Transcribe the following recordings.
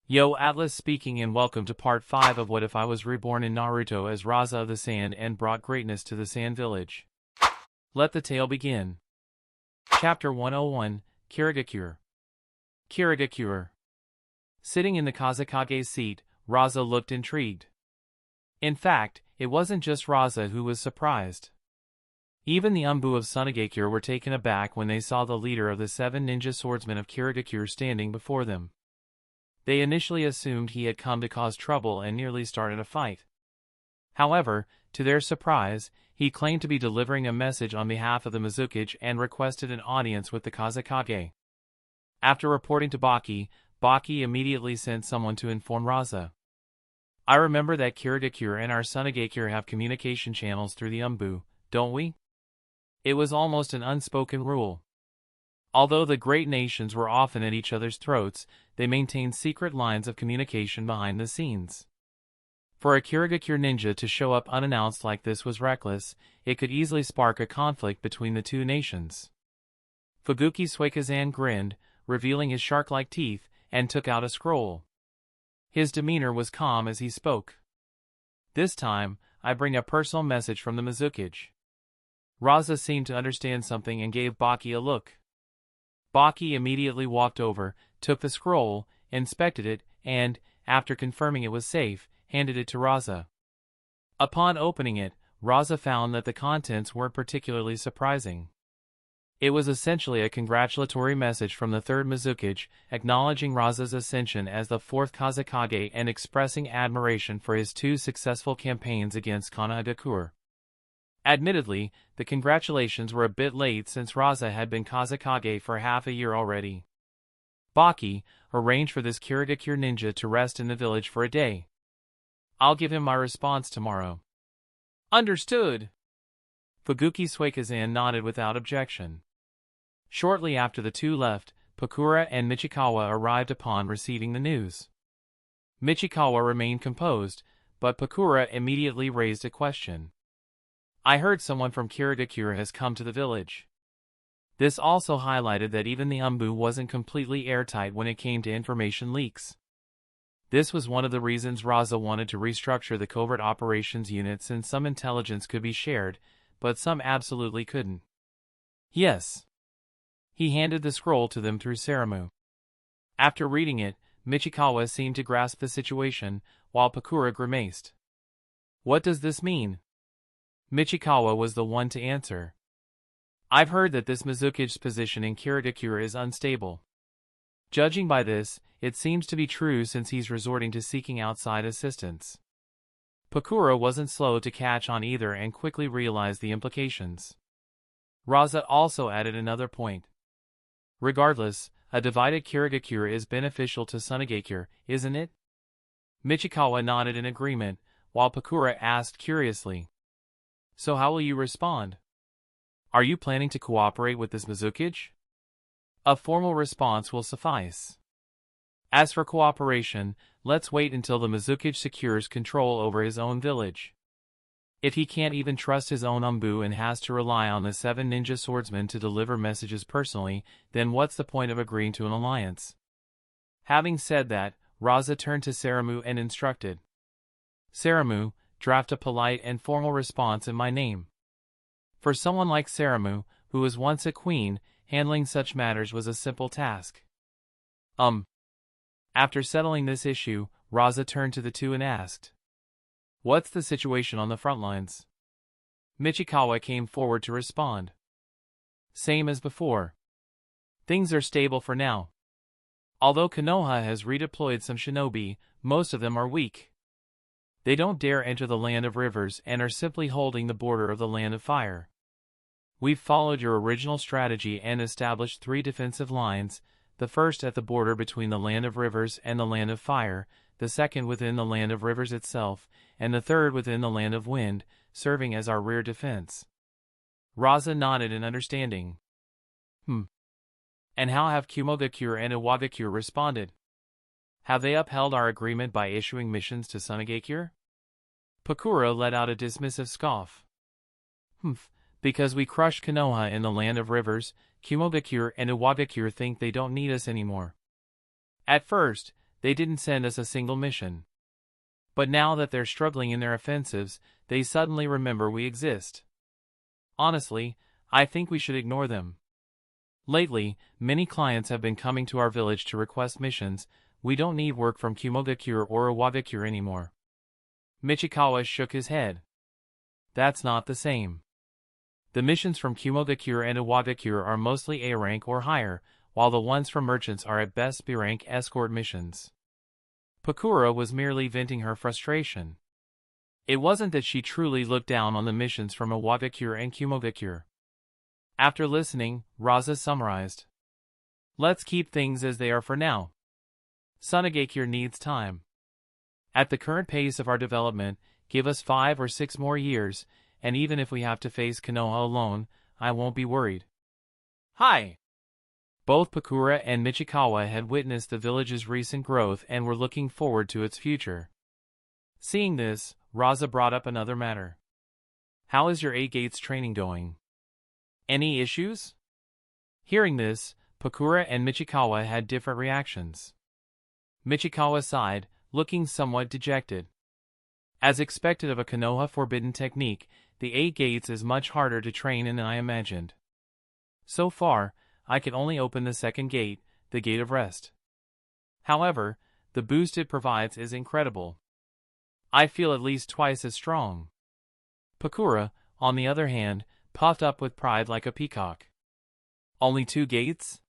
Yo, Atlas speaking, and welcome to part 5 of What If I Was Reborn in Naruto as Rasa of the Sand and brought greatness to the Sand Village. Let the tale begin. Chapter 101, Kirigakure. Kirigakure. Sitting in the Kazekage's seat, Rasa looked intrigued. In fact, it wasn't just Rasa who was surprised. Even the Umbu of Sonagakure were taken aback when they saw the leader of the 7 ninja swordsmen of Kirigakure standing before them. They initially assumed he had come to cause trouble and nearly started a fight. However, to their surprise, he claimed to be delivering a message on behalf of the Mizukage and requested an audience with the Kazekage. After reporting to Baki, Baki immediately sent someone to inform Rasa. I remember that Kirigakure and our Sonagakure have communication channels through the Umbu, don't we? It was almost an unspoken rule. Although the great nations were often at each other's throats, they maintained secret lines of communication behind the scenes. For a Kirigakure ninja to show up unannounced like this was reckless. It could easily spark a conflict between the two nations. Fuguki Suikazan grinned, revealing his shark-like teeth, and took out a scroll. His demeanor was calm as he spoke. This time, I bring a personal message from the Mizukage. Rasa seemed to understand something and gave Baki a look. Baki immediately walked over, took the scroll, inspected it, and, after confirming it was safe, handed it to Rasa. Upon opening it, Rasa found that the contents weren't particularly surprising. It was essentially a congratulatory message from the third Mizukage, acknowledging Rasa's ascension as the fourth Kazekage and expressing admiration for his 2 successful campaigns against Konogakure. Admittedly, the congratulations were a bit late since Rasa had been Kazekage for half a year already. Baki arranged for this Kirigakure ninja to rest in the village for a day. I'll give him my response tomorrow. Understood. Fuguki Suikazan nodded without objection. Shortly after the two left, Pakura and Michikawa arrived upon receiving the news. Michikawa remained composed, but Pakura immediately raised a question. I heard someone from Kirigakure has come to the village. This also highlighted that even the Umbu wasn't completely airtight when it came to information leaks. This was one of the reasons Rasa wanted to restructure the covert operations unit, since some intelligence could be shared, but some absolutely couldn't. Yes. He handed the scroll to them through Saramu. After reading it, Michikawa seemed to grasp the situation, while Pakura grimaced. What does this mean? Michikawa was the one to answer. I've heard that this Mizukage's position in Kirigakure is unstable. Judging by this, it seems to be true since he's resorting to seeking outside assistance. Pakura wasn't slow to catch on either and quickly realized the implications. Rasa also added another point. Regardless, a divided Kirigakure is beneficial to Sonagakure, isn't it? Michikawa nodded in agreement, while Pakura asked curiously. So how will you respond? Are you planning to cooperate with this Mizukage? A formal response will suffice. As for cooperation, let's wait until the Mizukage secures control over his own village. If he can't even trust his own Umbu and has to rely on the 7 ninja swordsmen to deliver messages personally, then what's the point of agreeing to an alliance? Having said that, Rasa turned to Saramu and instructed. Saramu, draft a polite and formal response in my name. For someone like Saramu, who was once a queen, handling such matters was a simple task. After settling this issue, Rasa turned to the two and asked. What's the situation on the front lines? Michikawa came forward to respond. Same as before. Things are stable for now. Although Konoha has redeployed some shinobi, most of them are weak. They don't dare enter the Land of Rivers and are simply holding the border of the Land of Fire. We've followed your original strategy and established 3 defensive lines, the first at the border between the Land of Rivers and the Land of Fire, the second within the Land of Rivers itself, and the third within the Land of Wind, serving as our rear defense. Rasa nodded in understanding. And how have Kumogakure and Iwagakure responded? Have they upheld our agreement by issuing missions to Sonagakure? Pakura let out a dismissive scoff. Because we crushed Konoha in the Land of Rivers, Kumogakure and Iwagakure think they don't need us anymore. At first, they didn't send us a single mission. But now that they're struggling in their offensives, they suddenly remember we exist. Honestly, I think we should ignore them. Lately, many clients have been coming to our village to request missions. We don't need work from Kumogakure or Iwagakure anymore. Michikawa shook his head. That's not the same. The missions from Kumogakure and Iwagakure are mostly A rank or higher, while the ones from merchants are at best B rank escort missions. Pakura was merely venting her frustration. It wasn't that she truly looked down on the missions from Iwagakure and Kumogakure. After listening, Rasa summarized. Let's keep things as they are for now. Sonagakure needs time. At the current pace of our development, give us 5 or 6 more years, and even if we have to face Konoha alone, I won't be worried. Hi! Both Pakura and Michikawa had witnessed the village's recent growth and were looking forward to its future. Seeing this, Rasa brought up another matter. How is your 8 Gates training going? Any issues? Hearing this, Pakura and Michikawa had different reactions. Michikawa sighed, looking somewhat dejected. As expected of a Konoha forbidden technique, the 8 Gates is much harder to train than I imagined. So far, I can only open the second gate, the Gate of Rest. However, the boost it provides is incredible. I feel at least twice as strong. Pakura, on the other hand, puffed up with pride like a peacock. Only 2 gates?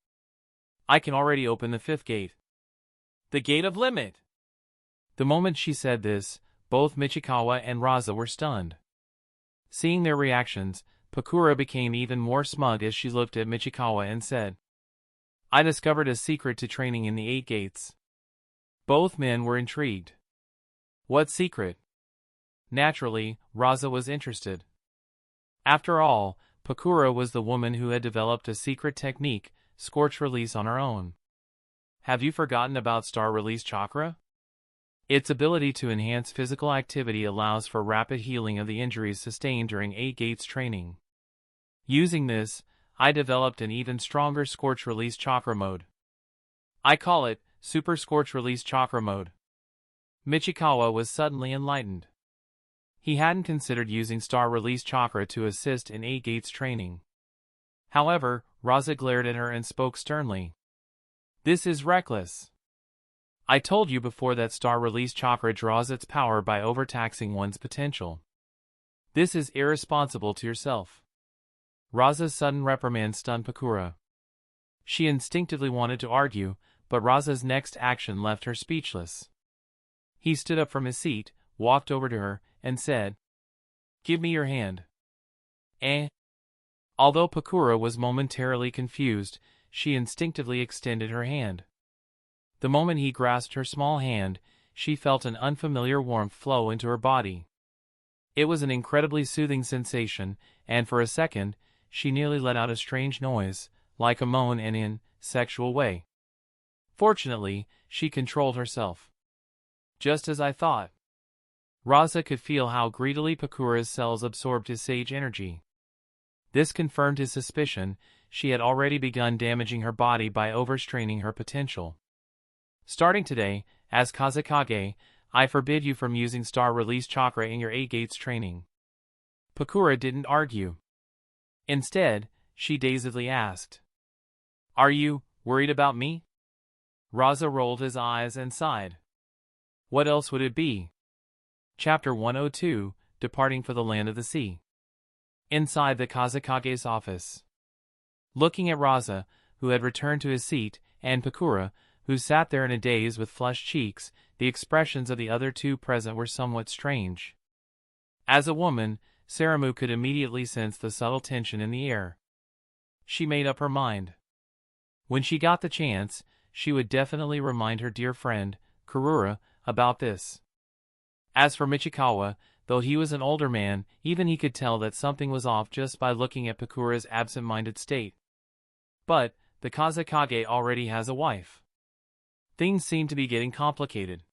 I can already open the 5th gate. The Gate of Limit! The moment she said this, both Michikawa and Rasa were stunned. Seeing their reactions, Pakura became even more smug as she looked at Michikawa and said, I discovered a secret to training in the 8 Gates. Both men were intrigued. What secret? Naturally, Rasa was interested. After all, Pakura was the woman who had developed a secret technique, Scorch Release, on her own. Have you forgotten about Star Release Chakra? Its ability to enhance physical activity allows for rapid healing of the injuries sustained during 8 Gates training. Using this, I developed an even stronger Scorch Release Chakra mode. I call it Super Scorch Release Chakra mode. Michikawa was suddenly enlightened. He hadn't considered using Star Release Chakra to assist in 8 Gates training. However, Rasa glared at her and spoke sternly. This is reckless. I told you before that Star Release Chakra draws its power by overtaxing one's potential. This is irresponsible to yourself. Rasa's sudden reprimand stunned Pakura. She instinctively wanted to argue, but Rasa's next action left her speechless. He stood up from his seat, walked over to her, and said, Give me your hand. Although Pakura was momentarily confused, she instinctively extended her hand. The moment he grasped her small hand, she felt an unfamiliar warmth flow into her body. It was an incredibly soothing sensation, and for a second, she nearly let out a strange noise, like a moan, and in sexual way. Fortunately, she controlled herself. Just as I thought. Rasa could feel how greedily Pakura's cells absorbed his sage energy. This confirmed his suspicion. She had already begun damaging her body by overstraining her potential. Starting today, as Kazekage, I forbid you from using Star Release Chakra in your 8 Gates training. Pakura didn't argue. Instead, she dazedly asked, Are you worried about me? Rasa rolled his eyes and sighed. What else would it be? Chapter 102, Departing for the Land of the Sea. Inside the Kazekage's office. Looking at Rasa, who had returned to his seat, and Pakura, who sat there in a daze with flushed cheeks, the expressions of the other two present were somewhat strange. As a woman, Saramu could immediately sense the subtle tension in the air. She made up her mind. When she got the chance, she would definitely remind her dear friend, Kurura, about this. As for Michikawa, though he was an older man, even he could tell that something was off just by looking at Pakura's absent-minded state. But, the Kazekage already has a wife. Things seem to be getting complicated.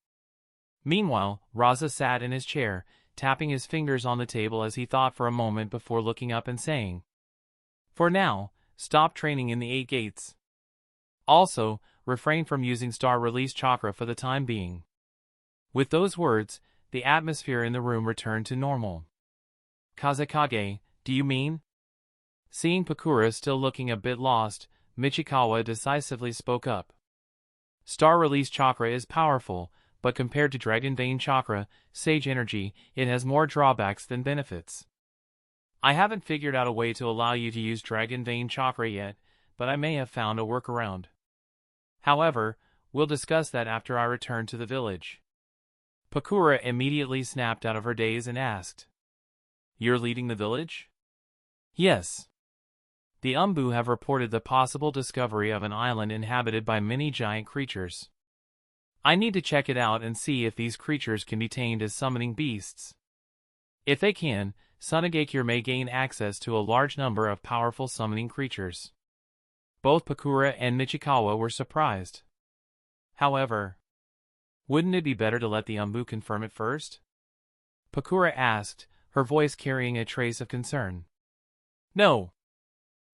Meanwhile, Rasa sat in his chair, tapping his fingers on the table as he thought for a moment before looking up and saying, For now, stop training in the 8 Gates. Also, refrain from using star release chakra for the time being. With those words, the atmosphere in the room returned to normal. Kazekage, do you mean? Seeing Pakura still looking a bit lost, Michikawa decisively spoke up. Star release chakra is powerful, but compared to Dragon Vein chakra, Sage Energy, it has more drawbacks than benefits. I haven't figured out a way to allow you to use Dragon Vein chakra yet, but I may have found a workaround. However, we'll discuss that after I return to the village. Pakura immediately snapped out of her daze and asked, "You're leading the village?" "Yes. The Umbu have reported the possible discovery of an island inhabited by many giant creatures. I need to check it out and see if these creatures can be tamed as summoning beasts. If they can, Sonagakure may gain access to a large number of powerful summoning creatures." Both Pakura and Michikawa were surprised. However, wouldn't it be better to let the Umbu confirm it first? Pakura asked, her voice carrying a trace of concern. "No.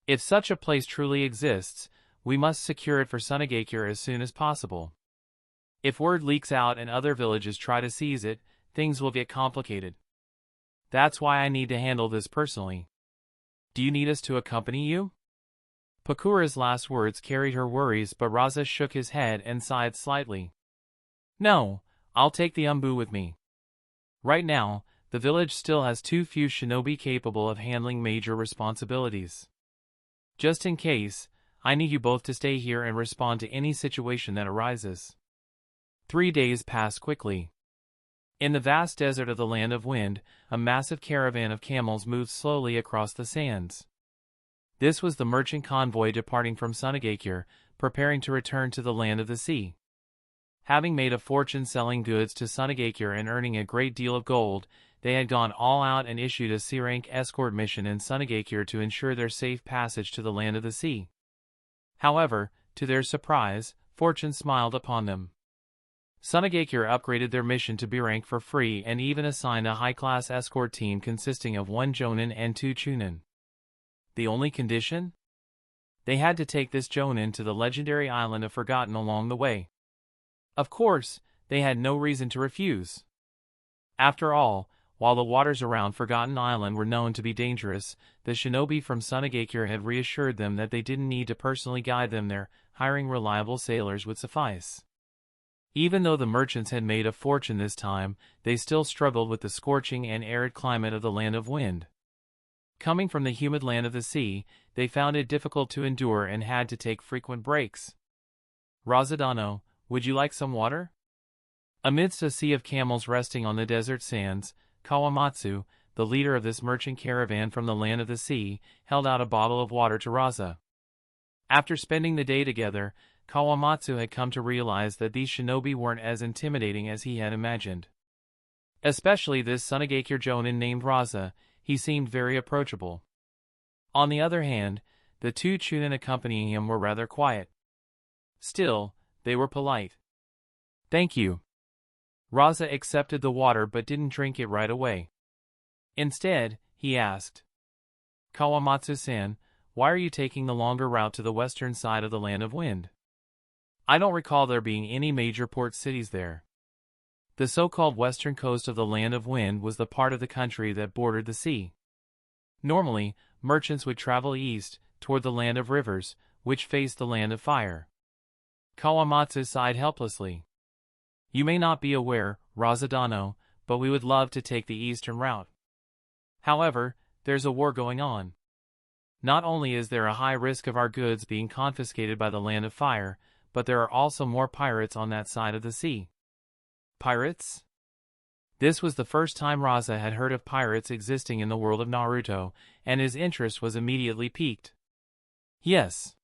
If such a place truly exists, we must secure it for Sonagakure as soon as possible. If word leaks out and other villages try to seize it, things will get complicated. That's why I need to handle this personally. Do you need us to accompany you?" Pakura's last words carried her worries, but Rasa shook his head and sighed slightly. "No, I'll take the Umbu with me. Right now, the village still has too few shinobi capable of handling major responsibilities. Just in case, I need you both to stay here and respond to any situation that arises." 3 days passed quickly. In the vast desert of the Land of Wind, a massive caravan of camels moved slowly across the sands. This was the merchant convoy departing from Sonagakure, preparing to return to the Land of the Sea. Having made a fortune selling goods to Sonagakure and earning a great deal of gold, they had gone all out and issued a C-rank escort mission in Sonagakure to ensure their safe passage to the Land of the Sea. However, to their surprise, fortune smiled upon them. Sonagakure upgraded their mission to B-rank for free and even assigned a high-class escort team consisting of 1 Jonin and 2 Chunin. The only condition? They had to take this Jonin to the legendary island of Forgotten along the way. Of course, they had no reason to refuse. After all, while the waters around Forgotten Island were known to be dangerous, the shinobi from Sonagakure had reassured them that they didn't need to personally guide them there, hiring reliable sailors would suffice. Even though the merchants had made a fortune this time, they still struggled with the scorching and arid climate of the Land of Wind. Coming from the humid Land of the Sea, they found it difficult to endure and had to take frequent breaks. "Razadano, would you like some water?" Amidst a sea of camels resting on the desert sands, Kawamatsu, the leader of this merchant caravan from the Land of the Sea, held out a bottle of water to Rasa. After spending the day together, Kawamatsu had come to realize that these shinobi weren't as intimidating as he had imagined. Especially this Sonagakure Jonin named Rasa, he seemed very approachable. On the other hand, the 2 Chunin accompanying him were rather quiet. Still, they were polite. "Thank you." Rasa accepted the water but didn't drink it right away. Instead, he asked, "Kawamatsu-san, why are you taking the longer route to the western side of the Land of Wind? I don't recall there being any major port cities there." The so-called western coast of the Land of Wind was the part of the country that bordered the sea. Normally, merchants would travel east, toward the Land of Rivers, which faced the Land of Fire. Kawamatsu sighed helplessly. "You may not be aware, Razadano, but we would love to take the eastern route. However, there's a war going on. Not only is there a high risk of our goods being confiscated by the Land of Fire, but there are also more pirates on that side of the sea." Pirates? This was the first time Rasa had heard of pirates existing in the world of Naruto, and his interest was immediately piqued. "Yes.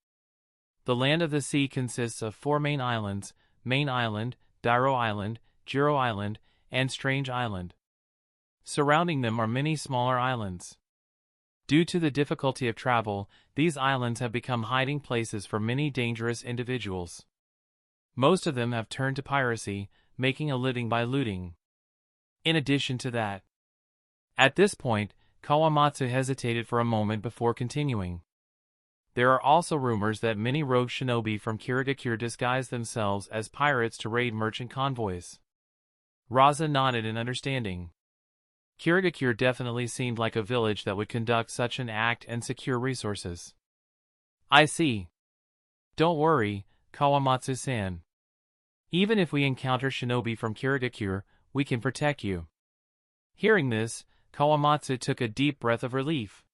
The Land of the Sea consists of 4 main islands: Main Island, Dairo Island, Jiro Island, and Strange Island. Surrounding them are many smaller islands. Due to the difficulty of travel, these islands have become hiding places for many dangerous individuals. Most of them have turned to piracy, making a living by looting. In addition to that..." At this point, Kawamatsu hesitated for a moment before continuing. There are also rumors that many rogue shinobi from Kirigakure disguise themselves as pirates to raid merchant convoys. Rasa nodded in understanding. Kirigakure definitely seemed like a village that would conduct such an act and secure resources. I see. Don't worry, Kawamatsu-san. Even if we encounter shinobi from Kirigakure, we can protect you. Hearing this, Kawamatsu took a deep breath of relief.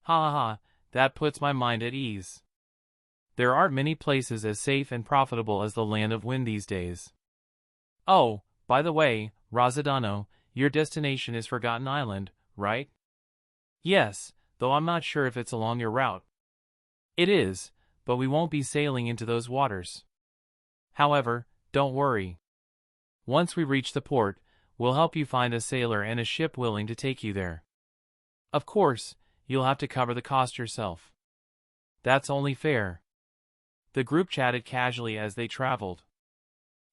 Ha ha ha, that puts my mind at ease. There aren't many places as safe and profitable as the Land of Wind these days. Oh, by the way, Razadano, your destination is Forgotten Island, right? Yes, though I'm not sure if it's along your route. It is, but we won't be sailing into those waters. However, don't worry. Once we reach the port, we'll help you find a sailor and a ship willing to take you there. Of course, you'll have to cover the cost yourself. That's only fair. The group chatted casually as they traveled.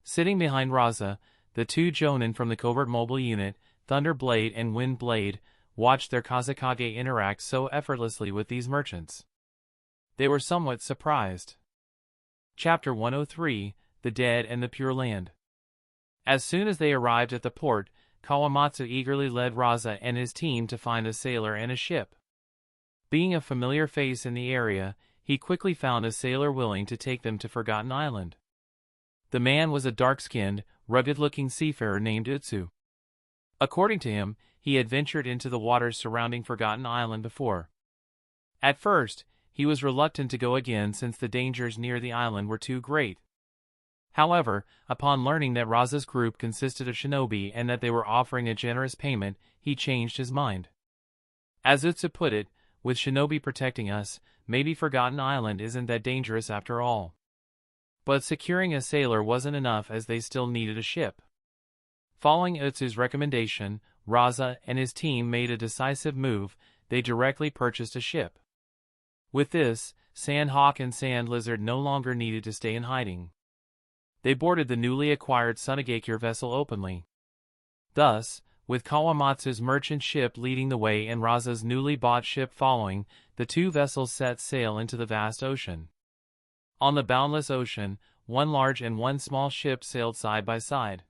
Sitting behind Rasa, the two jonin from the covert mobile unit, Thunderblade and Windblade, watched their Kazekage interact so effortlessly with these merchants. They were somewhat surprised. Chapter 103, The Dead and the Pure Land. As soon as they arrived at the port, Kawamatsu eagerly led Rasa and his team to find a sailor and a ship. Being a familiar face in the area, he quickly found a sailor willing to take them to Forgotten Island. The man was a dark-skinned, rugged-looking seafarer named Utsu. According to him, he had ventured into the waters surrounding Forgotten Island before. At first, he was reluctant to go again since the dangers near the island were too great. However, upon learning that Rasa's group consisted of shinobi and that they were offering a generous payment, he changed his mind. As Utsu put it, with shinobi protecting us, maybe Forgotten Island isn't that dangerous after all. But securing a sailor wasn't enough as they still needed a ship. Following Utsu's recommendation, Rasa and his team made a decisive move. They directly purchased a ship. With this, Sandhawk and Sand Lizard no longer needed to stay in hiding. They boarded the newly acquired Sonagakure vessel openly. Thus, with Kawamatsu's merchant ship leading the way and Rasa's newly bought ship following, the two vessels set sail into the vast ocean. On the boundless ocean, one large and one small ship sailed side by side.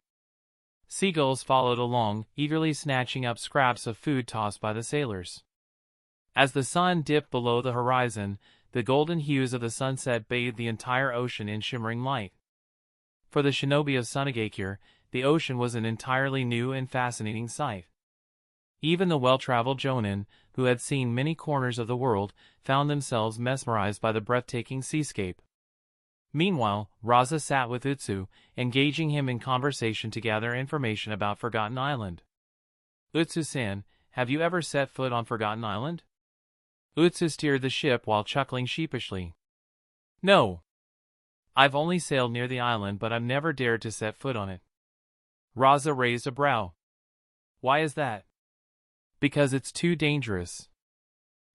Seagulls followed along, eagerly snatching up scraps of food tossed by the sailors. As the sun dipped below the horizon, the golden hues of the sunset bathed the entire ocean in shimmering light. For the shinobi of Sonagakure, the ocean was an entirely new and fascinating sight. Even the well-traveled jonin, who had seen many corners of the world, found themselves mesmerized by the breathtaking seascape. Meanwhile, Rasa sat with Utsu, engaging him in conversation to gather information about Forgotten Island. Utsu-san, have you ever set foot on Forgotten Island? Utsu steered the ship while chuckling sheepishly. No. I've only sailed near the island but I've never dared to set foot on it. Rasa raised a brow. Why is that? Because it's too dangerous.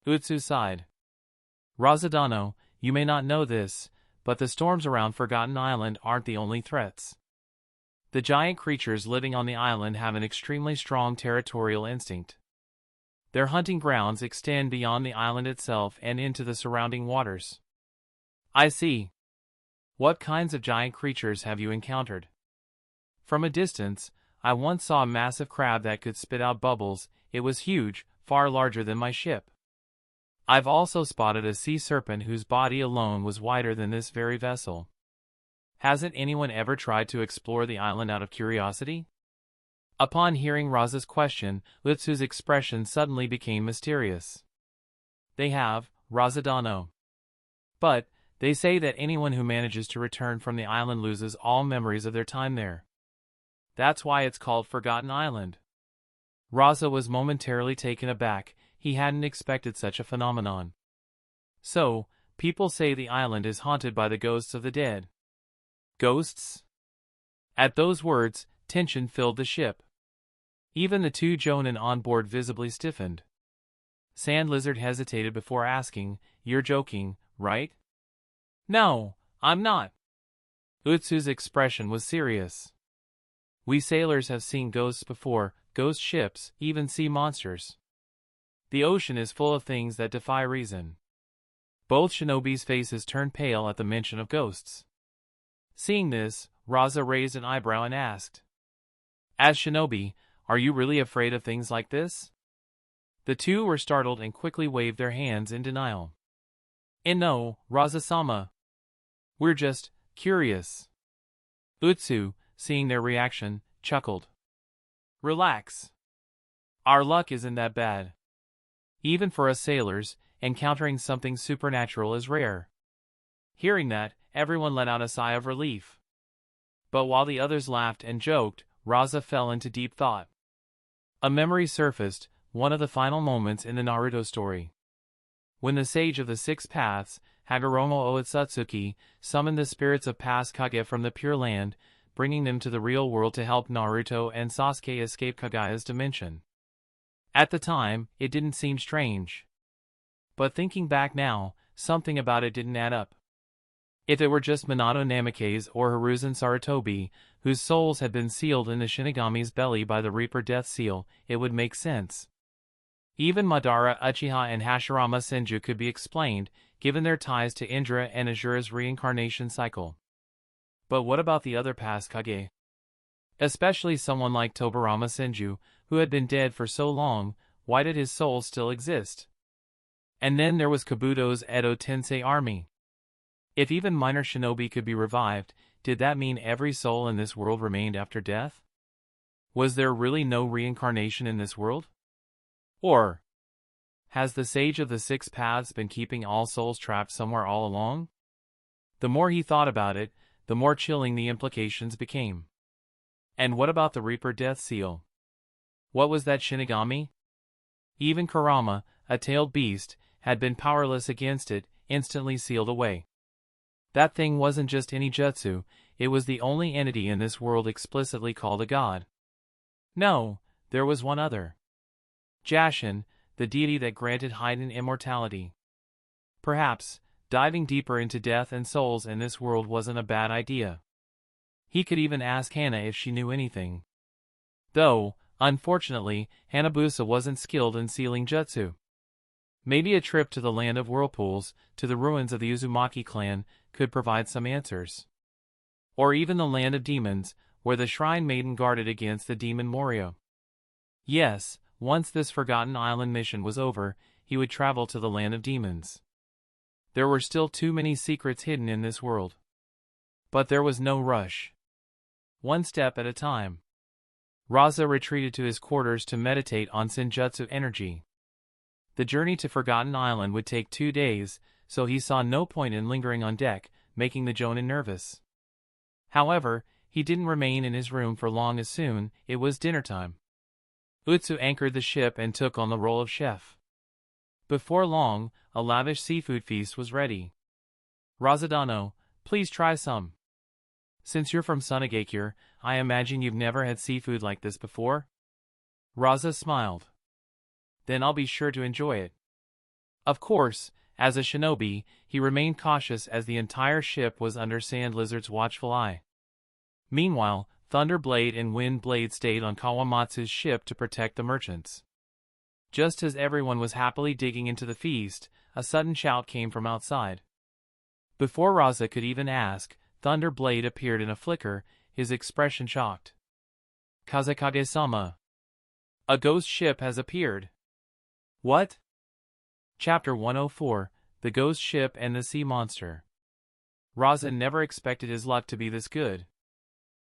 Utsu sighed. Razadano, you may not know this, but the storms around Forgotten Island aren't the only threats. The giant creatures living on the island have an extremely strong territorial instinct. Their hunting grounds extend beyond the island itself and into the surrounding waters. I see. What kinds of giant creatures have you encountered? From a distance, I once saw a massive crab that could spit out bubbles. It was huge, far larger than my ship. I've also spotted a sea serpent whose body alone was wider than this very vessel. Hasn't anyone ever tried to explore the island out of curiosity? Upon hearing Rasa's question, Utsu's expression suddenly became mysterious. They have, Razadano. But, they say that anyone who manages to return from the island loses all memories of their time there. That's why it's called Forgotten Island. Rasa was momentarily taken aback. He hadn't expected such a phenomenon. So, people say the island is haunted by the ghosts of the dead. Ghosts? At those words, tension filled the ship. Even the two jonin on board visibly stiffened. Sand Lizard hesitated before asking, "You're joking, right?" "No, I'm not." Utsu's expression was serious. "We sailors have seen ghosts before, ghost ships, even sea monsters. The ocean is full of things that defy reason. Both shinobi's faces turned pale at the mention of ghosts. Seeing this, Rasa raised an eyebrow and asked, "As shinobi, are you really afraid of things like this?" The two were startled and quickly waved their hands in denial. "No, Rasa-sama. We're just curious." Utsu, seeing their reaction, chuckled. "Relax. Our luck isn't that bad. Even for us sailors, encountering something supernatural is rare." Hearing that, everyone let out a sigh of relief. But while the others laughed and joked, Rasa fell into deep thought. A memory surfaced, one of the final moments in the Naruto story. When the Sage of the Six Paths, Hagoromo Otsutsuki, summoned the spirits of past Kage from the Pure Land, bringing them to the real world to help Naruto and Sasuke escape Kagaya's dimension. At the time, it didn't seem strange. But thinking back now, something about it didn't add up. If it were just Minato Namikaze or Hiruzen Sarutobi, whose souls had been sealed in the Shinigami's belly by the Reaper Death Seal, it would make sense. Even Madara Uchiha and Hashirama Senju could be explained, given their ties to Indra and Azura's reincarnation cycle. But what about the other past Kage? Especially someone like Tobarama Senju, who had been dead for so long, why did his soul still exist? And then there was Kabuto's Edo Tensei army. If even minor shinobi could be revived, did that mean every soul in this world remained after death? Was there really no reincarnation in this world? Or has the Sage of the Six Paths been keeping all souls trapped somewhere all along? The more he thought about it, the more chilling the implications became. And what about the Reaper Death Seal? What was that Shinigami? Even Kurama, a tailed beast, had been powerless against it, instantly sealed away. That thing wasn't just any jutsu, it was the only entity in this world explicitly called a god. No, there was one other. Jashin, the deity that granted Haiden immortality. Perhaps, diving deeper into death and souls in this world wasn't a bad idea. He could even ask Hana if she knew anything. Though, unfortunately, Hanabusa wasn't skilled in sealing jutsu. Maybe a trip to the land of whirlpools, to the ruins of the Uzumaki clan, could provide some answers. Or even the land of demons, where the Shrine Maiden guarded against the demon Morio. Yes, once this Forgotten Island mission was over, he would travel to the land of demons. There were still too many secrets hidden in this world. But there was no rush. One step at a time. Rasa retreated to his quarters to meditate on Senjutsu energy. The journey to Forgotten Island would take 2 days, so he saw no point in lingering on deck, making the Jonin nervous. However, he didn't remain in his room for long as soon, it was dinner time. Utsu anchored the ship and took on the role of chef. Before long, a lavish seafood feast was ready. Razadano, please try some. Since you're from Sonagakure, I imagine you've never had seafood like this before? Rasa smiled. Then I'll be sure to enjoy it. Of course, as a shinobi, he remained cautious as the entire ship was under Sand Lizard's watchful eye. Meanwhile, Thunderblade and Windblade stayed on Kawamatsu's ship to protect the merchants. Just as everyone was happily digging into the feast, a sudden shout came from outside. Before Rasa could even ask, Thunderblade appeared in a flicker, his expression shocked. Kazekage-sama. A ghost ship has appeared. What? Chapter 104, The Ghost Ship and the Sea Monster. Rasa never expected his luck to be this good.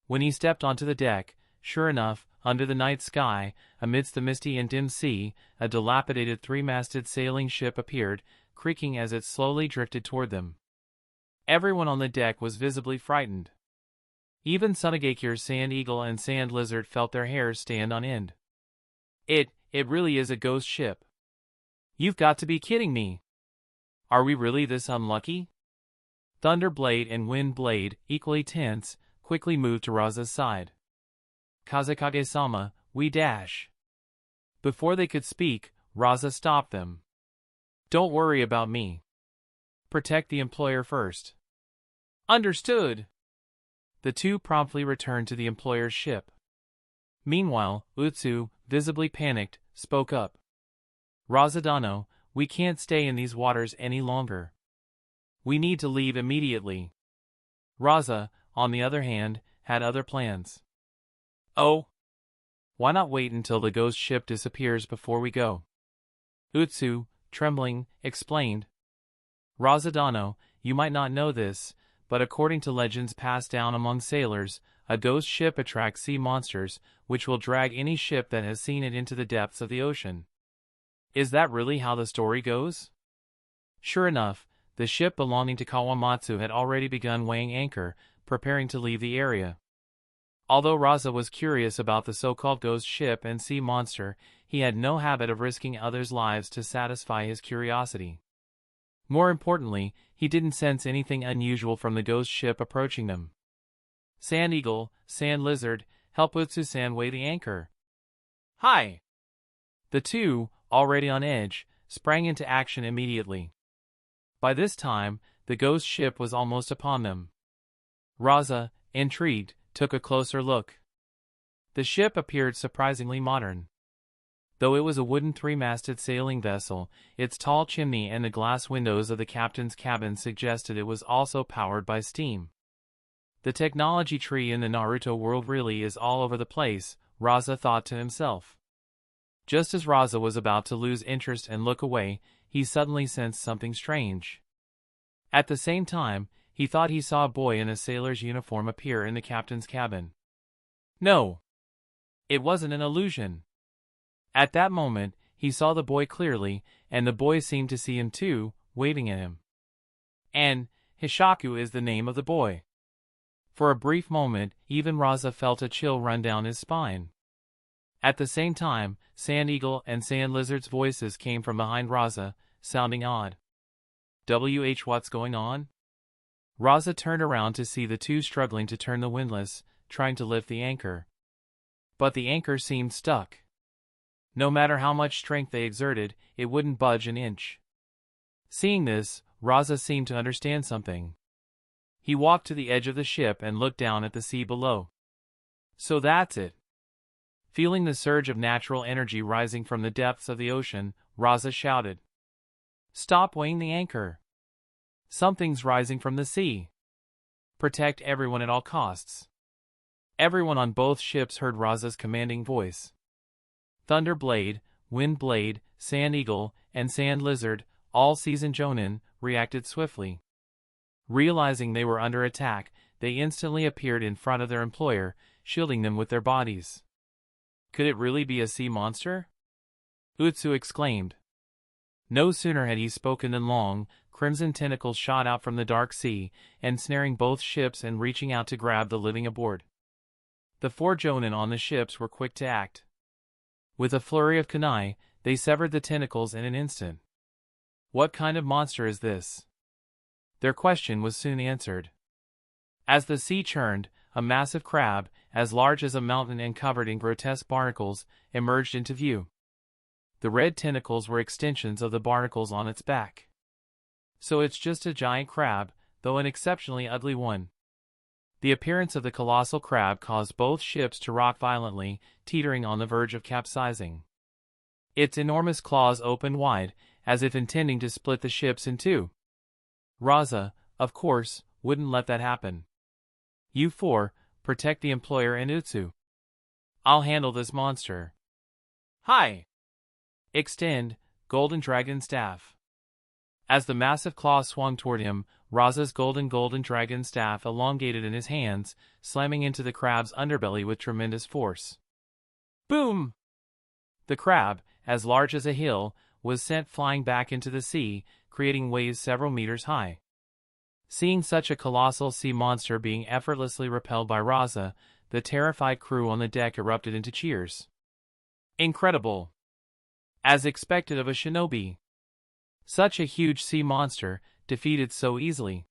When he stepped onto the deck, sure enough, under the night sky, amidst the misty and dim sea, a dilapidated 3-masted sailing ship appeared, creaking as it slowly drifted toward them. Everyone on the deck was visibly frightened. Even Sonagakure's Sand Eagle and Sand Lizard felt their hairs stand on end. It really is a ghost ship. You've got to be kidding me. Are we really this unlucky? Thunderblade and Windblade, equally tense, quickly moved to Rasa's side. Kazekage-sama, we dash. Before they could speak, Rasa stopped them. Don't worry about me. Protect the employer first. Understood. The two promptly returned to the employer's ship. Meanwhile, Utsu, visibly panicked, spoke up. Razadano, we can't stay in these waters any longer. We need to leave immediately. Rasa, on the other hand, had other plans. Oh? Why not wait until the ghost ship disappears before we go? Utsu, trembling, explained. Razadano, you might not know this, but according to legends passed down among sailors, a ghost ship attracts sea monsters, which will drag any ship that has seen it into the depths of the ocean. Is that really how the story goes? Sure enough, the ship belonging to Kawamatsu had already begun weighing anchor, preparing to leave the area. Although Rasa was curious about the so-called ghost ship and sea monster, he had no habit of risking others' lives to satisfy his curiosity. More importantly, he didn't sense anything unusual from the ghost ship approaching them. Sand Eagle, Sand Lizard, help Utsu-san weigh the anchor. Hi! The two, already on edge, sprang into action immediately. By this time, the ghost ship was almost upon them. Rasa, intrigued, took a closer look. The ship appeared surprisingly modern. Though it was a wooden three-masted sailing vessel, its tall chimney and the glass windows of the captain's cabin suggested it was also powered by steam. The technology tree in the Naruto world really is all over the place, Rasa thought to himself. Just as Rasa was about to lose interest and look away, he suddenly sensed something strange. At the same time, he thought he saw a boy in a sailor's uniform appear in the captain's cabin. No! It wasn't an illusion. At that moment, he saw the boy clearly, and the boy seemed to see him too, waving at him. And Hishaku is the name of the boy. For a brief moment, even Rasa felt a chill run down his spine. At the same time, Sand Eagle and Sand Lizard's voices came from behind Rasa, sounding odd. What's going on? Rasa turned around to see the two struggling to turn the windlass, trying to lift the anchor. But the anchor seemed stuck. No matter how much strength they exerted, it wouldn't budge an inch. Seeing this, Rasa seemed to understand something. He walked to the edge of the ship and looked down at the sea below. So that's it. Feeling the surge of natural energy rising from the depths of the ocean, Rasa shouted. Stop weighing the anchor. Something's rising from the sea. Protect everyone at all costs. Everyone on both ships heard Rasa's commanding voice. Thunder Blade, Wind Blade, Sand Eagle, and Sand Lizard, all seasoned jonin, reacted swiftly. Realizing they were under attack, they instantly appeared in front of their employer, shielding them with their bodies. Could it really be a sea monster? Utsu exclaimed. No sooner had he spoken than long, crimson tentacles shot out from the dark sea, ensnaring both ships and reaching out to grab the living aboard. The four jonin on the ships were quick to act. With a flurry of kunai, they severed the tentacles in an instant. What kind of monster is this? Their question was soon answered. As the sea churned, a massive crab, as large as a mountain and covered in grotesque barnacles, emerged into view. The red tentacles were extensions of the barnacles on its back. So it's just a giant crab, though an exceptionally ugly one. The appearance of the colossal crab caused both ships to rock violently, teetering on the verge of capsizing. Its enormous claws opened wide, as if intending to split the ships in two. Rasa, of course, wouldn't let that happen. You four, protect the employer and Utsu. I'll handle this monster. Hi! Extend, Golden Dragon Staff. As the massive claw swung toward him, Rasa's golden dragon staff elongated in his hands, slamming into the crab's underbelly with tremendous force. Boom! The crab, as large as a hill, was sent flying back into the sea, creating waves several meters high. Seeing such a colossal sea monster being effortlessly repelled by Rasa, the terrified crew on the deck erupted into cheers. Incredible! As expected of a shinobi. Such a huge sea monster, defeated so easily.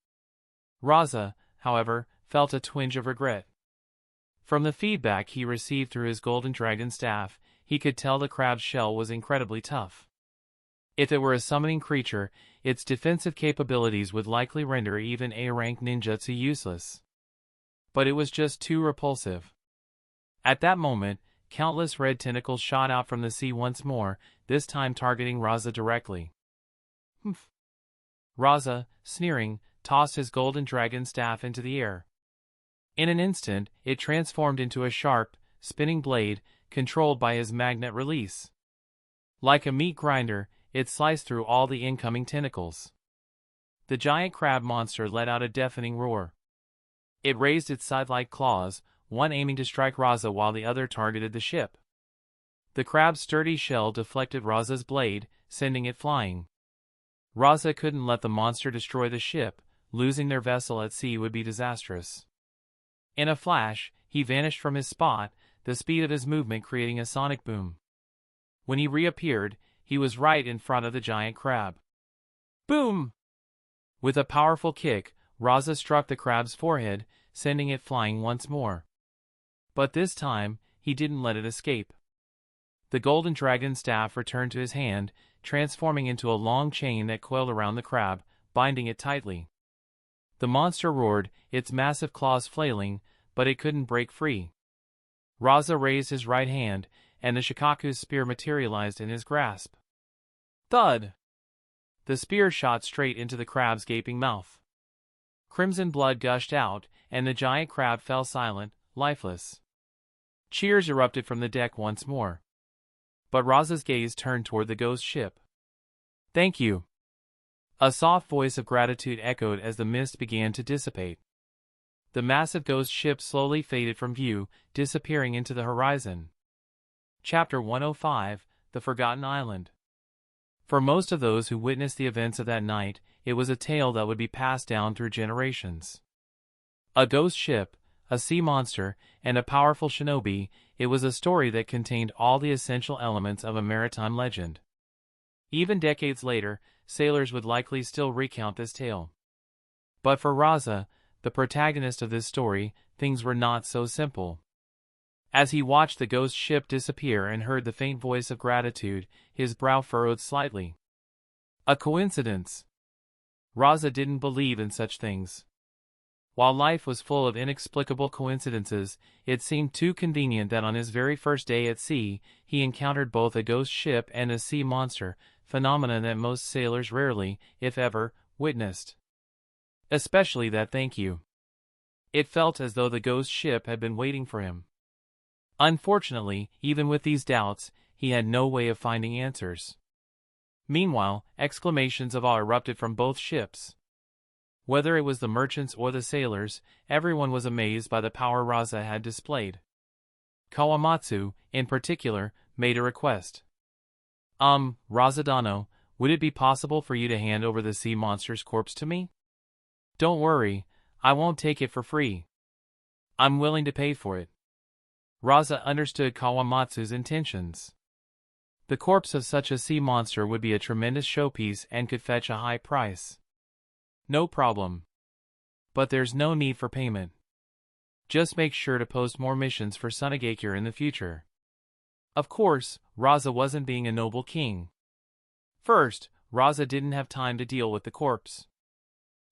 Rasa, however, felt a twinge of regret. From the feedback he received through his golden dragon staff, he could tell the crab's shell was incredibly tough. If it were a summoning creature, its defensive capabilities would likely render even A-rank ninjutsu useless. But it was just too repulsive. At that moment, countless red tentacles shot out from the sea once more, this time targeting Rasa directly. Humph. Rasa, sneering, tossed his golden dragon staff into the air. In an instant, it transformed into a sharp, spinning blade, controlled by his magnet release. Like a meat grinder, it sliced through all the incoming tentacles. The giant crab monster let out a deafening roar. It raised its scythe-like claws, one aiming to strike Rasa while the other targeted the ship. The crab's sturdy shell deflected Rasa's blade, sending it flying. Rasa couldn't let the monster destroy the ship. Losing their vessel at sea would be disastrous. In a flash, he vanished from his spot, the speed of his movement creating a sonic boom. When he reappeared, he was right in front of the giant crab. Boom! With a powerful kick, Rasa struck the crab's forehead, sending it flying once more. But this time, he didn't let it escape. The golden dragon staff returned to his hand, transforming into a long chain that coiled around the crab, binding it tightly. The monster roared, its massive claws flailing, but it couldn't break free. Rasa raised his right hand, and the Shikaku's spear materialized in his grasp. Thud! The spear shot straight into the crab's gaping mouth. Crimson blood gushed out, and the giant crab fell silent, lifeless. Cheers erupted from the deck once more. But Rasa's gaze turned toward the ghost ship. Thank you. A soft voice of gratitude echoed as the mist began to dissipate. The massive ghost ship slowly faded from view, disappearing into the horizon. Chapter 105, The Forgotten Island. For most of those who witnessed the events of that night, it was a tale that would be passed down through generations. A ghost ship, a sea monster, and a powerful shinobi, it was a story that contained all the essential elements of a maritime legend. Even decades later, sailors would likely still recount this tale. But for Rasa, the protagonist of this story, things were not so simple. As he watched the ghost ship disappear and heard the faint voice of gratitude, his brow furrowed slightly. A coincidence? Rasa didn't believe in such things. While life was full of inexplicable coincidences, it seemed too convenient that on his very first day at sea, he encountered both a ghost ship and a sea monster, phenomena that most sailors rarely, if ever, witnessed. Especially that thank you. It felt as though the ghost ship had been waiting for him. Unfortunately, even with these doubts, he had no way of finding answers. Meanwhile, exclamations of awe erupted from both ships. Whether it was the merchants or the sailors, everyone was amazed by the power Rasa had displayed. Kawamatsu, in particular, made a request. Rasa-dano, would it be possible for you to hand over the sea monster's corpse to me? Don't worry, I won't take it for free. I'm willing to pay for it. Rasa understood Kawamatsu's intentions. The corpse of such a sea monster would be a tremendous showpiece and could fetch a high price. No problem. But there's no need for payment. Just make sure to post more missions for Sonagakure in the future. Of course, Rasa wasn't being a noble king. First, Rasa didn't have time to deal with the corpse.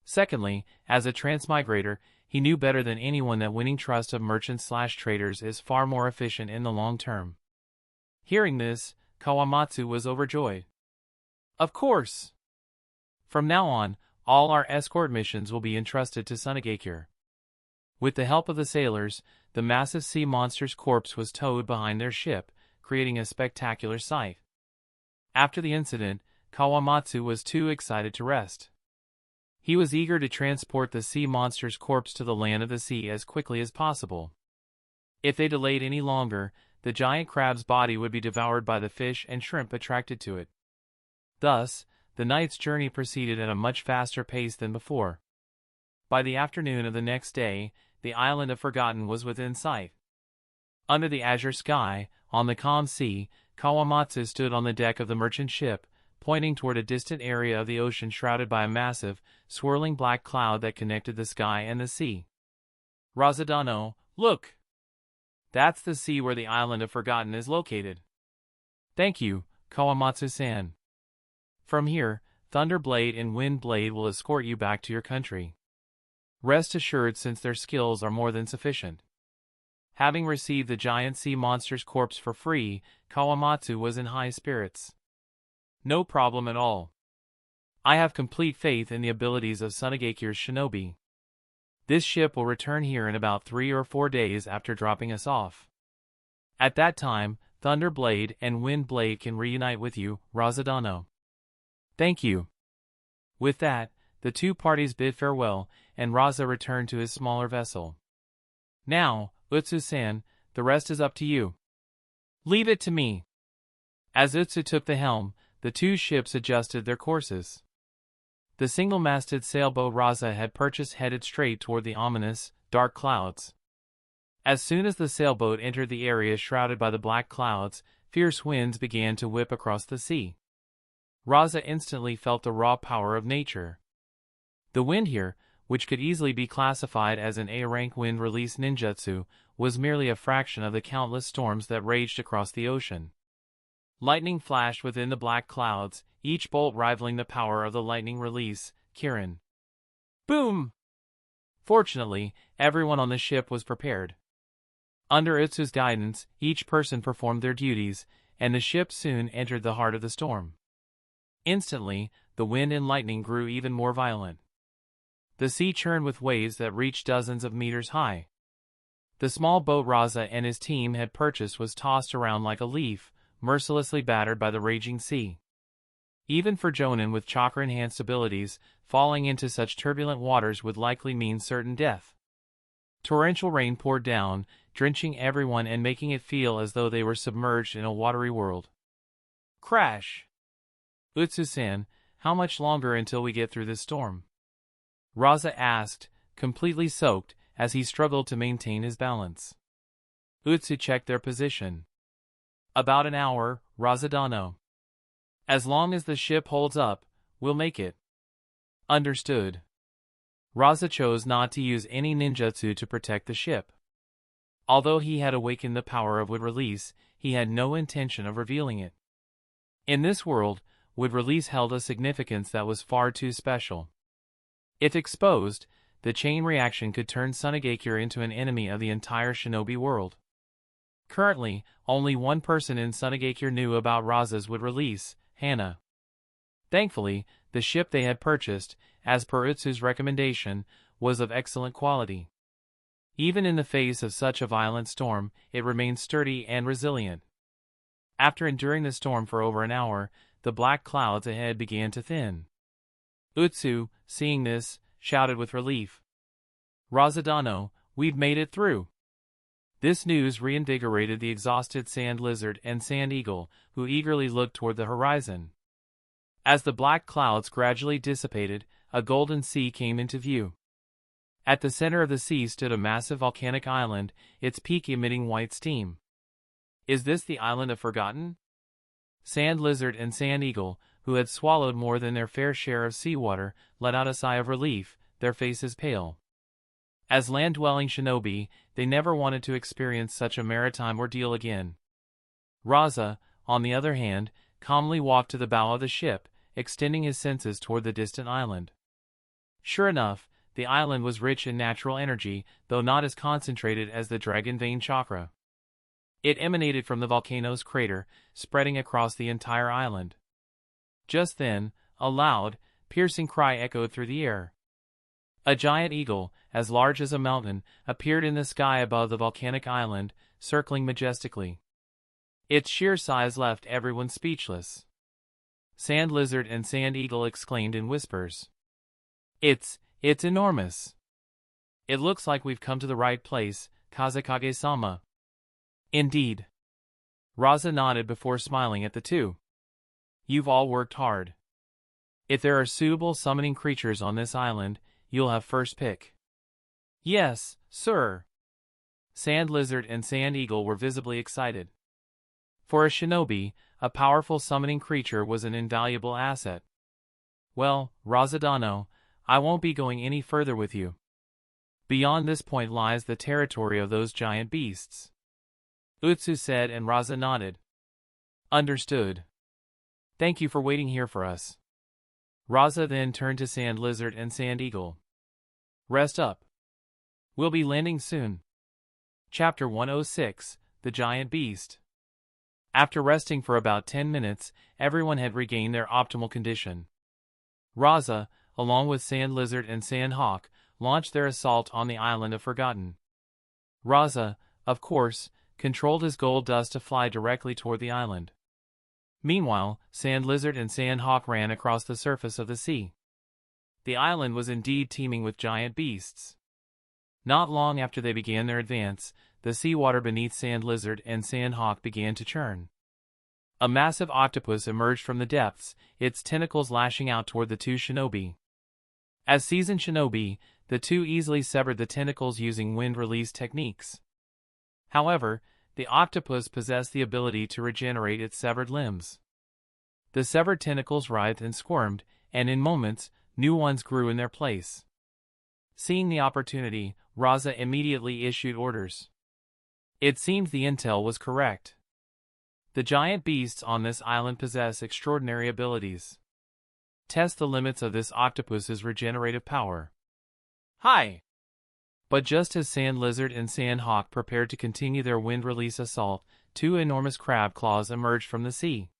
Secondly, as a transmigrator, he knew better than anyone that winning trust of merchants/traders is far more efficient in the long term. Hearing this, Kawamatsu was overjoyed. Of course! From now on, all our escort missions will be entrusted to Sonagakure. With the help of the sailors, the massive sea monster's corpse was towed behind their ship, creating a spectacular sight. After the incident, Kawamatsu was too excited to rest. He was eager to transport the sea monster's corpse to the land of the sea as quickly as possible. If they delayed any longer, the giant crab's body would be devoured by the fish and shrimp attracted to it. Thus, the night's journey proceeded at a much faster pace than before. By the afternoon of the next day, the island of Forgotten was within sight. Under the azure sky, on the calm sea, Kawamatsu stood on the deck of the merchant ship, pointing toward a distant area of the ocean shrouded by a massive, swirling black cloud that connected the sky and the sea. Rasa-dano, look! That's the sea where the island of Forgotten is located. Thank you, Kawamatsu-san. From here, Thunderblade and Windblade will escort you back to your country. Rest assured, since their skills are more than sufficient. Having received the giant sea monster's corpse for free, Kawamatsu was in high spirits. No problem at all. I have complete faith in the abilities of Sonagakure's shinobi. This ship will return here in about 3 or 4 days after dropping us off. At that time, Thunder Blade and Wind Blade can reunite with you, Rasa. Thank you. With that, the two parties bid farewell, and Rasa returned to his smaller vessel. Now, Utsu-san, the rest is up to you. Leave it to me. As Utsu took the helm, the two ships adjusted their courses. The single-masted sailboat Rasa had purchased headed straight toward the ominous, dark clouds. As soon as the sailboat entered the area shrouded by the black clouds, fierce winds began to whip across the sea. Rasa instantly felt the raw power of nature. The wind here, which could easily be classified as an A-rank wind release ninjutsu, was merely a fraction of the countless storms that raged across the ocean. Lightning flashed within the black clouds, each bolt rivaling the power of the lightning release, Kirin. Boom! Fortunately, everyone on the ship was prepared. Under Utsu's guidance, each person performed their duties, and the ship soon entered the heart of the storm. Instantly, the wind and lightning grew even more violent. The sea churned with waves that reached dozens of meters high. The small boat Rasa and his team had purchased was tossed around like a leaf, mercilessly battered by the raging sea. Even for Jonin with chakra-enhanced abilities, falling into such turbulent waters would likely mean certain death. Torrential rain poured down, drenching everyone and making it feel as though they were submerged in a watery world. Crash! Utsu-san, how much longer until we get through this storm? Rasa asked, completely soaked, as he struggled to maintain his balance. Utsu checked their position. About an hour, Rasa. As long as the ship holds up, we'll make it. Understood. Rasa chose not to use any ninjutsu to protect the ship. Although he had awakened the power of Wood Release, he had no intention of revealing it. In this world, Wood Release held a significance that was far too special. If exposed, the chain reaction could turn Sonagakure into an enemy of the entire shinobi world. Currently, only one person in Sonagakure knew about Rasa's Wood Release, Hana. Thankfully, the ship they had purchased, as per Utsu's recommendation, was of excellent quality. Even in the face of such a violent storm, it remained sturdy and resilient. After enduring the storm for over an hour, the black clouds ahead began to thin. Utsu, seeing this, shouted with relief. Rasa, we've made it through. This news reinvigorated the exhausted sand lizard and sand eagle, who eagerly looked toward the horizon. As the black clouds gradually dissipated, a golden sea came into view. At the center of the sea stood a massive volcanic island, its peak emitting white steam. Is this the island of Forgotten? Sand lizard and sand eagle, who had swallowed more than their fair share of seawater, let out a sigh of relief, their faces pale. As land-dwelling shinobi, they never wanted to experience such a maritime ordeal again. Rasa, on the other hand, calmly walked to the bow of the ship, extending his senses toward the distant island. Sure enough, the island was rich in natural energy, though not as concentrated as the dragon vein chakra. It emanated from the volcano's crater, spreading across the entire island. Just then, a loud, piercing cry echoed through the air. A giant eagle, as large as a mountain, appeared in the sky above the volcanic island, circling majestically. Its sheer size left everyone speechless. Sand lizard and sand eagle exclaimed in whispers. It's enormous. It looks like we've come to the right place, Kazekage-sama. Indeed. Rasa nodded before smiling at the two. You've all worked hard. If there are suitable summoning creatures on this island, you'll have first pick. Yes, sir. Sand lizard and sand eagle were visibly excited. For a shinobi, a powerful summoning creature was an invaluable asset. Well, Rasa, I won't be going any further with you. Beyond this point lies the territory of those giant beasts. Utsu said, and Rasa nodded. Understood. Thank you for waiting here for us. Rasa then turned to Sand Lizard and Sand Eagle. Rest up. We'll be landing soon. Chapter 106, The Giant Beast. After resting for about 10 minutes, everyone had regained their optimal condition. Rasa, along with Sand Lizard and Sand Hawk, launched their assault on the island of Forgotten. Rasa, of course, controlled his gold dust to fly directly toward the island. Meanwhile, Sand Lizard and Sand Hawk ran across the surface of the sea. The island was indeed teeming with giant beasts. Not long after they began their advance, the seawater beneath Sand Lizard and Sand Hawk began to churn. A massive octopus emerged from the depths, its tentacles lashing out toward the two shinobi. As seasoned shinobi, the two easily severed the tentacles using wind release techniques. However, the octopus possessed the ability to regenerate its severed limbs. The severed tentacles writhed and squirmed, and in moments, new ones grew in their place. Seeing the opportunity, Rasa immediately issued orders. It seemed the intel was correct. The giant beasts on this island possess extraordinary abilities. Test the limits of this octopus's regenerative power. Hi! But just as Sand Lizard and Sand Hawk prepared to continue their wind release assault, two enormous crab claws emerged from the sea.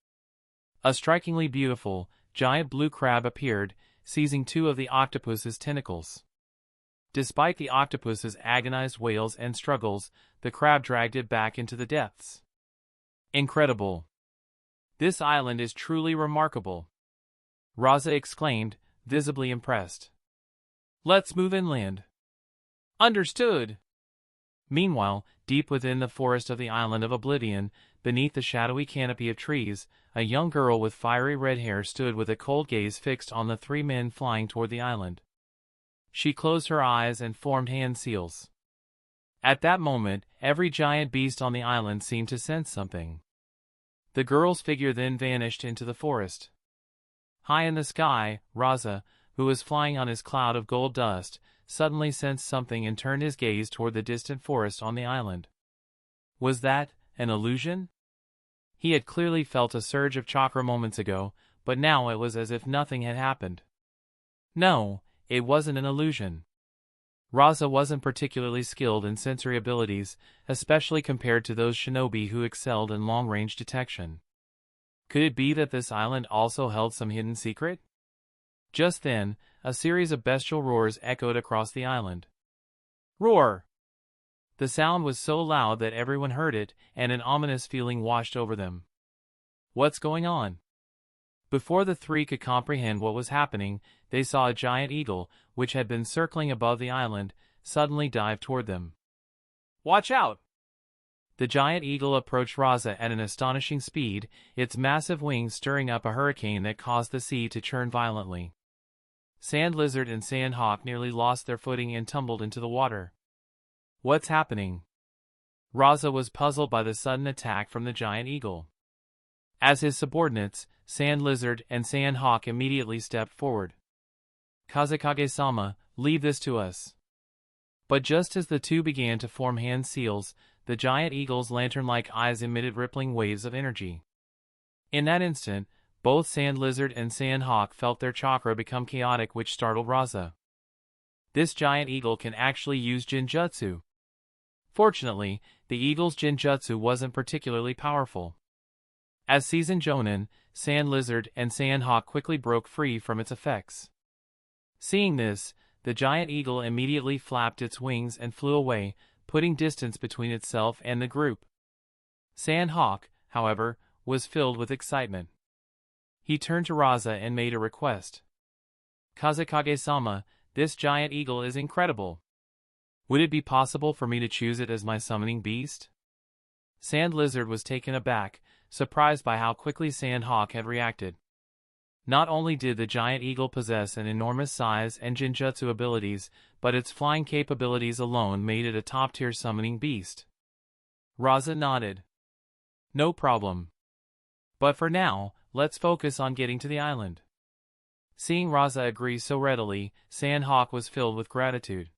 A strikingly beautiful, giant blue crab appeared, seizing two of the octopus's tentacles. Despite the octopus's agonized wails and struggles, the crab dragged it back into the depths. Incredible! This island is truly remarkable! Rasa exclaimed, visibly impressed. Let's move inland. Understood! Meanwhile, deep within the forest of the island of Oblivion, beneath the shadowy canopy of trees, a young girl with fiery red hair stood with a cold gaze fixed on the three men flying toward the island. She closed her eyes and formed hand seals. At that moment, every giant beast on the island seemed to sense something. The girl's figure then vanished into the forest. High in the sky, Rasa, who was flying on his cloud of gold dust, suddenly sensed something and turned his gaze toward the distant forest on the island. Was that an illusion? He had clearly felt a surge of chakra moments ago, but now it was as if nothing had happened. No, it wasn't an illusion. Rasa wasn't particularly skilled in sensory abilities, especially compared to those shinobi who excelled in long-range detection. Could it be that this island also held some hidden secret? Just then, a series of bestial roars echoed across the island. Roar! The sound was so loud that everyone heard it, and an ominous feeling washed over them. What's going on? Before the three could comprehend what was happening, they saw a giant eagle, which had been circling above the island, suddenly dive toward them. Watch out! The giant eagle approached Rasa at an astonishing speed, its massive wings stirring up a hurricane that caused the sea to churn violently. Sand Lizard and Sand Hawk nearly lost their footing and tumbled into the water. What's happening? Rasa was puzzled by the sudden attack from the giant eagle. As his subordinates, Sand Lizard and Sand Hawk immediately stepped forward. Kazekage-sama, leave this to us. But just as the two began to form hand seals, the giant eagle's lantern-like eyes emitted rippling waves of energy. In that instant, both Sand Lizard and Sand Hawk felt their chakra become chaotic, which startled Rasa. This giant eagle can actually use Jinjutsu. Fortunately, the eagle's Jinjutsu wasn't particularly powerful. As seasoned Jonin, Sand Lizard and Sand Hawk quickly broke free from its effects. Seeing this, the giant eagle immediately flapped its wings and flew away, putting distance between itself and the group. Sand Hawk, however, was filled with excitement. He turned to Rasa and made a request. Kazekage-sama, this giant eagle is incredible. Would it be possible for me to choose it as my summoning beast? Sand Lizard was taken aback, surprised by how quickly Sand Hawk had reacted. Not only did the giant eagle possess an enormous size and Jinjutsu abilities, but its flying capabilities alone made it a top-tier summoning beast. Rasa nodded. No problem. But for now, let's focus on getting to the island. Seeing Rasa agree so readily, Sand Hawk was filled with gratitude.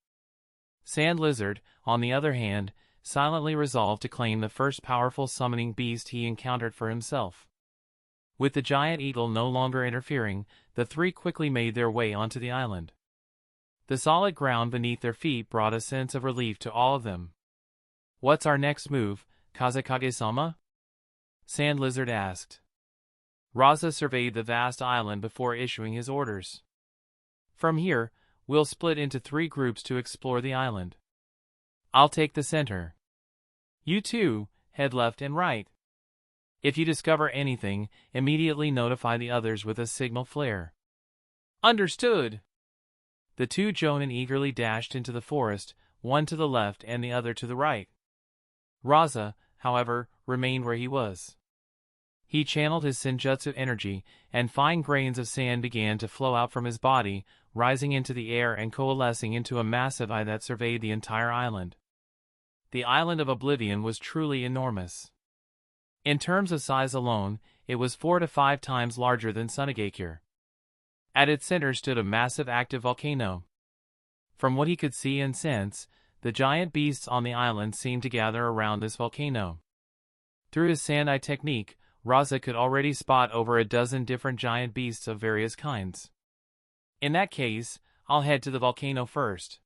Sand Lizard, on the other hand, silently resolved to claim the first powerful summoning beast he encountered for himself. With the giant eagle no longer interfering, the three quickly made their way onto the island. The solid ground beneath their feet brought a sense of relief to all of them. What's our next move, Kazekage-sama? Sand Lizard asked. Rasa surveyed the vast island before issuing his orders. From here, we'll split into 3 groups to explore the island. I'll take the center. You two, head left and right. If you discover anything, immediately notify the others with a signal flare. Understood. The 2 jonin eagerly dashed into the forest, one to the left and the other to the right. Rasa, however, remained where he was. He channeled his senjutsu energy, and fine grains of sand began to flow out from his body, rising into the air and coalescing into a massive eye that surveyed the entire island. The island of Oblivion was truly enormous. In terms of size alone, it was 4 to 5 times larger than Sonagakure. At its center stood a massive active volcano. From what he could see and sense, the giant beasts on the island seemed to gather around this volcano. Through his sand-eye technique, Rasa could already spot over a dozen different giant beasts of various kinds. In that case, I'll head to the volcano first.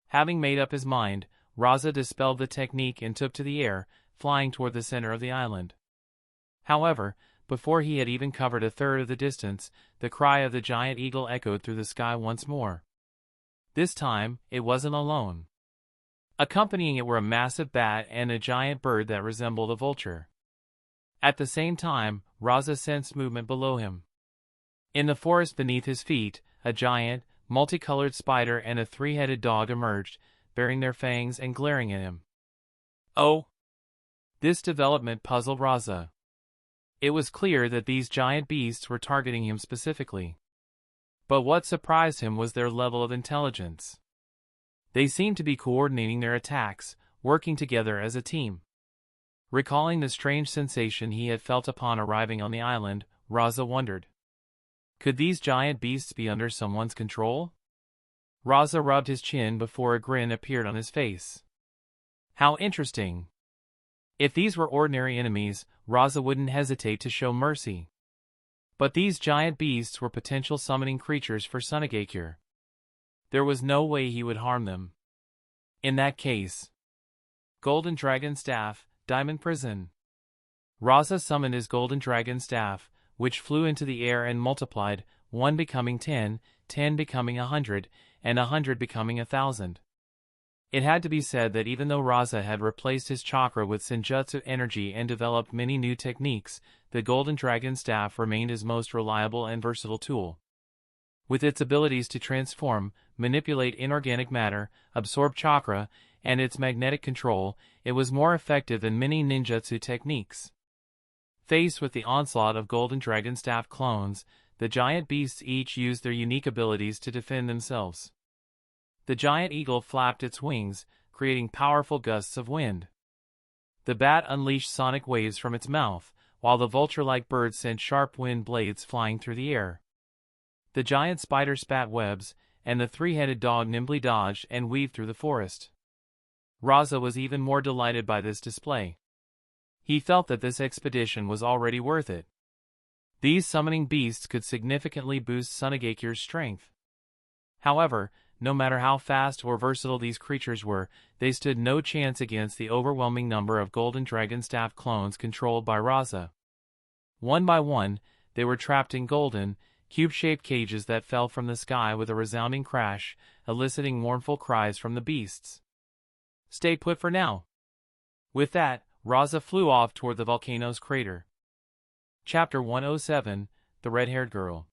Having made up his mind, Rasa dispelled the technique and took to the air, flying toward the center of the island. However, before he had even covered a third of the distance, the cry of the giant eagle echoed through the sky once more. This time, it wasn't alone. Accompanying it were a massive bat and a giant bird that resembled a vulture. At the same time, Rasa sensed movement below him. In the forest beneath his feet, a giant, multicolored spider and a 3-headed dog emerged, baring their fangs and glaring at him. Oh! This development puzzled Rasa. It was clear that these giant beasts were targeting him specifically. But what surprised him was their level of intelligence. They seemed to be coordinating their attacks, working together as a team. Recalling the strange sensation he had felt upon arriving on the island, Rasa wondered. Could these giant beasts be under someone's control? Rasa rubbed his chin before a grin appeared on his face. How interesting. If these were ordinary enemies, Rasa wouldn't hesitate to show mercy. But these giant beasts were potential summoning creatures for Sonagakure. There was no way he would harm them. In that case, Golden Dragon Staff, Diamond Prison. Rasa summoned his Golden Dragon Staff, which flew into the air and multiplied, 1 becoming 10, 10 becoming 100, and 100 becoming 1,000. It had to be said that even though Rasa had replaced his chakra with senjutsu energy and developed many new techniques, the Golden Dragon Staff remained his most reliable and versatile tool. With its abilities to transform, manipulate inorganic matter, absorb chakra, and its magnetic control, it was more effective than many ninjutsu techniques. Faced with the onslaught of Golden Dragon Staff clones, the giant beasts each used their unique abilities to defend themselves. The giant eagle flapped its wings, creating powerful gusts of wind. The bat unleashed sonic waves from its mouth, while the vulture-like bird sent sharp wind blades flying through the air. The giant spider spat webs, and the 3-headed dog nimbly dodged and weaved through the forest. Rasa was even more delighted by this display. He felt that this expedition was already worth it. These summoning beasts could significantly boost Sonagakure's strength. However, no matter how fast or versatile these creatures were, they stood no chance against the overwhelming number of Golden Dragon Staff clones controlled by Rasa. One by one, they were trapped in golden, cube-shaped cages that fell from the sky with a resounding crash, eliciting mournful cries from the beasts. Stay put for now. With that, Rasa flew off toward the volcano's crater. Chapter 107, The Red-Haired Girl.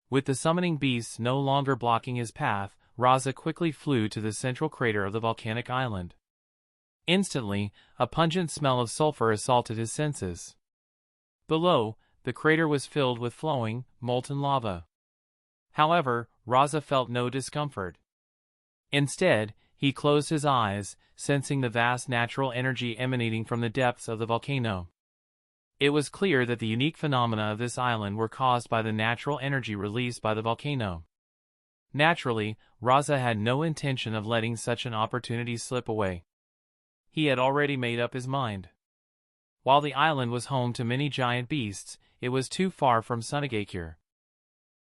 With the summoning beasts no longer blocking his path, Rasa quickly flew to the central crater of the volcanic island. Instantly, a pungent smell of sulfur assaulted his senses. Below, the crater was filled with flowing, molten lava. However, Rasa felt no discomfort. Instead, he closed his eyes, sensing the vast natural energy emanating from the depths of the volcano. It was clear that the unique phenomena of this island were caused by the natural energy released by the volcano. Naturally, Rasa had no intention of letting such an opportunity slip away. He had already made up his mind. While the island was home to many giant beasts, it was too far from Sonagakure.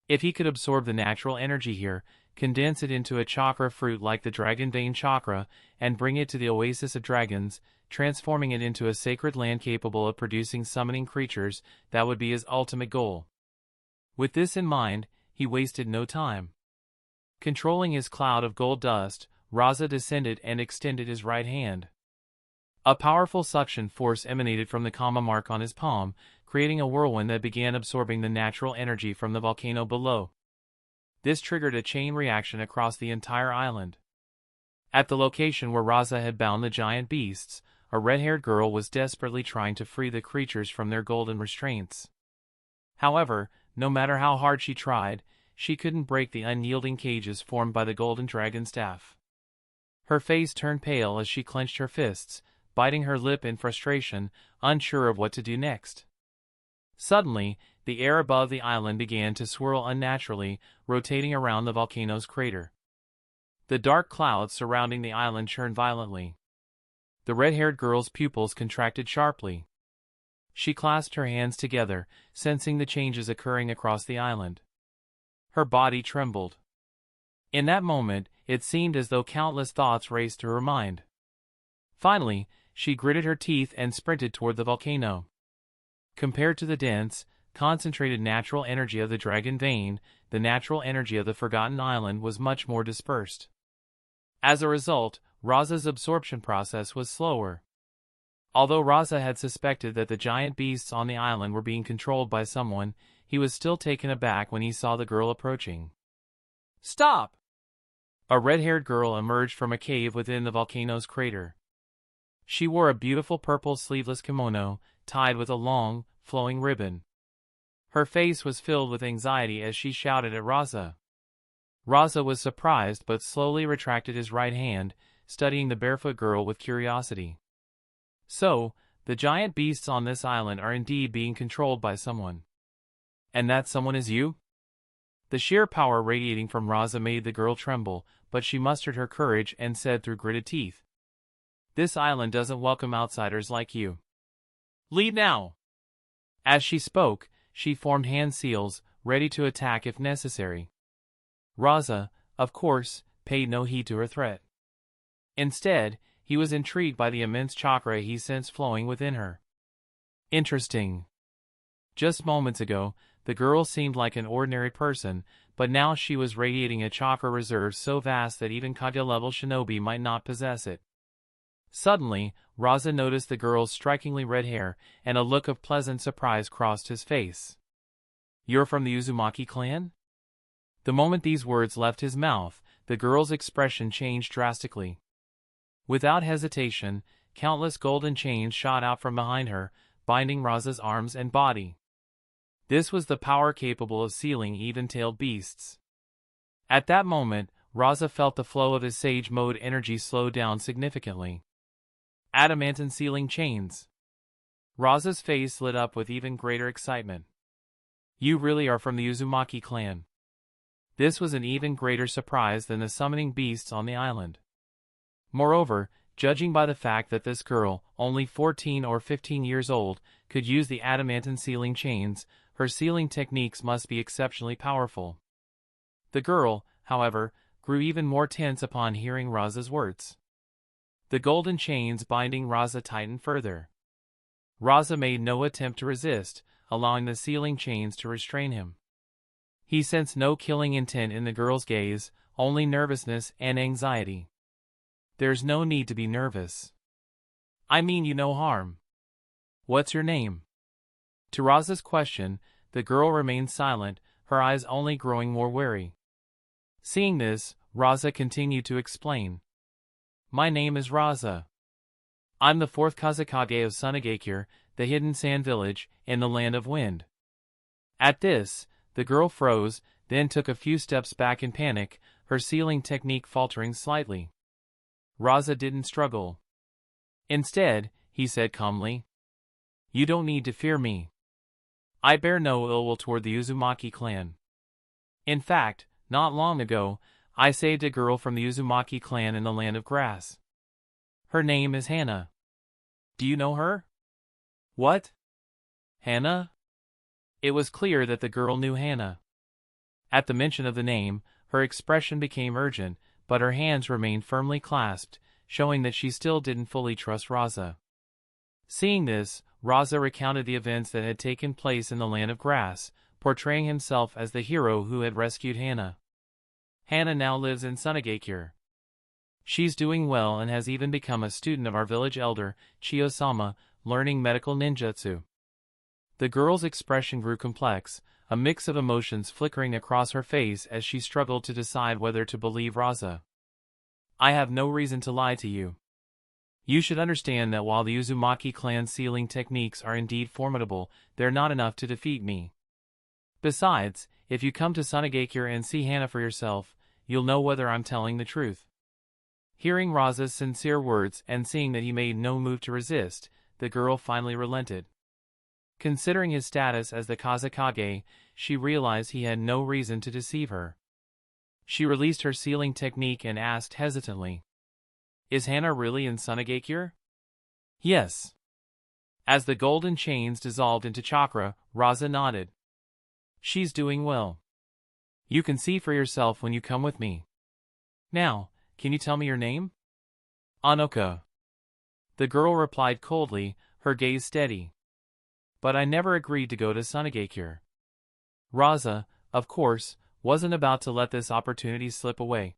If he could absorb the natural energy here, condense it into a chakra fruit like the Dragon Vein Chakra, and bring it to the Oasis of Dragons, transforming it into a sacred land capable of producing summoning creatures, that would be his ultimate goal. With this in mind, he wasted no time. Controlling his cloud of gold dust, Rasa descended and extended his right hand. A powerful suction force emanated from the comma mark on his palm, creating a whirlwind that began absorbing the natural energy from the volcano below. This triggered a chain reaction across the entire island. At the location where Rasa had bound the giant beasts, a red-haired girl was desperately trying to free the creatures from their golden restraints. However, no matter how hard she tried, she couldn't break the unyielding cages formed by the golden dragon staff. Her face turned pale as she clenched her fists, biting her lip in frustration, unsure of what to do next. Suddenly, the air above the island began to swirl unnaturally, rotating around the volcano's crater. The dark clouds surrounding the island churned violently. The red-haired girl's pupils contracted sharply. She clasped her hands together, sensing the changes occurring across the island. Her body trembled. In that moment, it seemed as though countless thoughts raced through her mind. Finally, she gritted her teeth and sprinted toward the volcano. Compared to the dense, concentrated natural energy of the dragon vein, the natural energy of the forgotten island was much more dispersed. As a result, Rasa's absorption process was slower. Although Rasa had suspected that the giant beasts on the island were being controlled by someone, he was still taken aback when he saw the girl approaching. "Stop!" A red-haired girl emerged from a cave within the volcano's crater. She wore a beautiful purple sleeveless kimono, tied with a long, flowing ribbon. Her face was filled with anxiety as she shouted at Rasa. Rasa was surprised but slowly retracted his right hand, studying the barefoot girl with curiosity. So, the giant beasts on this island are indeed being controlled by someone. And that someone is you? The sheer power radiating from Rasa made the girl tremble, but she mustered her courage and said through gritted teeth, "This island doesn't welcome outsiders like you. Leave now!" As she spoke, she formed hand seals, ready to attack if necessary. Rasa, of course, paid no heed to her threat. Instead, he was intrigued by the immense chakra he sensed flowing within her. Interesting. Just moments ago, the girl seemed like an ordinary person, but now she was radiating a chakra reserve so vast that even Kage-level shinobi might not possess it. Suddenly, Rasa noticed the girl's strikingly red hair, and a look of pleasant surprise crossed his face. "You're from the Uzumaki clan?" The moment these words left his mouth, the girl's expression changed drastically. Without hesitation, countless golden chains shot out from behind her, binding Rasa's arms and body. This was the power capable of sealing even-tailed beasts. At that moment, Rasa felt the flow of his Sage Mode energy slow down significantly. Adamantine sealing chains. Rasa's face lit up with even greater excitement. "You really are from the Uzumaki clan." This was an even greater surprise than the summoning beasts on the island. Moreover, judging by the fact that this girl, only 14 or 15 years old, could use the adamantine sealing chains, her sealing techniques must be exceptionally powerful. The girl, however, grew even more tense upon hearing Rasa's words. The golden chains binding Rasa tightened further. Rasa made no attempt to resist, allowing the sealing chains to restrain him. He sensed no killing intent in the girl's gaze, only nervousness and anxiety. "There's no need to be nervous. I mean you no harm. What's your name?" To Rasa's question, the girl remained silent, her eyes only growing more wary. Seeing this, Rasa continued to explain. "My name is Rasa. I'm the Fourth Kazekage of Sonagakure, the hidden sand village, in the land of wind." At this, the girl froze, then took a few steps back in panic, her sealing technique faltering slightly. Rasa didn't struggle. Instead, he said calmly, "You don't need to fear me. I bear no ill will toward the Uzumaki clan. In fact, not long ago, I saved a girl from the Uzumaki clan in the land of grass. Her name is Hana. Do you know her?" "What? Hana?" It was clear that the girl knew Hana. At the mention of the name, her expression became urgent, but her hands remained firmly clasped, showing that she still didn't fully trust Rasa. Seeing this, Rasa recounted the events that had taken place in the land of grass, portraying himself as the hero who had rescued Hana. Hana now lives in Sonagakure. She's doing well and has even become a student of our village elder, Chiyo-sama, learning medical ninjutsu. The girl's expression grew complex, a mix of emotions flickering across her face as she struggled to decide whether to believe Rasa. I have no reason to lie to you. You should understand that while the Uzumaki clan's sealing techniques are indeed formidable, they're not enough to defeat me. Besides, if you come to Sonagakure and see Hana for yourself, you'll know whether I'm telling the truth. Hearing Rasa's sincere words and seeing that he made no move to resist, the girl finally relented. Considering his status as the Kazekage, she realized he had no reason to deceive her. She released her sealing technique and asked hesitantly, "Is Hana really in Sonagakure?" "Yes." As the golden chains dissolved into chakra, Rasa nodded. "She's doing well. You can see for yourself when you come with me. Now, can you tell me your name?" "Anoka." The girl replied coldly, her gaze steady. "But I never agreed to go to Sonagakure." Rasa, of course, wasn't about to let this opportunity slip away.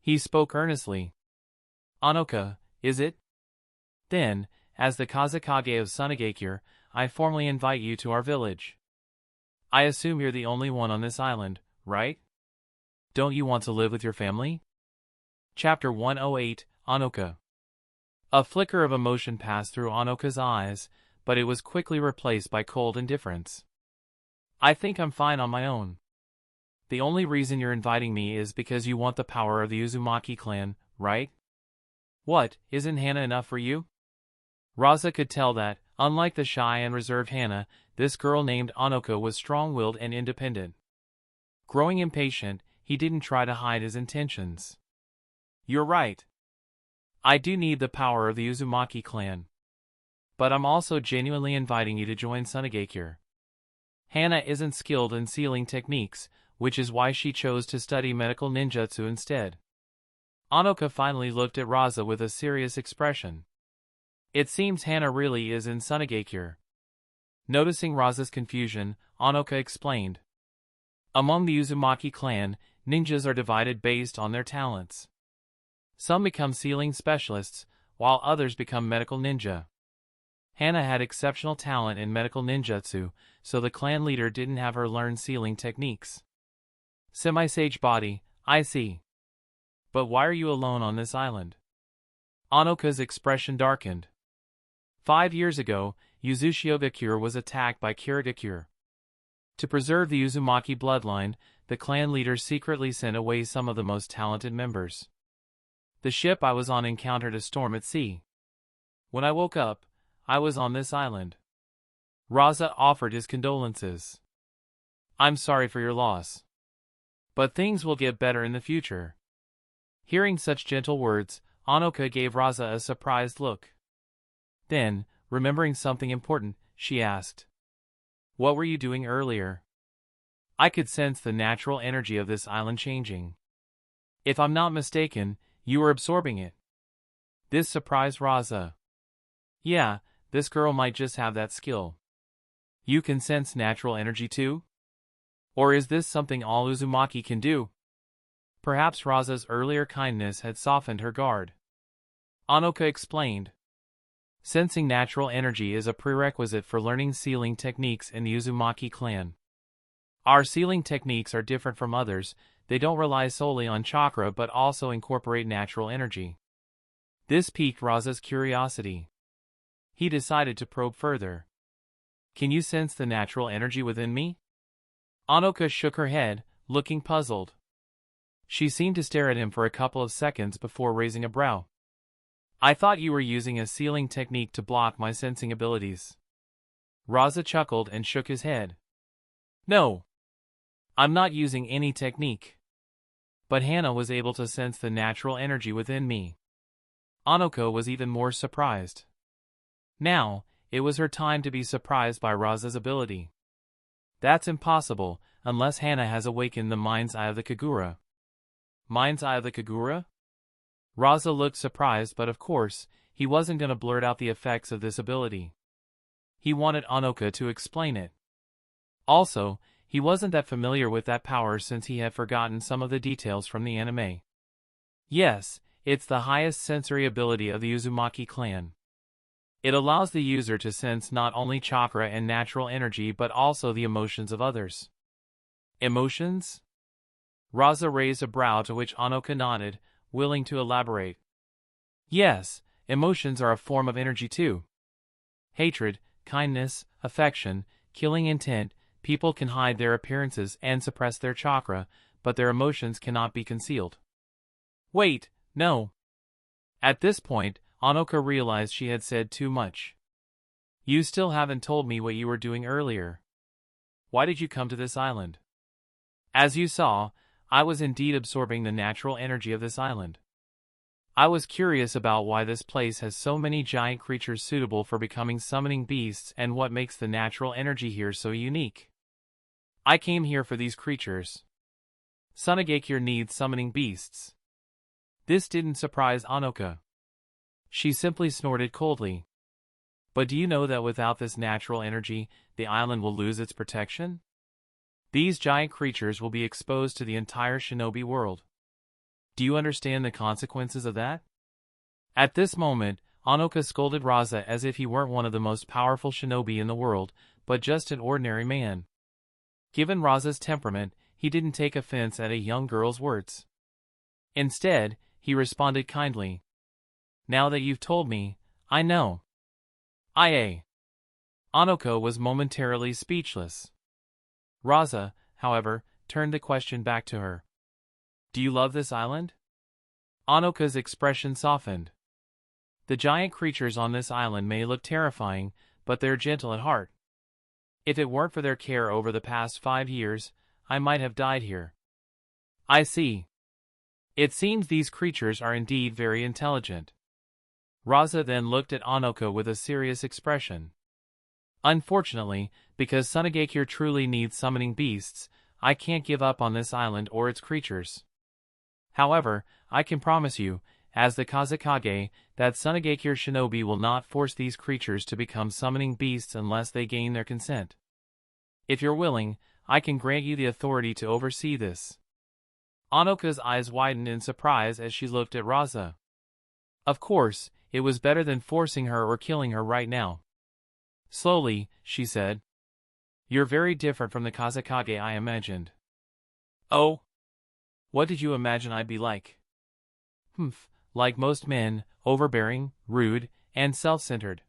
He spoke earnestly. "Anoka, is it? Then, as the Kazekage of Sonagakure, I formally invite you to our village. I assume you're the only one on this island, right? Don't you want to live with your family?" Chapter 108, Anoka. A flicker of emotion passed through Anoka's eyes, but it was quickly replaced by cold indifference. "I think I'm fine on my own. The only reason you're inviting me is because you want the power of the Uzumaki clan, right? What, isn't Hana enough for you?" Rasa could tell that, unlike the shy and reserved Hana, this girl named Anoka was strong-willed and independent. Growing impatient, he didn't try to hide his intentions. "You're right. I do need the power of the Uzumaki clan. But I'm also genuinely inviting you to join Sonagakure. Hana isn't skilled in sealing techniques, which is why she chose to study medical ninjutsu instead." Anoka finally looked at Rasa with a serious expression. "It seems Hana really is in Sonagakure." Noticing Rasa's confusion, Anoka explained. "Among the Uzumaki clan, ninjas are divided based on their talents. Some become sealing specialists, while others become medical ninja. Hana had exceptional talent in medical ninjutsu, so the clan leader didn't have her learn sealing techniques." "Semi-sage body, I see. But why are you alone on this island?" Anoka's expression darkened. 5 years ago, Uzumaki was attacked by Kirigakure. To preserve the Uzumaki bloodline, the clan leader secretly sent away some of the most talented members. The ship I was on encountered a storm at sea. When I woke up, I was on this island." Rasa offered his condolences. "I'm sorry for your loss. But things will get better in the future." Hearing such gentle words, Anoka gave Rasa a surprised look. Then, remembering something important, she asked, "What were you doing earlier? I could sense the natural energy of this island changing. If I'm not mistaken, you were absorbing it." This surprised Rasa. "Yeah, this girl might just have that skill. You can sense natural energy too? Or is this something all Uzumaki can do?" Perhaps Rasa's earlier kindness had softened her guard. Anoka explained. "Sensing natural energy is a prerequisite for learning sealing techniques in the Uzumaki clan. Our sealing techniques are different from others. They don't rely solely on chakra but also incorporate natural energy." This piqued Rasa's curiosity. He decided to probe further. "Can you sense the natural energy within me?" Anoka shook her head, looking puzzled. She seemed to stare at him for a couple of seconds before raising a brow. "I thought you were using a sealing technique to block my sensing abilities." Rasa chuckled and shook his head. "No. I'm not using any technique. But Hana was able to sense the natural energy within me." Anoka was even more surprised. Now, it was her time to be surprised by Rasa's ability. "That's impossible, unless Hana has awakened the mind's eye of the Kagura." "Mind's eye of the Kagura?" Rasa looked surprised, but of course, he wasn't going to blurt out the effects of this ability. He wanted Anoka to explain it. Also, he wasn't that familiar with that power since he had forgotten some of the details from the anime. Yes, it's the highest sensory ability of the Uzumaki clan. It allows the user to sense not only chakra and natural energy but also the emotions of others. Emotions? Rasa raised a brow, to which Onoka nodded, willing to elaborate. Yes, emotions are a form of energy too. Hatred, kindness, affection, killing intent. People can hide their appearances and suppress their chakra, but their emotions cannot be concealed. Wait, no. At this point, Onoka realized she had said too much. You still haven't told me what you were doing earlier. Why did you come to this island? As you saw, I was indeed absorbing the natural energy of this island. I was curious about why this place has so many giant creatures suitable for becoming summoning beasts and what makes the natural energy here so unique. I came here for these creatures. Sonagakure needs summoning beasts. This didn't surprise Onoka. She simply snorted coldly. But do you know that without this natural energy, the island will lose its protection? These giant creatures will be exposed to the entire shinobi world. Do you understand the consequences of that? At this moment, Onoka scolded Rasa as if he weren't one of the most powerful shinobi in the world, but just an ordinary man. Given Rasa's temperament, he didn't take offense at a young girl's words. Instead, he responded kindly. Now that you've told me, I know. Onoka was momentarily speechless. Rasa, however, turned the question back to her. Do you love this island? Onoka's expression softened. The giant creatures on this island may look terrifying, but they're gentle at heart. If it weren't for their care over the past 5 years, I might have died here. I see. It seems these creatures are indeed very intelligent. Rasa then looked at Onoka with a serious expression. Unfortunately, because Sonagakure truly needs summoning beasts, I can't give up on this island or its creatures. However, I can promise you, as the Kazekage, that Sonagakure shinobi will not force these creatures to become summoning beasts unless they gain their consent. If you're willing, I can grant you the authority to oversee this. Onoka's eyes widened in surprise as she looked at Rasa. Of course, it was better than forcing her or killing her right now. Slowly, she said. You're very different from the Kazekage I imagined. Oh? What did you imagine I'd be like? Like most men, overbearing, rude, and self-centered.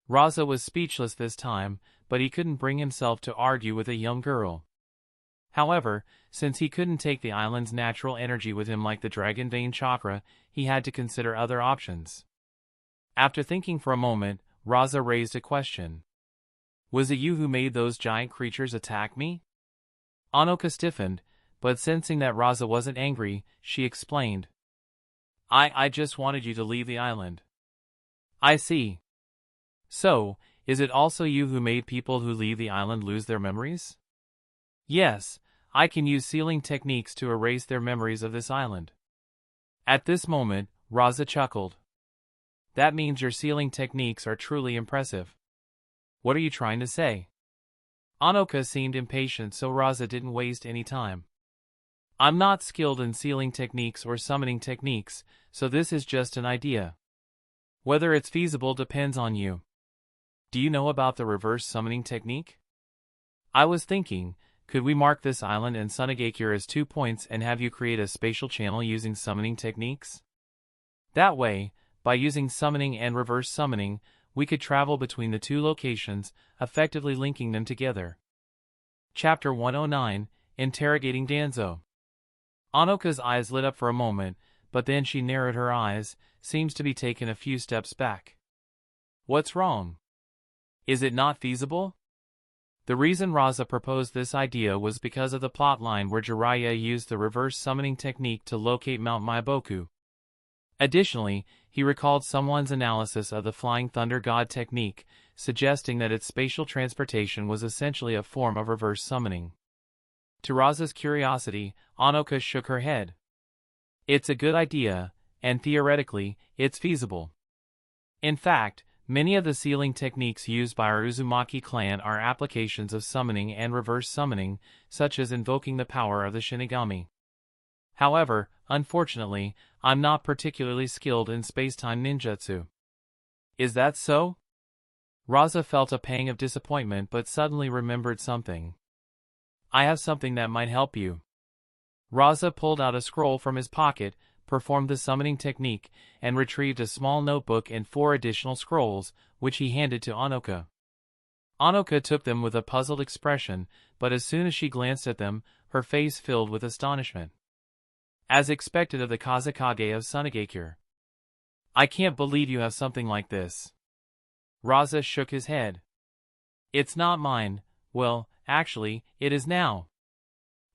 Rasa was speechless this time, but he couldn't bring himself to argue with a young girl. However, since he couldn't take the island's natural energy with him like the dragon vein chakra, he had to consider other options. After thinking for a moment, Rasa raised a question. Was it you who made those giant creatures attack me? Onoka stiffened, but sensing that Rasa wasn't angry, she explained. I just wanted you to leave the island. I see. So, is it also you who made people who leave the island lose their memories? Yes, I can use sealing techniques to erase their memories of this island. At this moment, Rasa chuckled. That means your sealing techniques are truly impressive. What are you trying to say? Onoka seemed impatient, so Rasa didn't waste any time. I'm not skilled in sealing techniques or summoning techniques, so this is just an idea. Whether it's feasible depends on you. Do you know about the reverse summoning technique? I was thinking, could we mark this island and Sonagakure as 2 points and have you create a spatial channel using summoning techniques? That way, by using summoning and reverse summoning, we could travel between the 2 locations, effectively linking them together. Chapter 109, Interrogating Danzo. Onoka's eyes lit up for a moment, but then she narrowed her eyes, seems to be taken a few steps back. What's wrong? Is it not feasible? The reason Rasa proposed this idea was because of the plotline where Jiraiya used the reverse summoning technique to locate Mount Maiboku. Additionally, he recalled someone's analysis of the Flying Thunder God technique, suggesting that its spatial transportation was essentially a form of reverse summoning. To Rasa's curiosity, Onoka shook her head. It's a good idea, and theoretically, it's feasible. In fact, Many of the sealing techniques used by our Uzumaki clan are applications of summoning and reverse summoning, such as invoking the power of the Shinigami. However, unfortunately, I'm not particularly skilled in space-time ninjutsu. Is that so? Rasa felt a pang of disappointment but suddenly remembered something. I have something that might help you. Rasa pulled out a scroll from his pocket, performed the summoning technique, and retrieved a small notebook and 4 additional scrolls, which he handed to Anoka. Anoka took them with a puzzled expression, but as soon as she glanced at them, her face filled with astonishment. As expected of the Kazekage of Sonagakure. I can't believe you have something like this. Rasa shook his head. It's not mine. Well, actually, it is now.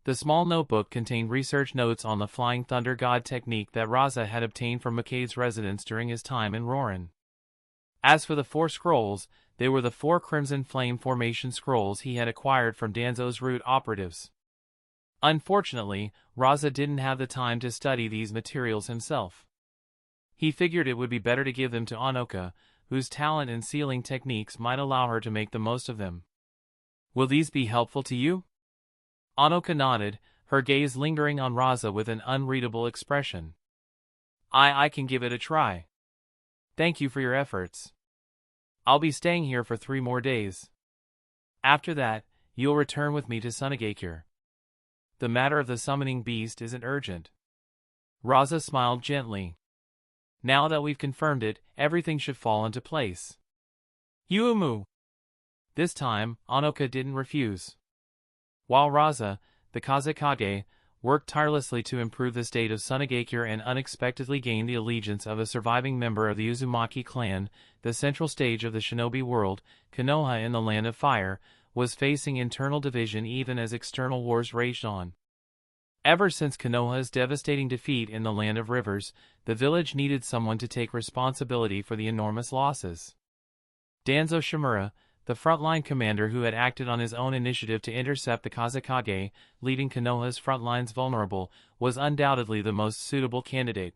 The small notebook contained research notes on the Flying Thunder God technique that Rasa had obtained from McCade's residence during his time in Rorin. As for the 4 scrolls, they were the 4 Crimson Flame Formation scrolls he had acquired from Danzo's root operatives. Unfortunately, Rasa didn't have the time to study these materials himself. He figured it would be better to give them to Anoka, whose talent in sealing techniques might allow her to make the most of them. Will these be helpful to you? Anoka nodded, her gaze lingering on Rasa with an unreadable expression. I can give it a try. Thank you for your efforts. I'll be staying here for 3 more days. After that, you'll return with me to Sonagakure. The matter of the summoning beast isn't urgent. Rasa smiled gently. Now that we've confirmed it, everything should fall into place. Yuumu! This time, Anoka didn't refuse. While Rasa, the Kazekage, worked tirelessly to improve the state of Sonagakure and unexpectedly gained the allegiance of a surviving member of the Uzumaki clan, the central stage of the shinobi world, Konoha in the Land of Fire, was facing internal division even as external wars raged on. Ever since Konoha's devastating defeat in the Land of Rivers, the village needed someone to take responsibility for the enormous losses. Danzo Shimura, the frontline commander who had acted on his own initiative to intercept the Kazekage, leaving Konoha's front lines vulnerable, was undoubtedly the most suitable candidate.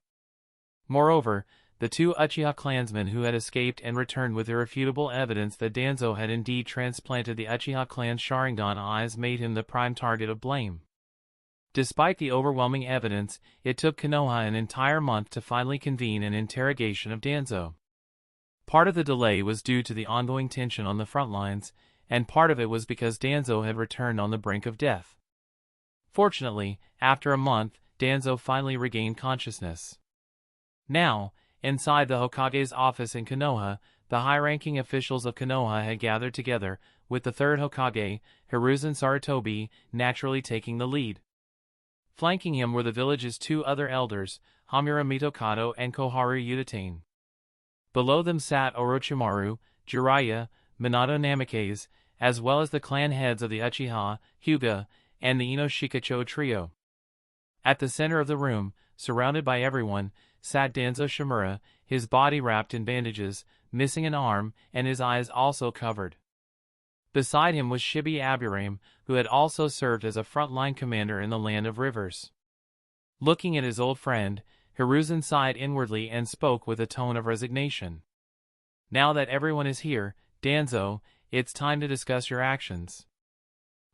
Moreover, the 2 Uchiha clansmen who had escaped and returned with irrefutable evidence that Danzo had indeed transplanted the Uchiha clan's Sharingan eyes made him the prime target of blame. Despite the overwhelming evidence, it took Konoha an entire month to finally convene an interrogation of Danzo. Part of the delay was due to the ongoing tension on the front lines, and part of it was because Danzo had returned on the brink of death. Fortunately, after a month, Danzo finally regained consciousness. Now, inside the Hokage's office in Konoha, the high-ranking officials of Konoha had gathered together, with the third Hokage, Hiruzen Sarutobi, naturally taking the lead. Flanking him were the village's 2 other elders, Hamura Mitokado and Koharu Udatane. Below them sat Orochimaru, Jiraiya, Minato Namikaze, as well as the clan heads of the Uchiha, Hyuga, and the Ino Shikacho trio. At the center of the room, surrounded by everyone, sat Danzo Shimura, his body wrapped in bandages, missing an arm, and his eyes also covered. Beside him was Shibi Aburame, who had also served as a frontline commander in the Land of Rivers. Looking at his old friend, Hiruzen sighed inwardly and spoke with a tone of resignation. Now that everyone is here, Danzo, it's time to discuss your actions.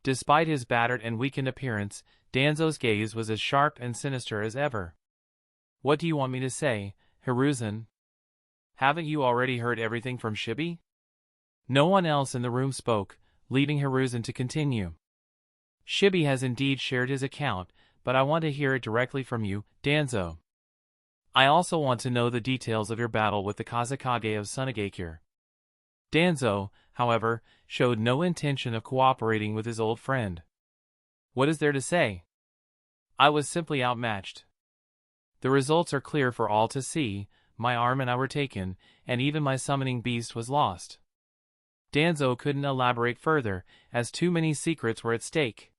Despite his battered and weakened appearance, Danzo's gaze was as sharp and sinister as ever. What do you want me to say, Hiruzen? Haven't you already heard everything from Shibi? No one else in the room spoke, leaving Hiruzen to continue. Shibi has indeed shared his account, but I want to hear it directly from you, Danzo. I also want to know the details of your battle with the Kazekage of Sonagakure. Danzo, however, showed no intention of cooperating with his old friend. What is there to say? I was simply outmatched. The results are clear for all to see. My arm and I were taken, and even my summoning beast was lost. Danzo couldn't elaborate further, as too many secrets were at stake.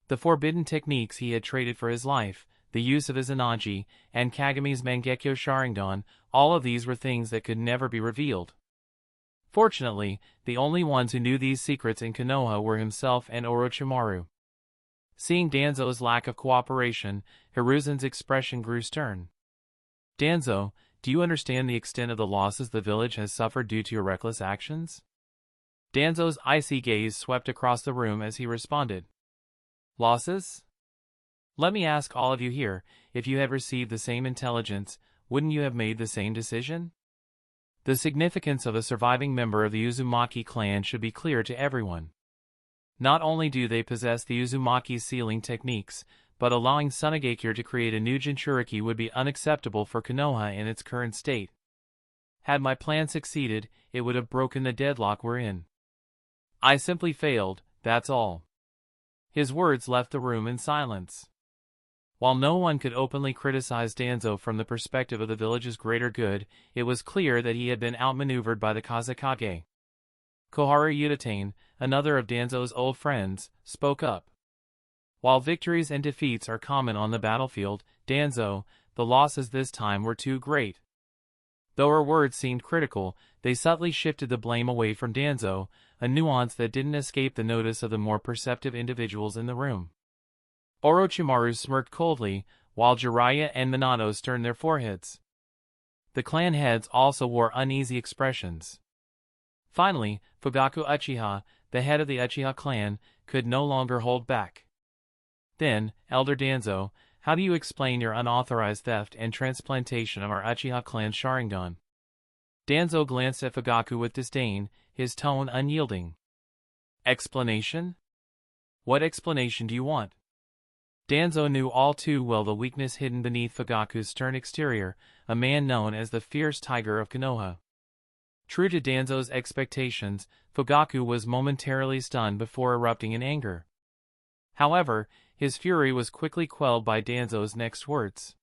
The forbidden techniques he had traded for his life, the use of his Izanagi, and Kagami's Mangekyo Sharingan, all of these were things that could never be revealed. Fortunately, the only ones who knew these secrets in Konoha were himself and Orochimaru. Seeing Danzo's lack of cooperation, Hiruzen's expression grew stern. Danzo, do you understand the extent of the losses the village has suffered due to your reckless actions? Danzo's icy gaze swept across the room as he responded. Losses? Let me ask all of you here, if you had received the same intelligence, wouldn't you have made the same decision? The significance of a surviving member of the Uzumaki clan should be clear to everyone. Not only do they possess the Uzumaki's sealing techniques, but allowing Sonagakure to create a new Jinchuriki would be unacceptable for Konoha in its current state. Had my plan succeeded, it would have broken the deadlock we're in. I simply failed, that's all. His words left the room in silence. While no one could openly criticize Danzo from the perspective of the village's greater good, it was clear that he had been outmaneuvered by the Kazekage. Koharu Udatane, another of Danzo's old friends, spoke up. While victories and defeats are common on the battlefield, Danzo, the losses this time were too great. Though her words seemed critical, they subtly shifted the blame away from Danzo, a nuance that didn't escape the notice of the more perceptive individuals in the room. Orochimaru smirked coldly, while Jiraiya and Minato turned their foreheads. The clan heads also wore uneasy expressions. Finally, Fugaku Uchiha, the head of the Uchiha clan, could no longer hold back. Then, Elder Danzo, how do you explain your unauthorized theft and transplantation of our Uchiha clan Sharingan? Danzo glanced at Fugaku with disdain, his tone unyielding. Explanation? What explanation do you want? Danzo knew all too well the weakness hidden beneath Fugaku's stern exterior, a man known as the fierce tiger of Konoha. True to Danzo's expectations, Fugaku was momentarily stunned before erupting in anger. However, his fury was quickly quelled by Danzo's next words.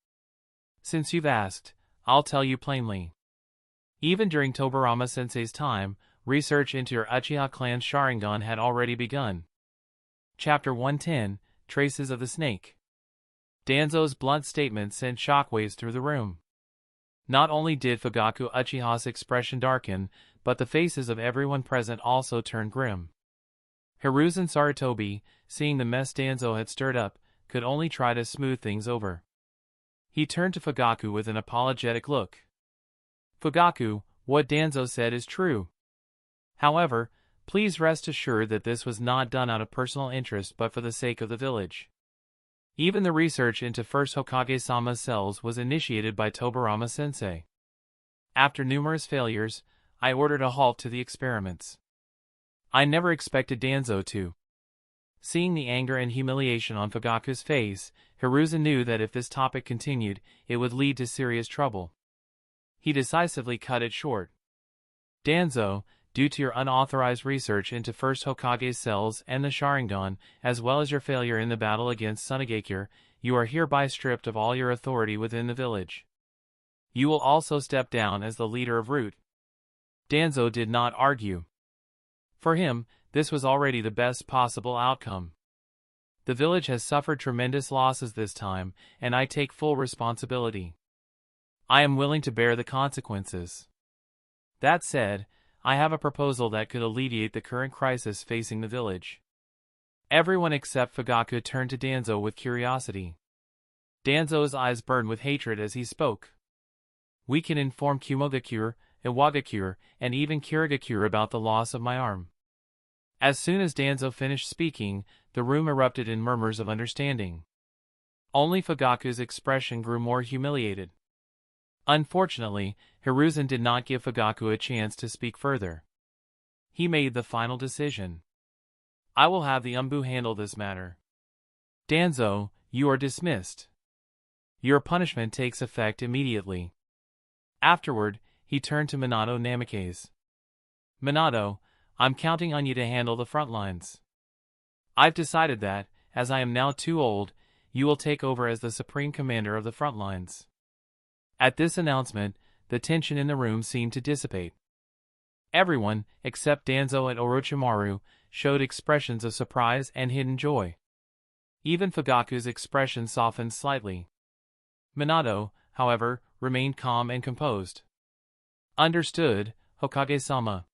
Since you've asked, I'll tell you plainly. Even during Tobirama-sensei's time, research into your Uchiha clan Sharingan had already begun. Chapter 110, Traces of the Snake. Danzo's blunt statement sent shockwaves through the room. Not only did Fugaku Uchiha's expression darken, but the faces of everyone present also turned grim. Hiruzen Sarutobi, seeing the mess Danzo had stirred up, could only try to smooth things over. He turned to Fugaku with an apologetic look. Fugaku, what Danzo said is true. However, please rest assured that this was not done out of personal interest but for the sake of the village. Even the research into First Hokage-sama's cells was initiated by Tobirama-sensei. After numerous failures, I ordered a halt to the experiments. I never expected Danzo to. Seeing the anger and humiliation on Fugaku's face, Hiruzen knew that if this topic continued, it would lead to serious trouble. He decisively cut it short. Danzo, due to your unauthorized research into First Hokage's cells and the Sharingan, as well as your failure in the battle against Sonagakure, you are hereby stripped of all your authority within the village. You will also step down as the leader of Root. Danzo did not argue. For him, this was already the best possible outcome. The village has suffered tremendous losses this time, and I take full responsibility. I am willing to bear the consequences. That said, I have a proposal that could alleviate the current crisis facing the village. Everyone except Fugaku turned to Danzo with curiosity. Danzo's eyes burned with hatred as he spoke. We can inform Kumogakure, Iwagakure, and even Kirigakure about the loss of my arm. As soon as Danzo finished speaking, the room erupted in murmurs of understanding. Only Fugaku's expression grew more humiliated. Unfortunately, Hiruzen did not give Fugaku a chance to speak further. He made the final decision. I will have the Umbu handle this matter. Danzo, you are dismissed. Your punishment takes effect immediately. Afterward, he turned to Minato Namikaze. Minato, I'm counting on you to handle the front lines. I've decided that, as I am now too old, you will take over as the supreme commander of the front lines. At this announcement, the tension in the room seemed to dissipate. Everyone, except Danzo and Orochimaru, showed expressions of surprise and hidden joy. Even Fugaku's expression softened slightly. Minato, however, remained calm and composed. Understood, Hokage-sama.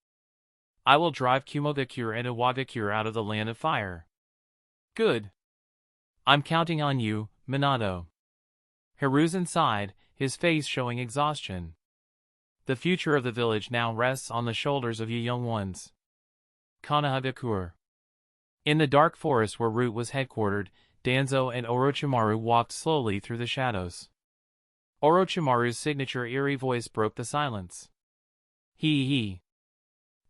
I will drive Kumogakure and Iwagakure out of the land of fire. Good. I'm counting on you, Minato. Hiruzen sighed, his face showing exhaustion. The future of the village now rests on the shoulders of you young ones. Sonagakure. In the dark forest where Root was headquartered, Danzo and Orochimaru walked slowly through the shadows. Orochimaru's signature eerie voice broke the silence. He.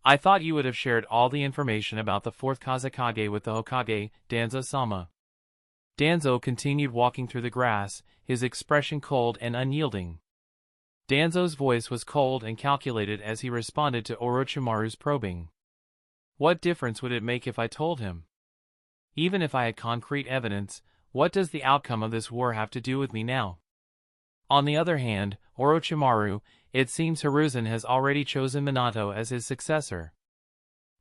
I thought you would have shared all the information about the Fourth Kazekage with the Hokage, Danzo-sama. Danzo continued walking through the grass, his expression cold and unyielding. Danzo's voice was cold and calculated as he responded to Orochimaru's probing. What difference would it make if I told him? Even if I had concrete evidence, what does the outcome of this war have to do with me now? On the other hand, Orochimaru, it seems Hiruzen has already chosen Minato as his successor.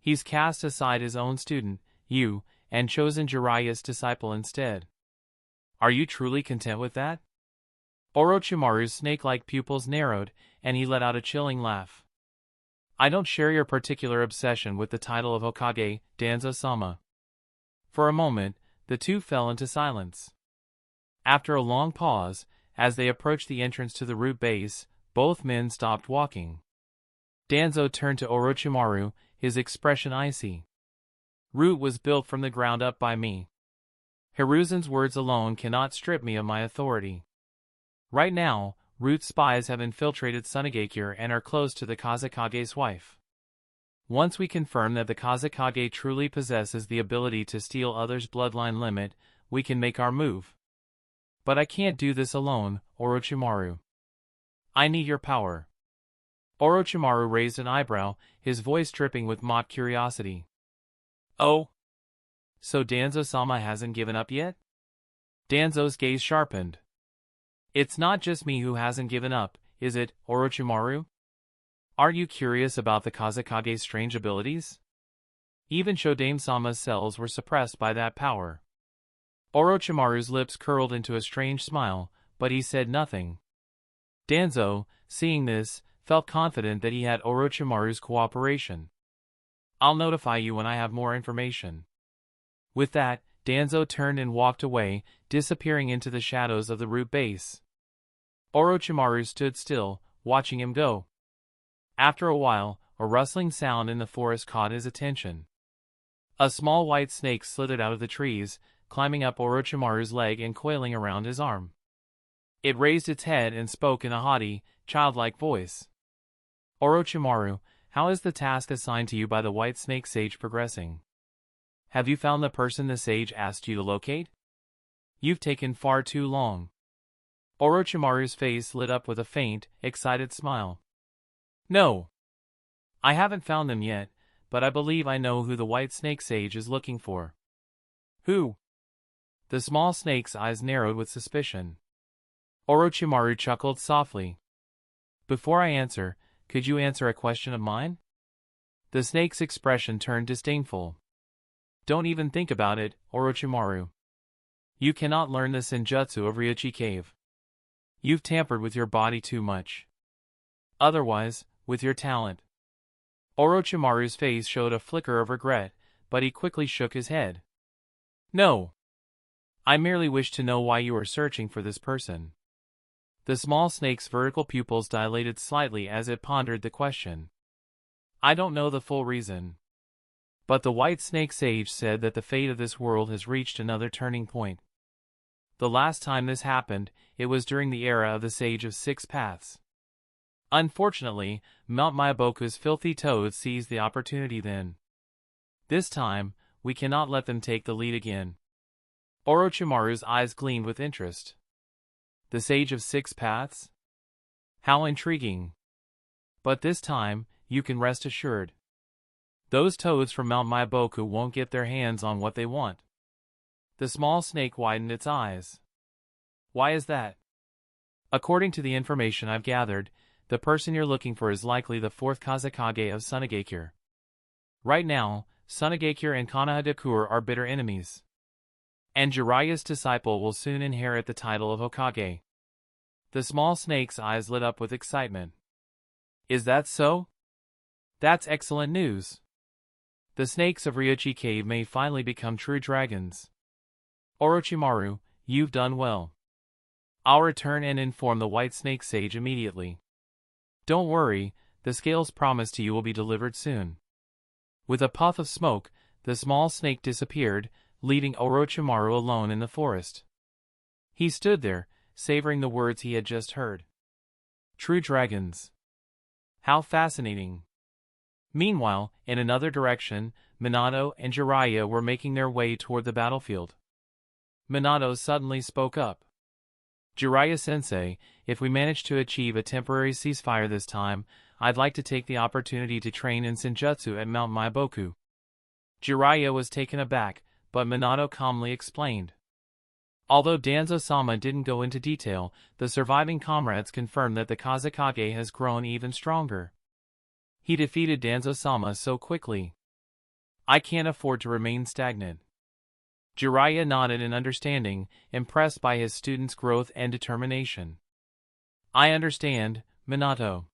He's cast aside his own student, you, and chosen Jiraiya's disciple instead. Are you truly content with that? Orochimaru's snake-like pupils narrowed, and he let out a chilling laugh. I don't share your particular obsession with the title of Hokage, Danzo-sama. For a moment, the two fell into silence. After a long pause, as they approached the entrance to the root base, both men stopped walking. Danzo turned to Orochimaru, his expression icy. Root was built from the ground up by me. Hiruzen's words alone cannot strip me of my authority. Right now, Root's spies have infiltrated Sonagakure and are close to the Kazekage's wife. Once we confirm that the Kazekage truly possesses the ability to steal others' bloodline limit, we can make our move. But I can't do this alone, Orochimaru. I need your power. Orochimaru raised an eyebrow, his voice dripping with mock curiosity. Oh? So Danzo-sama hasn't given up yet? Danzo's gaze sharpened. It's not just me who hasn't given up, is it, Orochimaru? Aren't you curious about the Kazekage's strange abilities? Even Shodame-sama's cells were suppressed by that power. Orochimaru's lips curled into a strange smile, but he said nothing. Danzo, seeing this, felt confident that he had Orochimaru's cooperation. I'll notify you when I have more information. With that, Danzo turned and walked away, disappearing into the shadows of the root base. Orochimaru stood still, watching him go. After a while, a rustling sound in the forest caught his attention. A small white snake slithered out of the trees, climbing up Orochimaru's leg and coiling around his arm. It raised its head and spoke in a haughty, childlike voice. Orochimaru, how is the task assigned to you by the White Snake Sage progressing? Have you found the person the sage asked you to locate? You've taken far too long. Orochimaru's face lit up with a faint, excited smile. No. I haven't found them yet, but I believe I know who the White Snake Sage is looking for. Who? The small snake's eyes narrowed with suspicion. Orochimaru chuckled softly. Before I answer, could you answer a question of mine? The snake's expression turned disdainful. Don't even think about it, Orochimaru. You cannot learn the senjutsu of Ryuchi Cave. You've tampered with your body too much. Otherwise, with your talent. Orochimaru's face showed a flicker of regret, but he quickly shook his head. No. I merely wish to know why you are searching for this person. The small snake's vertical pupils dilated slightly as it pondered the question. I don't know the full reason. But the White Snake Sage said that the fate of this world has reached another turning point. The last time this happened, it was during the era of the Sage of Six Paths. Unfortunately, Mount Myaboku's filthy toads seized the opportunity then. This time, we cannot let them take the lead again. Orochimaru's eyes gleamed with interest. The Sage of Six Paths? How intriguing. But this time, you can rest assured. Those toads from Mount Myaboku won't get their hands on what they want. The small snake widened its eyes. Why is that? According to the information I've gathered, the person you're looking for is likely the Fourth Kazekage of Sonagakure. Right now, Sonagakure and Konahadakure are bitter enemies. And Jiraiya's disciple will soon inherit the title of Hokage. The small snake's eyes lit up with excitement. Is that so? That's excellent news. The snakes of Ryuchi Cave may finally become true dragons. Orochimaru, you've done well. I'll return and inform the White Snake Sage immediately. Don't worry, the scales promised to you will be delivered soon. With a puff of smoke, the small snake disappeared, leaving Orochimaru alone in the forest. He stood there, savoring the words he had just heard. True dragons. How fascinating. Meanwhile, in another direction, Minato and Jiraiya were making their way toward the battlefield. Minato suddenly spoke up. Jiraiya-sensei, if we manage to achieve a temporary ceasefire this time, I'd like to take the opportunity to train in Senjutsu at Mount Maiboku. Jiraiya was taken aback, but Minato calmly explained. Although Danzo-sama didn't go into detail, the surviving comrades confirmed that the Kazekage has grown even stronger. He defeated Danzo-sama so quickly. I can't afford to remain stagnant. Jiraiya nodded in understanding, impressed by his student's growth and determination. I understand, Minato.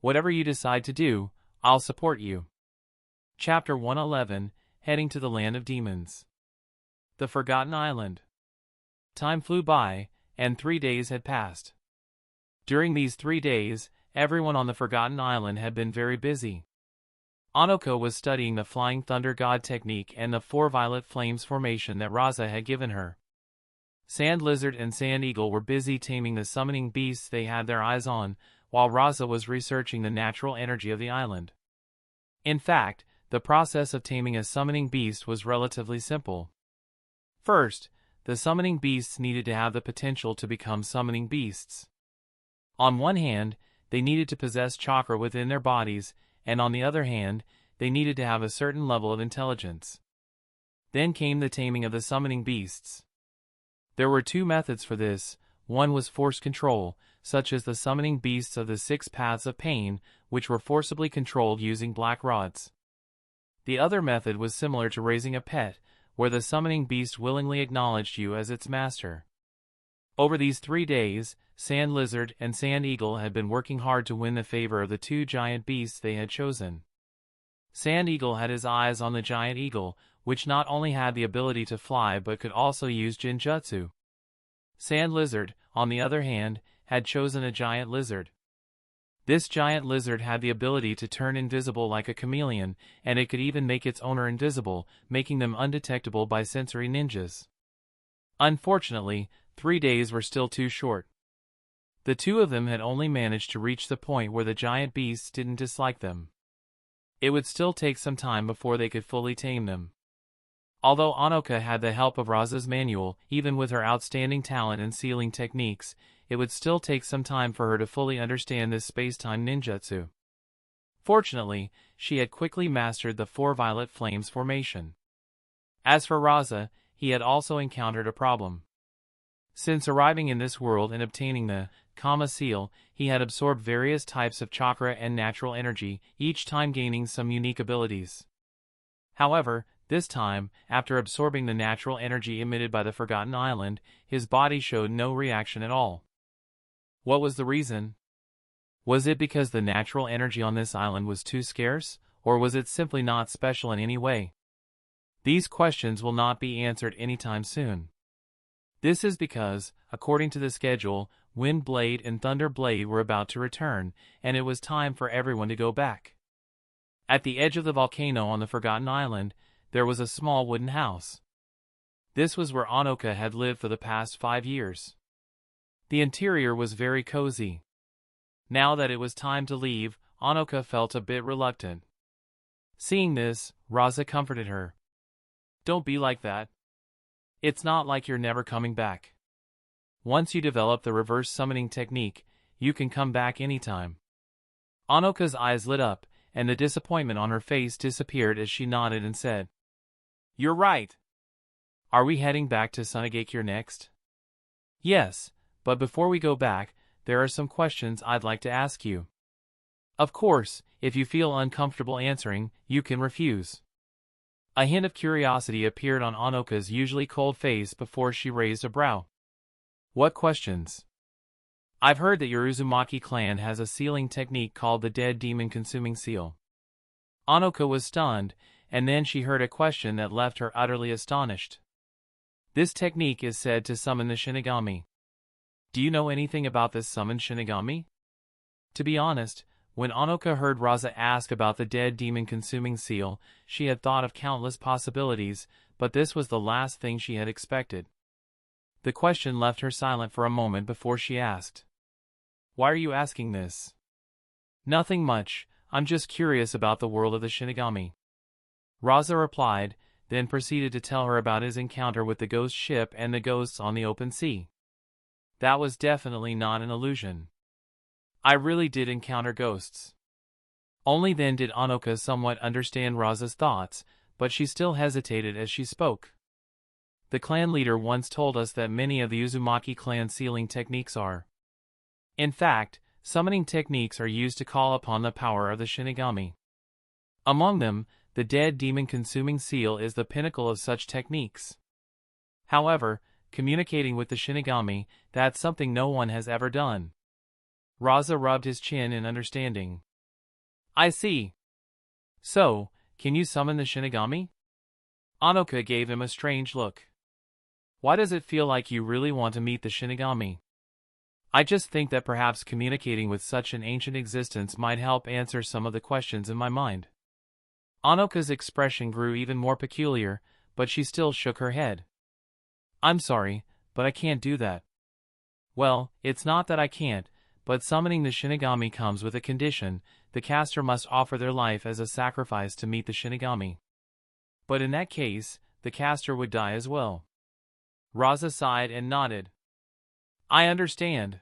Whatever you decide to do, I'll support you. Chapter 111, Heading to the Land of Demons. The Forgotten Island. Time flew by, and 3 days had passed. During these 3 days, everyone on the Forgotten Island had been very busy. Anoka was studying the Flying Thunder God technique and the 4 violet flames formation that Rasa had given her. Sand Lizard and Sand Eagle were busy taming the summoning beasts they had their eyes on, while Rasa was researching the natural energy of the island. In fact, the process of taming a summoning beast was relatively simple. First, the summoning beasts needed to have the potential to become summoning beasts. On one hand, they needed to possess chakra within their bodies, and on the other hand, they needed to have a certain level of intelligence. Then came the taming of the summoning beasts. There were 2 methods for this. One was force control, such as the summoning beasts of the 6 paths of pain, which were forcibly controlled using black rods. The other method was similar to raising a pet, where the summoning beast willingly acknowledged you as its master. Over these 3 days, Sand Lizard and Sand Eagle had been working hard to win the favor of the 2 giant beasts they had chosen. Sand Eagle had his eyes on the giant eagle, which not only had the ability to fly but could also use Jinjutsu. Sand Lizard, on the other hand, had chosen a giant lizard. This giant lizard had the ability to turn invisible like a chameleon, and it could even make its owner invisible, making them undetectable by sensory ninjas. Unfortunately, 3 days were still too short. The 2 of them had only managed to reach the point where the giant beasts didn't dislike them. It would still take some time before they could fully tame them. Although Anoka had the help of Rasa's manual, even with her outstanding talent in sealing techniques, it would still take some time for her to fully understand this space-time ninjutsu. Fortunately, she had quickly mastered the 4 violet flames formation. As for Rasa, he had also encountered a problem. Since arriving in this world and obtaining the Kama seal, he had absorbed various types of chakra and natural energy, each time gaining some unique abilities. However, this time, after absorbing the natural energy emitted by the Forgotten Island, his body showed no reaction at all. What was the reason? Was it because the natural energy on this island was too scarce, or was it simply not special in any way? These questions will not be answered anytime soon. This is because, according to the schedule, Wind Blade and Thunder Blade were about to return, and it was time for everyone to go back. At the edge of the volcano on the Forgotten Island, there was a small wooden house. This was where Anoka had lived for the past 5 years. The interior was very cozy. Now that it was time to leave, Anoka felt a bit reluctant. Seeing this, Rasa comforted her. Don't be like that. It's not like you're never coming back. Once you develop the reverse summoning technique, you can come back anytime. Anoka's eyes lit up, and the disappointment on her face disappeared as she nodded and said, "You're right. Are we heading back to Sonagakure next?" "Yes, but before we go back, there are some questions I'd like to ask you." "Of course, if you feel uncomfortable answering, you can refuse." A hint of curiosity appeared on Anoka's usually cold face before she raised a brow. "What questions?" "I've heard that your Uzumaki clan has a sealing technique called the Dead Demon Consuming Seal." Anoka was stunned, and then she heard a question that left her utterly astonished. "This technique is said to summon the Shinigami." Do you know anything about this summoned Shinigami? To be honest, when Anoka heard Rasa ask about the dead demon-consuming seal, she had thought of countless possibilities, but this was the last thing she had expected. The question left her silent for a moment before she asked, "Why are you asking this?" "Nothing much, I'm just curious about the world of the Shinigami." Rasa replied, then proceeded to tell her about his encounter with the ghost ship and the ghosts on the open sea. That was definitely not an illusion. I really did encounter ghosts. Only then did Anoka somewhat understand Rasa's thoughts, but she still hesitated as she spoke. The clan leader once told us that many of the Uzumaki clan sealing techniques are. In fact, summoning techniques are used to call upon the power of the Shinigami. Among them, the dead demon-consuming seal is the pinnacle of such techniques. However, communicating with the Shinigami, that's something no one has ever done. Rasa rubbed his chin in understanding. I see. So, can you summon the Shinigami? Anoka gave him a strange look. Why does it feel like you really want to meet the Shinigami? I just think that perhaps communicating with such an ancient existence might help answer some of the questions in my mind. Anoka's expression grew even more peculiar, but she still shook her head. I'm sorry, but I can't do that. Well, it's not that I can't, but summoning the Shinigami comes with a condition: the caster must offer their life as a sacrifice to meet the Shinigami. But in that case, the caster would die as well. Rasa sighed and nodded. I understand.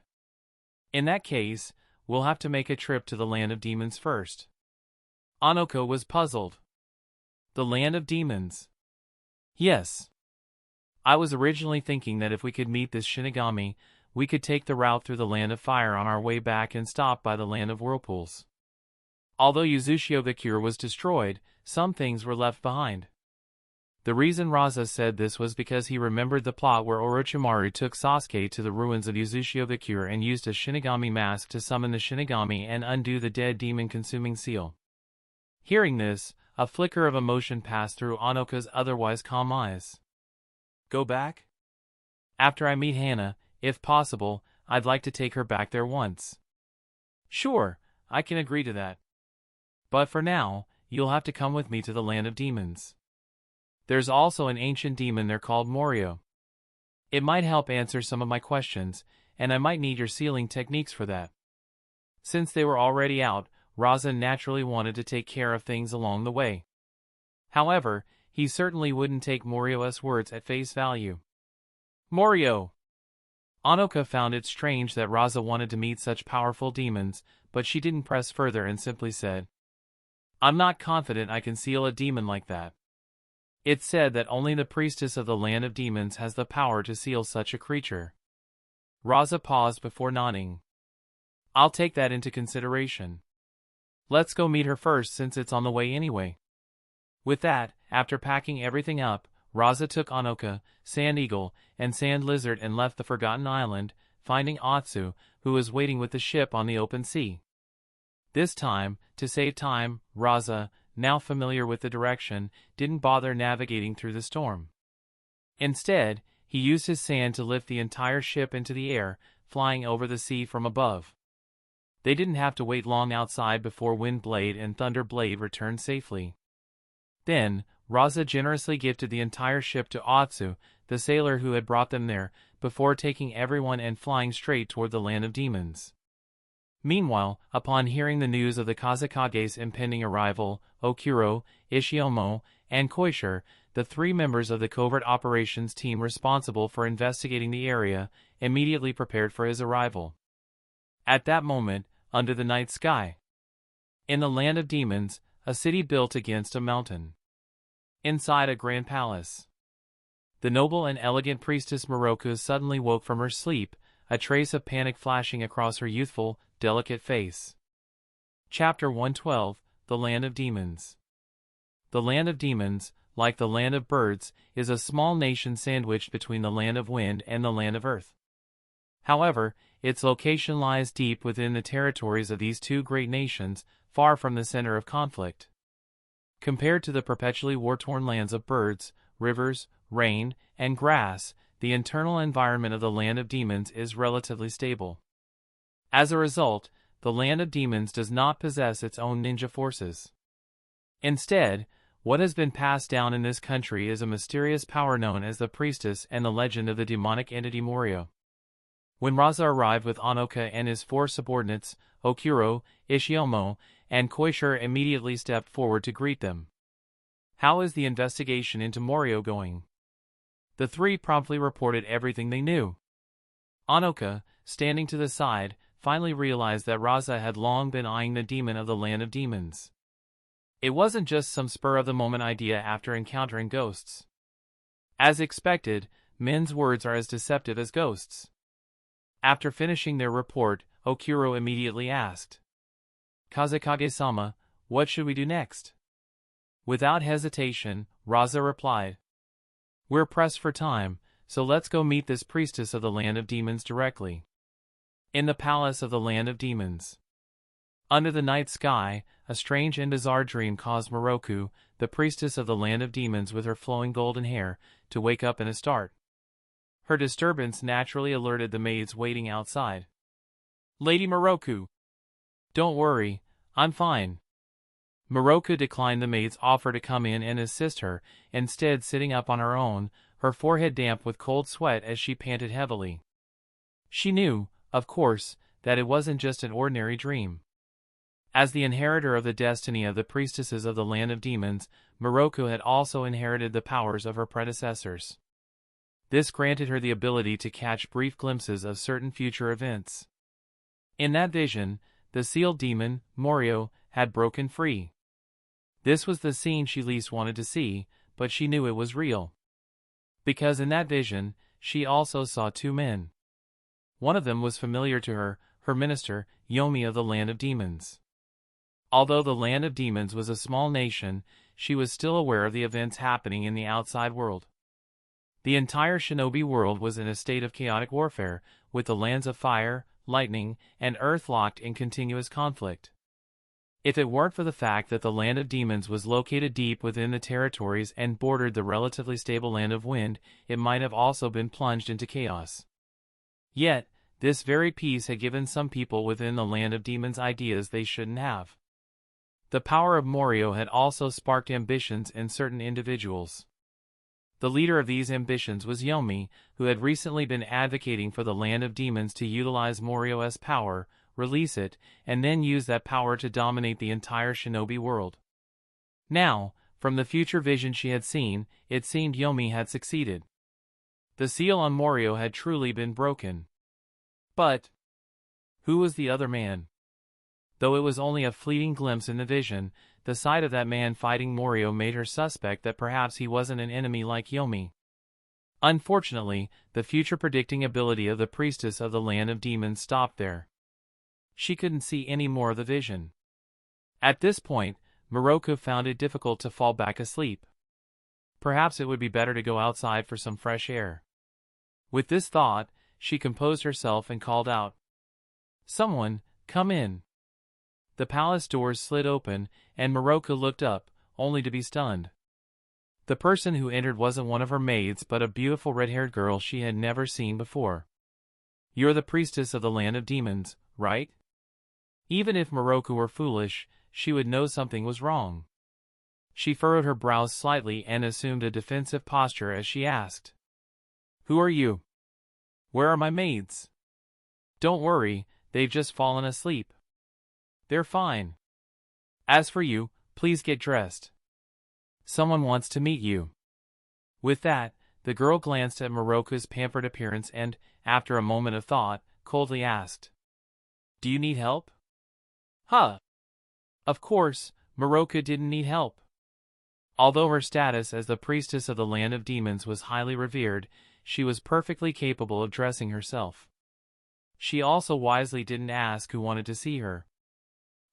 In that case, we'll have to make a trip to the land of demons first. Anoka was puzzled. The land of demons? Yes. I was originally thinking that if we could meet this Shinigami, we could take the route through the land of fire on our way back and stop by the land of whirlpools. Although Uzumaki was destroyed, some things were left behind. The reason Rasa said this was because he remembered the plot where Orochimaru took Sasuke to the ruins of Uzumaki and used a Shinigami mask to summon the Shinigami and undo the dead demon-consuming seal. Hearing this, a flicker of emotion passed through Anoka's otherwise calm eyes. Go back? After I meet Hana, if possible, I'd like to take her back there once. Sure, I can agree to that. But for now, you'll have to come with me to the land of demons. There's also an ancient demon there called Morio. It might help answer some of my questions, and I might need your sealing techniques for that. Since they were already out, Rasa naturally wanted to take care of things along the way. However, he certainly wouldn't take Morio's words at face value. Morio! Anoka found it strange that Rasa wanted to meet such powerful demons, but she didn't press further and simply said, I'm not confident I can seal a demon like that. It's said that only the priestess of the land of demons has the power to seal such a creature. Rasa paused before nodding. I'll take that into consideration. Let's go meet her first since it's on the way anyway. With that, after packing everything up, Rasa took Anoka, Sand Eagle, and Sand Lizard and left the Forgotten Island, finding Otsu, who was waiting with the ship on the open sea. This time, to save time, Rasa, now familiar with the direction, didn't bother navigating through the storm. Instead, he used his sand to lift the entire ship into the air, flying over the sea from above. They didn't have to wait long outside before Windblade and Thunderblade returned safely. Then, Rasa generously gifted the entire ship to Otsu, the sailor who had brought them there, before taking everyone and flying straight toward the land of demons. Meanwhile, upon hearing the news of the Kazekage's impending arrival, Okuro, Ishiomo, and Koisher, the three members of the covert operations team responsible for investigating the area, immediately prepared for his arrival. At that moment, under the night sky, in the land of demons, a city built against a mountain. Inside a grand palace, the noble and elegant priestess Moroku suddenly woke from her sleep, a trace of panic flashing across her youthful, delicate face. Chapter 112, The Land of Demons. The Land of Demons, like the Land of Birds, is a small nation sandwiched between the Land of Wind and the Land of Earth. However, its location lies deep within the territories of these two great nations, far from the center of conflict. Compared to the perpetually war-torn lands of birds, rivers, rain, and grass, the internal environment of the Land of Demons is relatively stable. As a result, the Land of Demons does not possess its own ninja forces. Instead, what has been passed down in this country is a mysterious power known as the Priestess and the legend of the demonic entity Morio. When Rasa arrived with Onoka and his 4 subordinates, Okuro, Ishiomo, and Koishiro immediately stepped forward to greet them. "How is the investigation into Morio going?" The 3 promptly reported everything they knew. Onoka, standing to the side, finally realized that Rasa had long been eyeing the demon of the Land of Demons. It wasn't just some spur-of-the-moment idea after encountering ghosts. As expected, men's words are as deceptive as ghosts. After finishing their report, Okuro immediately asked, "Kazekage-sama, what should we do next?" Without hesitation, Rasa replied, "We're pressed for time, so let's go meet this priestess of the Land of Demons directly." In the palace of the Land of Demons. Under the night sky, a strange and bizarre dream caused Moroku, the priestess of the Land of Demons with her flowing golden hair, to wake up in a start. Her disturbance naturally alerted the maids waiting outside. "Lady Moroku." "Don't worry, I'm fine." Moroku declined the maid's offer to come in and assist her, instead sitting up on her own, her forehead damp with cold sweat as she panted heavily. She knew, of course, that it wasn't just an ordinary dream. As the inheritor of the destiny of the priestesses of the Land of Demons, Moroku had also inherited the powers of her predecessors. This granted her the ability to catch brief glimpses of certain future events. In that vision, the sealed demon, Morio, had broken free. This was the scene she least wanted to see, but she knew it was real. Because in that vision, she also saw 2 men. One of them was familiar to her, her minister, Yomi of the Land of Demons. Although the Land of Demons was a small nation, she was still aware of the events happening in the outside world. The entire shinobi world was in a state of chaotic warfare, with the lands of fire, lightning, and earth locked in continuous conflict. If it weren't for the fact that the Land of Demons was located deep within the territories and bordered the relatively stable Land of Wind, it might have also been plunged into chaos. Yet, this very peace had given some people within the Land of Demons ideas they shouldn't have. The power of Morio had also sparked ambitions in certain individuals. The leader of these ambitions was Yomi, who had recently been advocating for the Land of Demons to utilize Morio's power, release it, and then use that power to dominate the entire shinobi world. Now, from the future vision she had seen, it seemed Yomi had succeeded. The seal on Morio had truly been broken. But who was the other man? Though it was only a fleeting glimpse in the vision, the sight of that man fighting Morio made her suspect that perhaps he wasn't an enemy like Yomi. Unfortunately, the future-predicting ability of the priestess of the Land of Demons stopped there. She couldn't see any more of the vision. At this point, Moroku found it difficult to fall back asleep. Perhaps it would be better to go outside for some fresh air. With this thought, she composed herself and called out, "Someone, come in." The palace doors slid open, and Moroku looked up, only to be stunned. The person who entered wasn't one of her maids but a beautiful red-haired girl she had never seen before. "You're the priestess of the Land of Demons, right?" Even if Moroku were foolish, she would know something was wrong. She furrowed her brows slightly and assumed a defensive posture as she asked, "Who are you? Where are my maids?" "Don't worry, they've just fallen asleep. They're fine. As for you, please get dressed. Someone wants to meet you." With that, the girl glanced at Moroku's pampered appearance and, after a moment of thought, coldly asked, "Do you need help?" "Huh." Of course, Moroku didn't need help. Although her status as the priestess of the Land of Demons was highly revered, she was perfectly capable of dressing herself. She also wisely didn't ask who wanted to see her.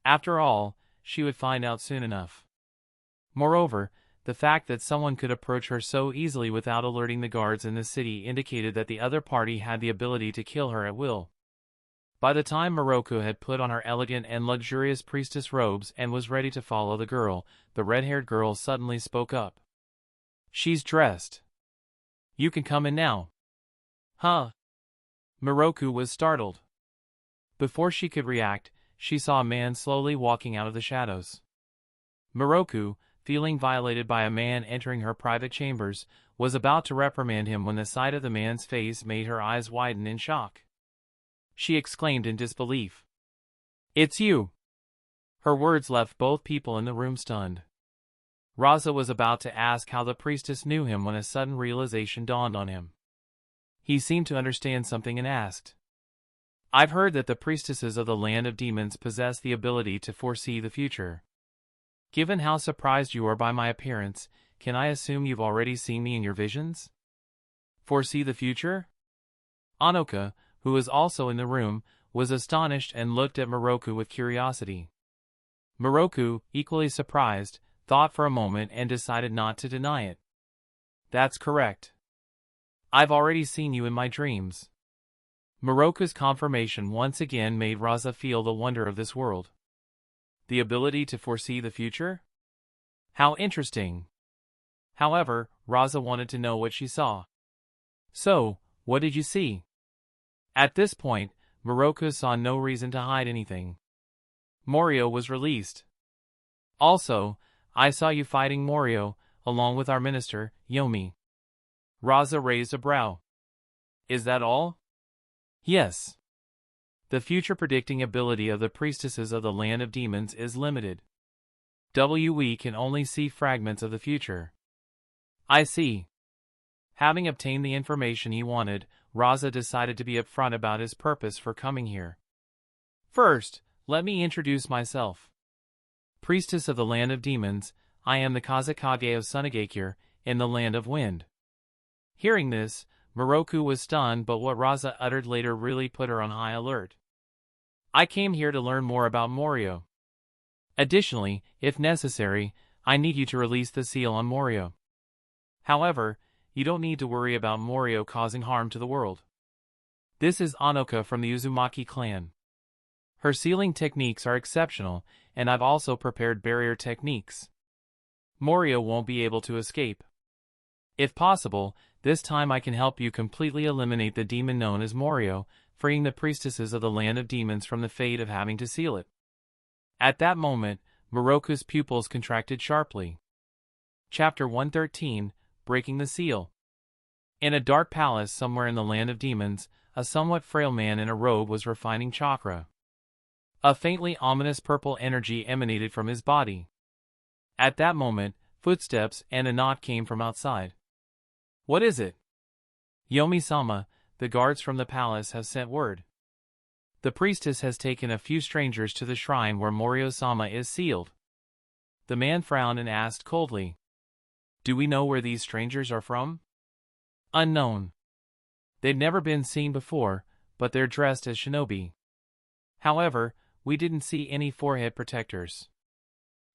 After all, she would find out soon enough. Moreover, the fact that someone could approach her so easily without alerting the guards in the city indicated that the other party had the ability to kill her at will. By the time Moroku had put on her elegant and luxurious priestess robes and was ready to follow the girl, the red-haired girl suddenly spoke up. "She's dressed. You can come in now." Huh? Moroku was startled. Before she could react, she saw a man slowly walking out of the shadows. Moroku, feeling violated by a man entering her private chambers, was about to reprimand him when the sight of the man's face made her eyes widen in shock. She exclaimed in disbelief. "It's you!" Her words left both people in the room stunned. Rasa was about to ask how the priestess knew him when a sudden realization dawned on him. He seemed to understand something and asked, "I've heard that the priestesses of the land of demons possess the ability to foresee the future. Given how surprised you are by my appearance, can I assume you've already seen me in your visions? Foresee the future?" Anoka, who was also in the room, was astonished and looked at Moroku with curiosity. Moroku, equally surprised, thought for a moment and decided not to deny it. "That's correct. I've already seen you in my dreams." Moroku's confirmation once again made Rasa feel the wonder of this world. The ability to foresee the future? How interesting. However, Rasa wanted to know what she saw. "So, what did you see?" At this point, Moroku saw no reason to hide anything. "Morio was released. Also, I saw you fighting Morio, along with our minister, Yomi." Rasa raised a brow. "Is that all?" "Yes. The future-predicting ability of the priestesses of the land of demons is limited. We can only see fragments of the future." "I see." Having obtained the information he wanted, Rasa decided to be upfront about his purpose for coming here. "First, let me introduce myself. Priestess of the land of demons, I am the Kazekage of Sonagakure, in the land of wind." Hearing this, Moroku was stunned, but what Rasa uttered later really put her on high alert. "I came here to learn more about Morio. Additionally, if necessary, I need you to release the seal on Morio. However, you don't need to worry about Morio causing harm to the world. This is Anoka from the Uzumaki clan. Her sealing techniques are exceptional, and I've also prepared barrier techniques. Morio won't be able to escape. If possible, this time I can help you completely eliminate the demon known as Morio, freeing the priestesses of the land of demons from the fate of having to seal it." At that moment, Moroku's pupils contracted sharply. Chapter 113, Breaking the Seal. In a dark palace somewhere in the land of demons, a somewhat frail man in a robe was refining chakra. A faintly ominous purple energy emanated from his body. At that moment, footsteps and a knock came from outside. "What is it?" "Yomi-sama, the guards from the palace have sent word. The priestess has taken a few strangers to the shrine where Morio-sama is sealed." The man frowned and asked coldly, "Do we know where these strangers are from?" "Unknown. They've never been seen before, but they're dressed as shinobi. However, we didn't see any forehead protectors."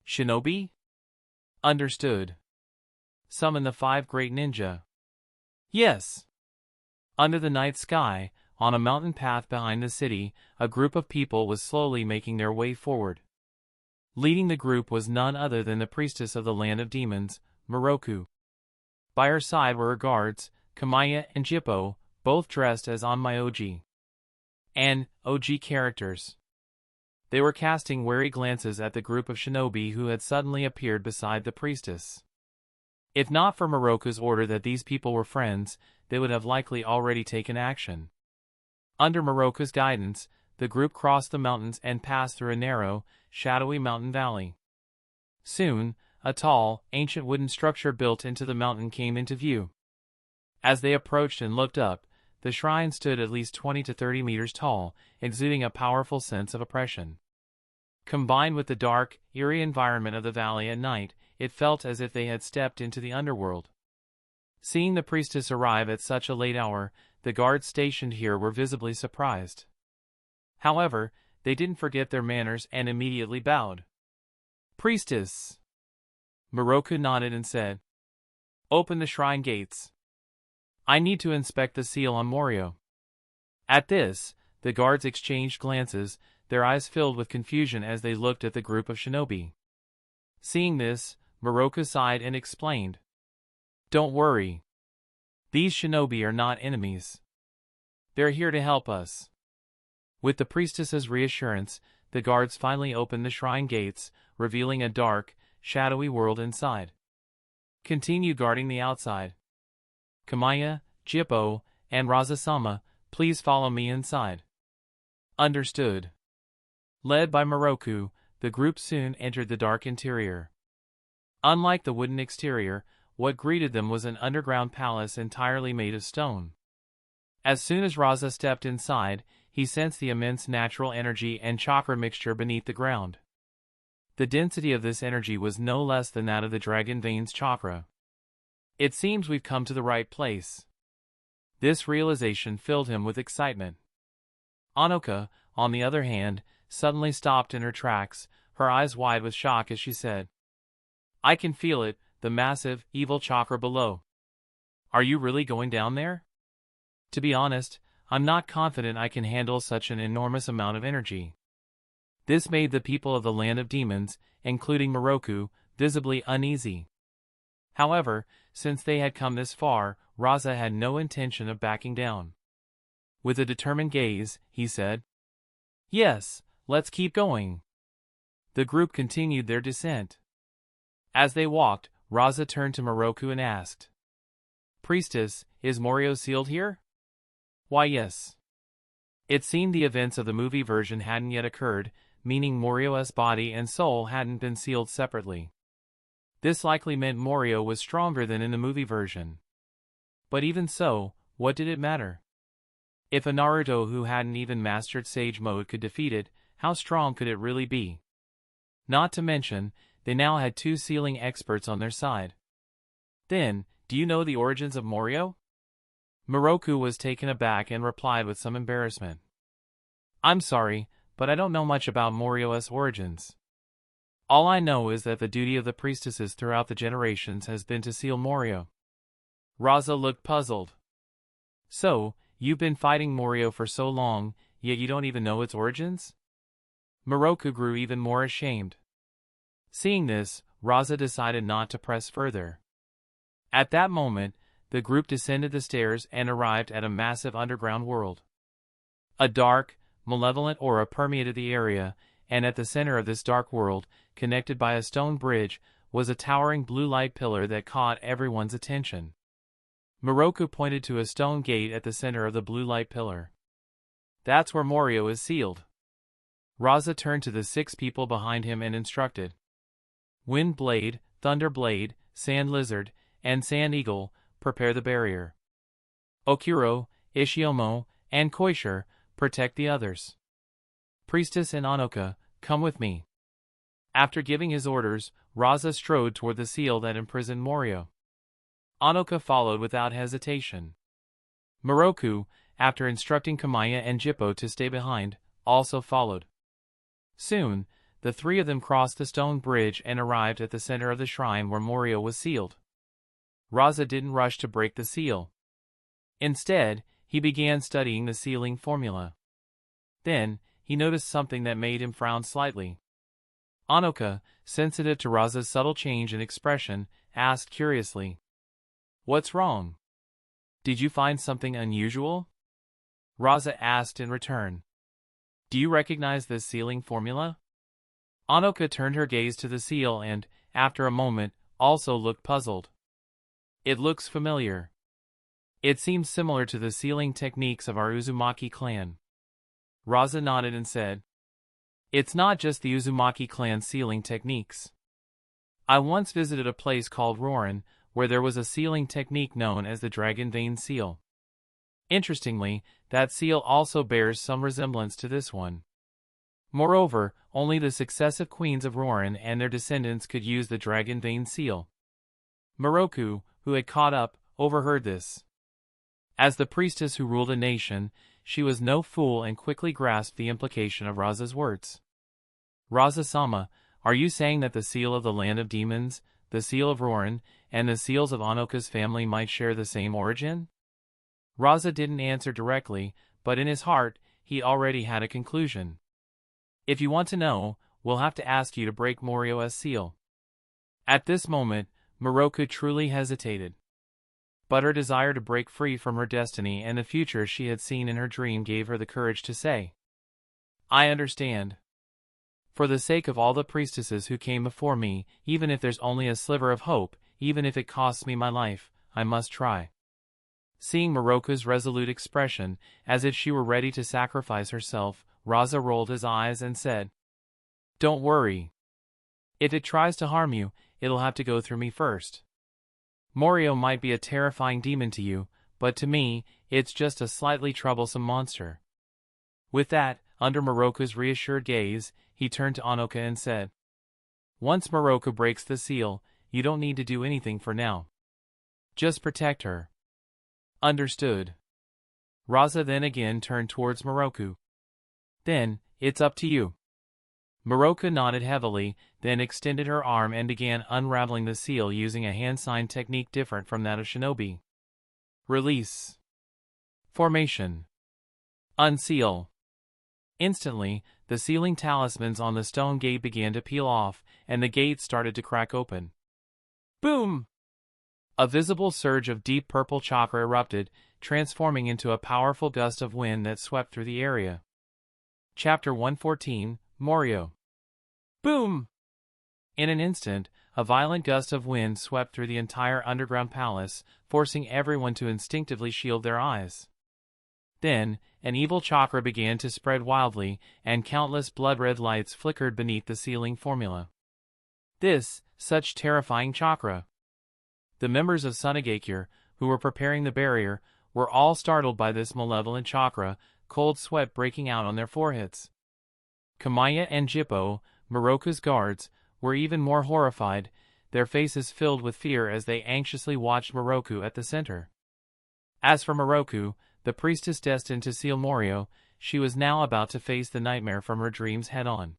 "Shinobi?" "Understood. Summon the 5 great ninja." "Yes." Under the night sky, on a mountain path behind the city, a group of people was slowly making their way forward. Leading the group was none other than the priestess of the land of demons, Moroku. By her side were her guards, Kamaya and Jippo, both dressed as Onmyoji and Oji characters. They were casting wary glances at the group of shinobi who had suddenly appeared beside the priestess. If not for Moroku's order that these people were friends, they would have likely already taken action. Under Moroku's guidance, the group crossed the mountains and passed through a narrow, shadowy mountain valley. Soon, a tall, ancient wooden structure built into the mountain came into view. As they approached and looked up, the shrine stood at least 20 to 30 meters tall, exuding a powerful sense of oppression. Combined with the dark, eerie environment of the valley at night, it felt as if they had stepped into the underworld. Seeing the priestess arrive at such a late hour, the guards stationed here were visibly surprised. However, they didn't forget their manners and immediately bowed. "Priestess!" Moroku nodded and said, "Open the shrine gates. I need to inspect the seal on Morio." At this, the guards exchanged glances, their eyes filled with confusion as they looked at the group of shinobi. Seeing this, Moroku sighed and explained, "Don't worry. These shinobi are not enemies. They're here to help us. With the priestess's reassurance, the guards finally opened the shrine gates, revealing a dark, shadowy world inside. Continue guarding the outside. Kamaya, Jippo, and Rasa-sama, please follow me inside. Understood. Led by Moroku, the group soon entered the dark interior. Unlike the wooden exterior, what greeted them was an underground palace entirely made of stone. As soon as Rasa stepped inside, he sensed the immense natural energy and chakra mixture beneath the ground. The density of this energy was no less than that of the Dragon Vein's chakra. It seems we've come to the right place. This realization filled him with excitement. Anoka, on the other hand, suddenly stopped in her tracks, her eyes wide with shock as she said, "I can feel it, the massive, evil chakra below. Are you really going down there?" "To be honest, I'm not confident I can handle such an enormous amount of energy." This made the people of the Land of Demons, including Moroku, visibly uneasy. However, since they had come this far, Rasa had no intention of backing down. With a determined gaze, he said, "Yes, let's keep going." The group continued their descent. As they walked, Rasa turned to Moroku and asked, "Priestess, is Morio sealed here?" "Why yes." It seemed the events of the movie version hadn't yet occurred, meaning Morio's body and soul hadn't been sealed separately. This likely meant Morio was stronger than in the movie version. But even so, what did it matter? If a Naruto who hadn't even mastered Sage Mode could defeat it, how strong could it really be? Not to mention, they now had two sealing experts on their side. "Then, do you know the origins of Morio?" Moroku was taken aback and replied with some embarrassment. "I'm sorry, but I don't know much about Morio's origins. All I know is that the duty of the priestesses throughout the generations has been to seal Morio." Rasa looked puzzled. "So, you've been fighting Morio for so long, yet you don't even know its origins?" Moroku grew even more ashamed. Seeing this, Rasa decided not to press further. At that moment, the group descended the stairs and arrived at a massive underground world. A dark, malevolent aura permeated the area, and at the center of this dark world, connected by a stone bridge, was a towering blue light pillar that caught everyone's attention. Moroku pointed to a stone gate at the center of the blue light pillar. "That's where Morio is sealed." Rasa turned to the 6 people behind him and instructed. "Wind Blade, Thunder Blade, Sand Lizard, and Sand Eagle, prepare the barrier. Okuro, Ishiomo, and Koisher, protect the others. Priestess and Anoka, come with me." After giving his orders, Rasa strode toward the seal that imprisoned Morio. Anoka followed without hesitation. Moroku, after instructing Kamaya and Jippo to stay behind, also followed. Soon, the 3 of them crossed the stone bridge and arrived at the center of the shrine where Morio was sealed. Rasa didn't rush to break the seal. Instead, he began studying the sealing formula. Then, he noticed something that made him frown slightly. Anoka, sensitive to Rasa's subtle change in expression, asked curiously, "What's wrong? Did you find something unusual?" Rasa asked in return, "Do you recognize this sealing formula?" Anoka turned her gaze to the seal and, after a moment, also looked puzzled. "It looks familiar. It seems similar to the sealing techniques of our Uzumaki clan." Rasa nodded and said, "It's not just the Uzumaki clan sealing techniques. I once visited a place called Reborn, where there was a sealing technique known as the Dragon Vein seal. Interestingly, that seal also bears some resemblance to this one. Moreover, only the successive queens of Reborn and their descendants could use the Dragon Vein seal." Moroku, who had caught up, overheard this. As the priestess who ruled a nation, she was no fool and quickly grasped the implication of Rasa's words. "Rasa-sama, are you saying that the seal of the Land of Demons, the seal of Reborn, and the seals of Anoka's family might share the same origin?" Rasa didn't answer directly, but in his heart, he already had a conclusion. "If you want to know, we'll have to ask you to break Morio's seal." At this moment, Moroku truly hesitated. But her desire to break free from her destiny and the future she had seen in her dream gave her the courage to say, "I understand. For the sake of all the priestesses who came before me, even if there's only a sliver of hope, even if it costs me my life, I must try." Seeing Miroku's resolute expression, as if she were ready to sacrifice herself, Rasa rolled his eyes and said, "Don't worry. If it tries to harm you, it'll have to go through me first. Morio might be a terrifying demon to you, but to me, it's just a slightly troublesome monster." With that, under Miroku's reassured gaze, he turned to Anoka and said, "Once Miroku breaks the seal, you don't need to do anything for now. Just protect her." "Understood." Rasa then again turned towards Miroku. "Then, it's up to you." Miroku nodded heavily, then extended her arm and began unraveling the seal using a hand sign technique different from that of shinobi. Release. Formation. Unseal. Instantly, the sealing talismans on the stone gate began to peel off, and the gate started to crack open. Boom! A visible surge of deep purple chakra erupted, transforming into a powerful gust of wind that swept through the area. Chapter 114, Morio. Boom! In an instant, a violent gust of wind swept through the entire underground palace, forcing everyone to instinctively shield their eyes. Then, an evil chakra began to spread wildly, and countless blood-red lights flickered beneath the sealing formula. Such terrifying chakra! The members of Sonagakure, who were preparing the barrier, were all startled by this malevolent chakra, cold sweat breaking out on their foreheads. Kamaya and Jippo, Miroku's guards, were even more horrified, their faces filled with fear as they anxiously watched Miroku at the center. As for Miroku, the priestess destined to seal Morio, she was now about to face the nightmare from her dreams head-on.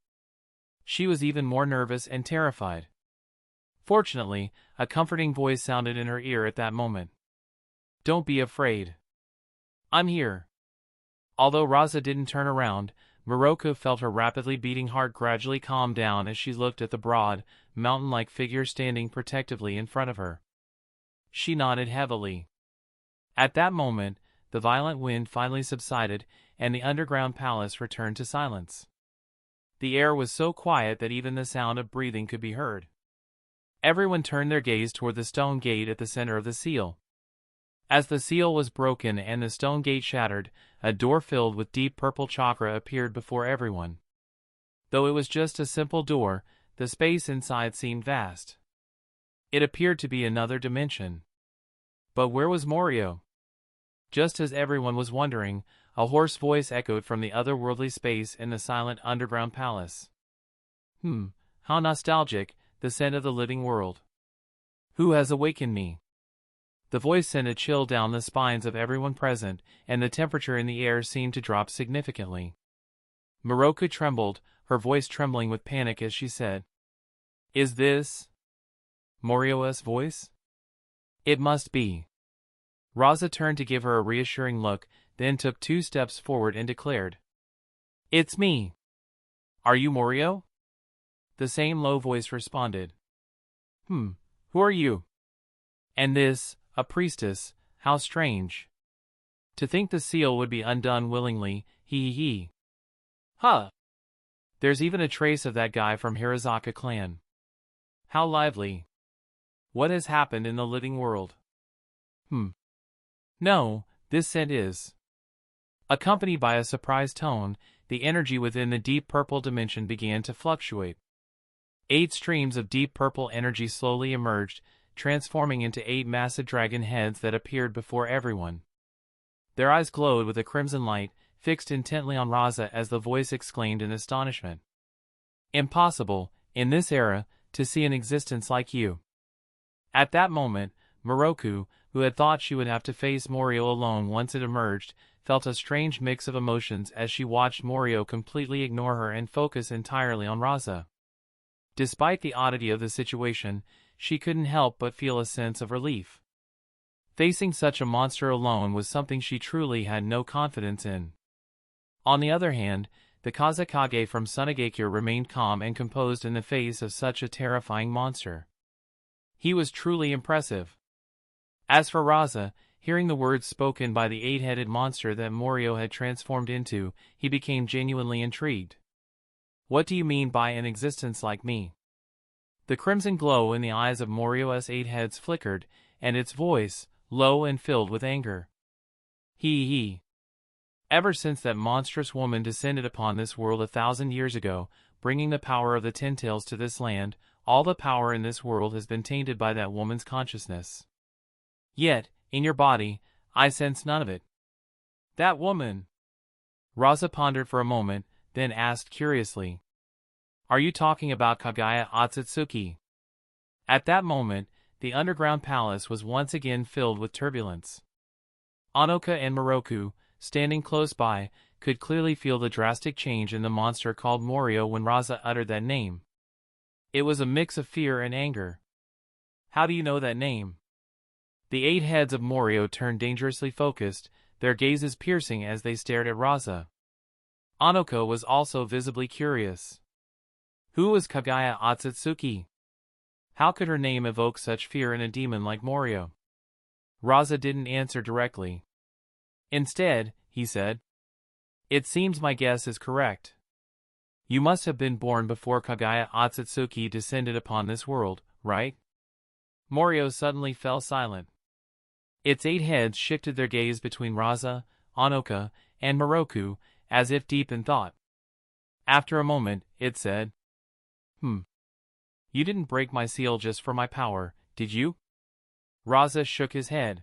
She was even more nervous and terrified. Fortunately, a comforting voice sounded in her ear at that moment. "Don't be afraid. I'm here." Although Rasa didn't turn around, Miroku felt her rapidly beating heart gradually calm down as she looked at the broad, mountain-like figure standing protectively in front of her. She nodded heavily. At that moment, the violent wind finally subsided, and the underground palace returned to silence. The air was so quiet that even the sound of breathing could be heard. Everyone turned their gaze toward the stone gate at the center of the seal. As the seal was broken and the stone gate shattered, a door filled with deep purple chakra appeared before everyone. Though it was just a simple door, the space inside seemed vast. It appeared to be another dimension. But where was Morio? Just as everyone was wondering, a hoarse voice echoed from the otherworldly space in the silent underground palace. How nostalgic, the scent of the living world. Who has awakened me?" The voice sent a chill down the spines of everyone present, and the temperature in the air seemed to drop significantly. Miroku trembled, her voice trembling with panic as she said, "Is this Morio's voice? It must be." Rasa turned to give her a reassuring look, then took 2 steps forward and declared, "It's me." "Are you Morio?" The same low voice responded. Who are you?" "And this, a priestess, how strange. To think the seal would be undone willingly, he. Huh. There's even a trace of that guy from Hirazaka clan. How lively. What has happened in the living world?" No, this scent is." Accompanied by a surprised tone, the energy within the deep purple dimension began to fluctuate. 8 streams of deep purple energy slowly emerged, transforming into 8 massive dragon heads that appeared before everyone. Their eyes glowed with a crimson light, fixed intently on Rasa as the voice exclaimed in astonishment. "Impossible, in this era, to see an existence like you." At that moment, Miroku, who had thought she would have to face Morio alone once it emerged, felt a strange mix of emotions as she watched Morio completely ignore her and focus entirely on Rasa. Despite the oddity of the situation, she couldn't help but feel a sense of relief. Facing such a monster alone was something she truly had no confidence in. On the other hand, the Kazekage from Sonagakure remained calm and composed in the face of such a terrifying monster. He was truly impressive. As for Rasa, hearing the words spoken by the eight-headed monster that Morio had transformed into, he became genuinely intrigued. What do you mean by an existence like me? The crimson glow in the eyes of Morio's eight heads flickered, and its voice, low and filled with anger. He. Ever since that monstrous woman descended upon this world 1,000 years ago, bringing the power of the Ten Tails to this land, all the power in this world has been tainted by that woman's consciousness. Yet, in your body, I sense none of it. That woman. Rasa pondered for a moment, then asked curiously. Are you talking about Kaguya Otsutsuki? At that moment, the underground palace was once again filled with turbulence. Onoka and Moroku, standing close by, could clearly feel the drastic change in the monster called Morio when Rasa uttered that name. It was a mix of fear and anger. How do you know that name? The eight heads of Morio turned dangerously focused, their gazes piercing as they stared at Rasa. Onoka was also visibly curious. Who was Kaguya Otsutsuki? How could her name evoke such fear in a demon like Morio? Rasa didn't answer directly. Instead, he said, "It seems my guess is correct. You must have been born before Kaguya Otsutsuki descended upon this world, right?" Morio suddenly fell silent. Its eight heads shifted their gaze between Rasa, Onoka, and Moroku, as if deep in thought. After a moment, it said, You didn't break my seal just for my power, did you?" Rasa shook his head.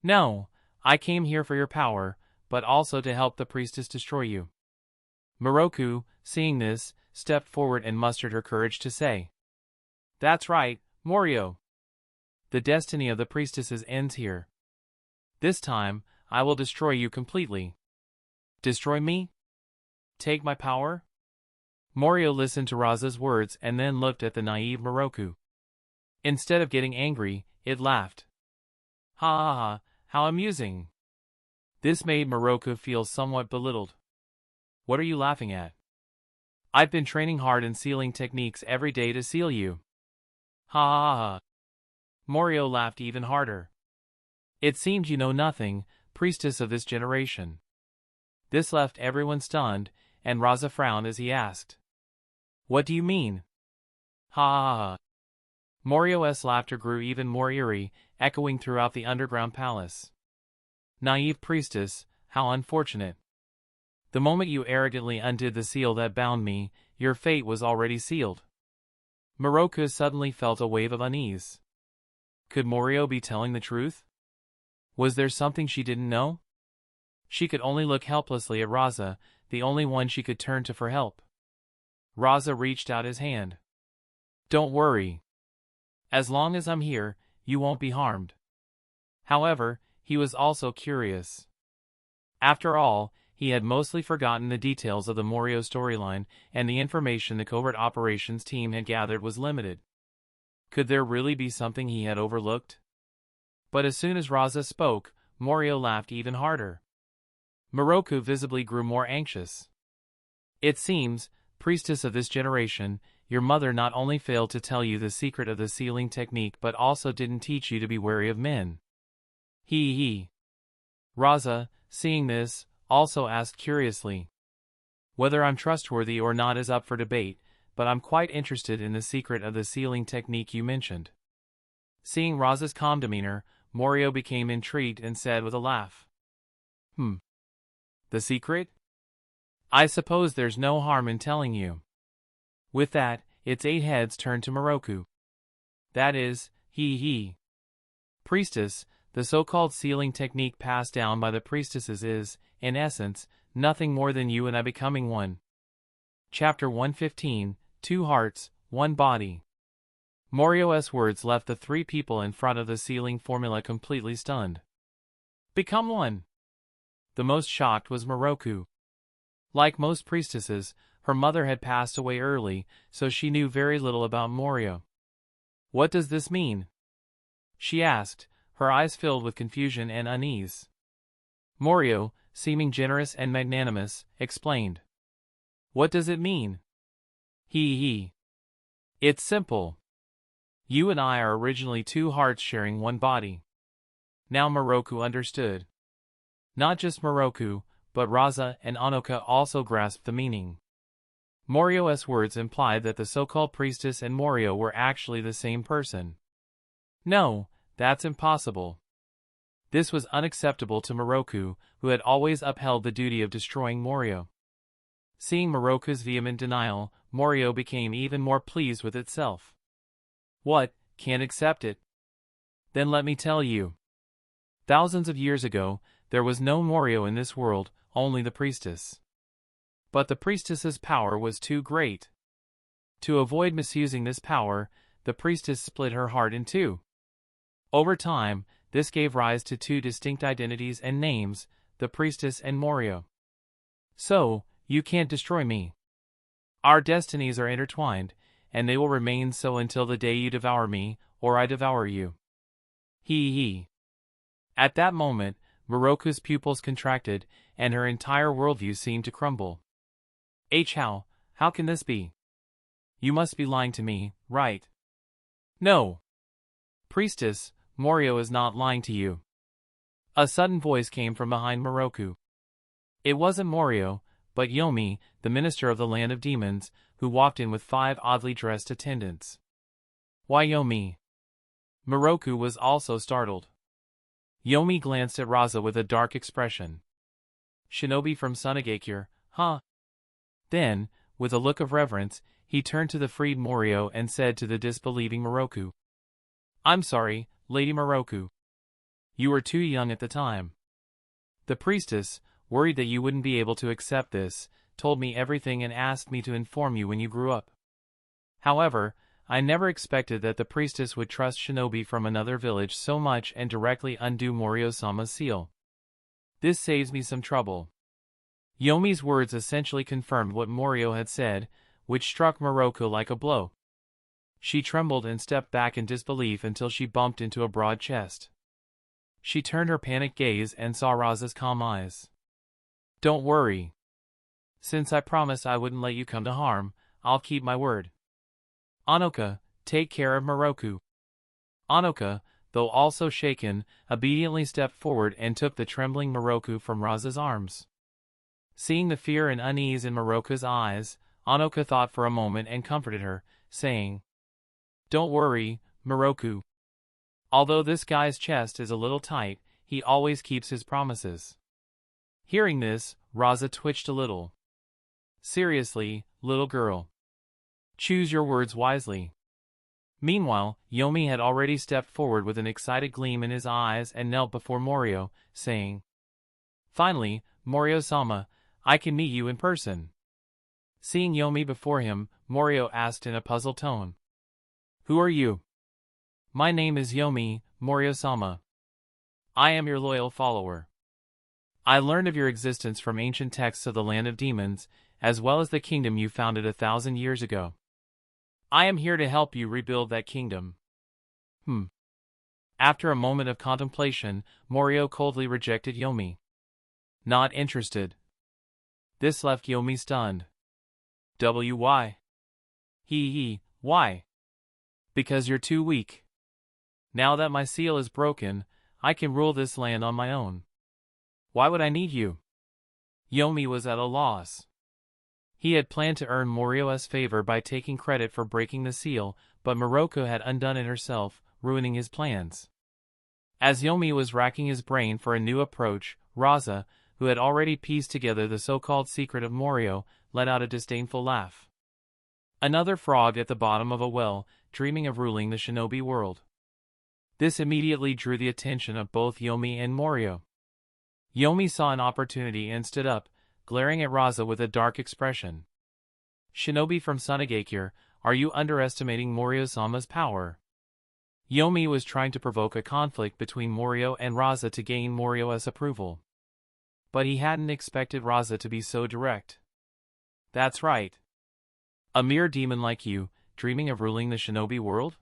"No, I came here for your power, but also to help the priestess destroy you." Moroku, seeing this, stepped forward and mustered her courage to say, "That's right, Morio. The destiny of the priestesses ends here. This time, I will destroy you completely." "Destroy me? Take my power?" Morio listened to Rasa's words and then looked at the naive Moroku. Instead of getting angry, it laughed. Ha ha ha, how amusing. This made Moroku feel somewhat belittled. "What are you laughing at? I've been training hard in sealing techniques every day to seal you." Ha ha ha. Morio laughed even harder. "It seems you know nothing, priestess of this generation." This left everyone stunned, and Rasa frowned as he asked, "What do you mean?" Ha ha ha. Morio's laughter grew even more eerie, echoing throughout the underground palace. "Naive priestess, how unfortunate. The moment you arrogantly undid the seal that bound me, your fate was already sealed." Moroku suddenly felt a wave of unease. Could Morio be telling the truth? Was there something she didn't know? She could only look helplessly at Rasa, the only one she could turn to for help. Rasa reached out his hand. "Don't worry. As long as I'm here, you won't be harmed." However, he was also curious. After all, he had mostly forgotten the details of the Morio storyline, and the information the covert operations team had gathered was limited. Could there really be something he had overlooked? But as soon as Rasa spoke, Morio laughed even harder. Moroku visibly grew more anxious. "It seems, priestess of this generation, your mother not only failed to tell you the secret of the sealing technique but also didn't teach you to be wary of men." He. Rasa, seeing this, also asked curiously, "Whether I'm trustworthy or not is up for debate, but I'm quite interested in the secret of the sealing technique you mentioned." Seeing Rasa's calm demeanor, Morio became intrigued and said with a laugh, The secret? I suppose there's no harm in telling you." With that, its eight heads turned to Moroku. "That is, he. Priestess, the so-called sealing technique passed down by the priestesses is, in essence, nothing more than you and I becoming one." Chapter 115, Two Hearts, One Body. Morio's words left the three people in front of the sealing formula completely stunned. Become one. The most shocked was Moroku. Like most priestesses, her mother had passed away early, so she knew very little about Morio. "What does this mean?" she asked, her eyes filled with confusion and unease. Morio, seeming generous and magnanimous, explained. "What does it mean?" He. "It's simple. You and I are originally two hearts sharing one body. Now Moroku understood. Not just Moroku, but Rasa and Anoka also grasped the meaning. Morio's words implied that the so-called priestess and Morio were actually the same person. No, that's impossible. This was unacceptable to Moroku, who had always upheld the duty of destroying Morio. Seeing Moroku's vehement denial, Morio became even more pleased with itself. What, can't accept it? Then let me tell you. Thousands of years ago, there was no Morio in this world, only the priestess. But the priestess's power was too great. To avoid misusing this power, the priestess split her heart in two. Over time, this gave rise to two distinct identities and names, the priestess and Morio. So, you can't destroy me. Our destinies are intertwined, and they will remain so until the day you devour me, or I devour you. He. At that moment, Moroku's pupils contracted, and her entire worldview seemed to crumble. How can this be? You must be lying to me, right? No. Priestess, Morio is not lying to you. A sudden voice came from behind Moroku. It wasn't Morio, but Yomi, the minister of the land of demons, who walked in with 5 oddly dressed attendants. Why Yomi? Moroku was also startled. Yomi glanced at Rasa with a dark expression. Shinobi from Sonagakure, huh? Then, with a look of reverence, he turned to the freed Morio and said to the disbelieving Moroku. I'm sorry, Lady Moroku. You were too young at the time. The priestess, worried that you wouldn't be able to accept this, told me everything and asked me to inform you when you grew up. However, I never expected that the priestess would trust Shinobi from another village so much and directly undo Morio-sama's seal. This saves me some trouble. Yomi's words essentially confirmed what Morio had said, which struck Moroku like a blow. She trembled and stepped back in disbelief until she bumped into a broad chest. She turned her panicked gaze and saw Rasa's calm eyes. Don't worry. Since I promised I wouldn't let you come to harm, I'll keep my word. Anoka, take care of Moroku. Anoka, though also shaken, obediently stepped forward and took the trembling Moroku from Rasa's arms. Seeing the fear and unease in Moroku's eyes, Anoka thought for a moment and comforted her, saying, Don't worry, Moroku. Although this guy's chest is a little tight, he always keeps his promises. Hearing this, Rasa twitched a little. Seriously, little girl. Choose your words wisely. Meanwhile, Yomi had already stepped forward with an excited gleam in his eyes and knelt before Morio, saying, Finally, Morio-sama, I can meet you in person. Seeing Yomi before him, Morio asked in a puzzled tone. Who are you? My name is Yomi, Morio-sama. I am your loyal follower. I learned of your existence from ancient texts of the land of demons, as well as the kingdom you founded 1,000 years ago. I am here to help you rebuild that kingdom. After a moment of contemplation, Morio coldly rejected Yomi. Not interested. This left Yomi stunned. Why? Why? Because you're too weak. Now that my seal is broken, I can rule this land on my own. Why would I need you? Yomi was at a loss. He had planned to earn Morio's favor by taking credit for breaking the seal, but Moroku had undone it herself, ruining his plans. As Yomi was racking his brain for a new approach, Rasa, who had already pieced together the so-called secret of Morio, let out a disdainful laugh. Another frog at the bottom of a well, dreaming of ruling the shinobi world. This immediately drew the attention of both Yomi and Morio. Yomi saw an opportunity and stood up, glaring at Rasa with a dark expression. Shinobi from Sonagakure, are you underestimating Morio-sama's power? Yomi was trying to provoke a conflict between Morio and Rasa to gain Morio's approval. But he hadn't expected Rasa to be so direct. That's right. A mere demon like you, dreaming of ruling the shinobi world?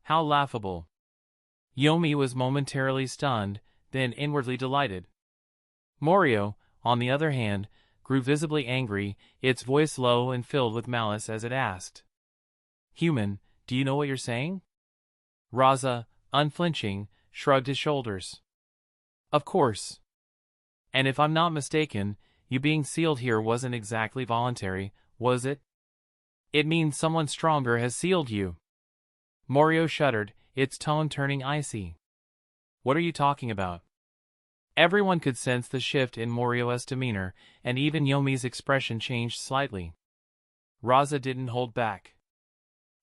How laughable. Yomi was momentarily stunned, then inwardly delighted. Morio, on the other hand, grew visibly angry, its voice low and filled with malice as it asked. Human, do you know what you're saying? Rasa, unflinching, shrugged his shoulders. Of course. And if I'm not mistaken, you being sealed here wasn't exactly voluntary, was it? It means someone stronger has sealed you. Morio shuddered, its tone turning icy. What are you talking about? Everyone could sense the shift in Morio's demeanor, and even Yomi's expression changed slightly. Rasa didn't hold back.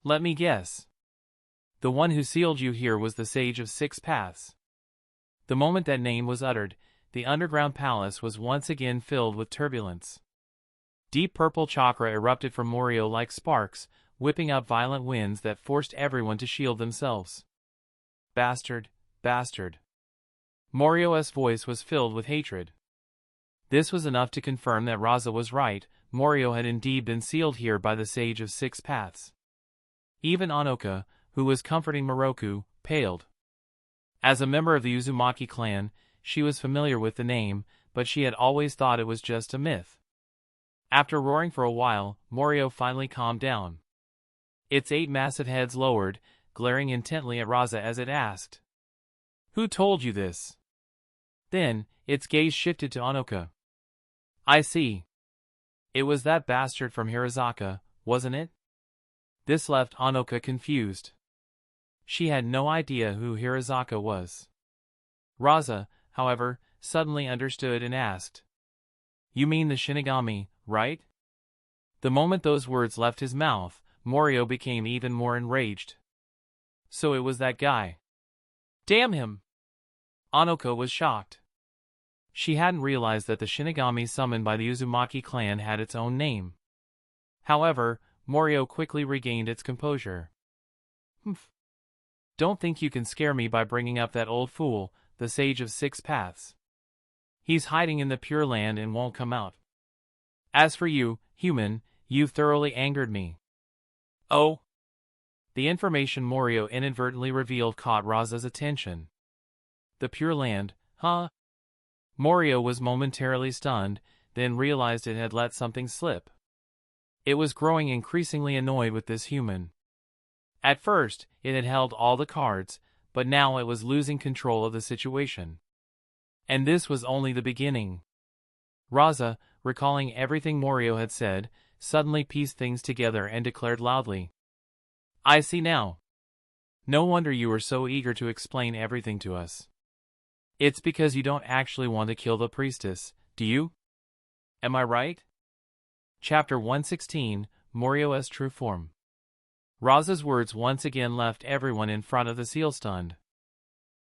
Let me guess. The one who sealed you here was the Sage of Six Paths. The moment that name was uttered, the underground palace was once again filled with turbulence. Deep purple chakra erupted from Morio like sparks, whipping out violent winds that forced everyone to shield themselves. Bastard, bastard. Morio's voice was filled with hatred. This was enough to confirm that Rasa was right. Morio had indeed been sealed here by the Sage of Six Paths. Even Onoka, who was comforting Moroku, paled. As a member of the Uzumaki clan, she was familiar with the name, but she had always thought it was just a myth. After roaring for a while, Morio finally calmed down. Its 8 massive heads lowered, glaring intently at Rasa as it asked, "Who told you this?" Then, its gaze shifted to Onoka. "I see. It was that bastard from Hirazaka, wasn't it?" This left Onoka confused. She had no idea who Hirazaka was. Rasa, however, suddenly understood and asked, "You mean the Shinigami, right?" The moment those words left his mouth, Morio became even more enraged. So it was that guy. Damn him! Onoka was shocked. She hadn't realized that the Shinigami summoned by the Uzumaki clan had its own name. However, Morio quickly regained its composure. "Humph. Don't think you can scare me by bringing up that old fool, the Sage of Six Paths. He's hiding in the Pure Land and won't come out. As for you, human, you've thoroughly angered me." "Oh?" The information Morio inadvertently revealed caught Rasa's attention. The Pure Land, huh? Morio was momentarily stunned, then realized it had let something slip. It was growing increasingly annoyed with this human. At first, it had held all the cards, but now it was losing control of the situation. And this was only the beginning. Rasa, recalling everything Morio had said, suddenly pieced things together and declared loudly, "I see now. No wonder you were so eager to explain everything to us. It's because you don't actually want to kill the priestess, do you? Am I right?" Chapter 116, Morio's True Form. Rasa's words once again left everyone in front of the seal stunned.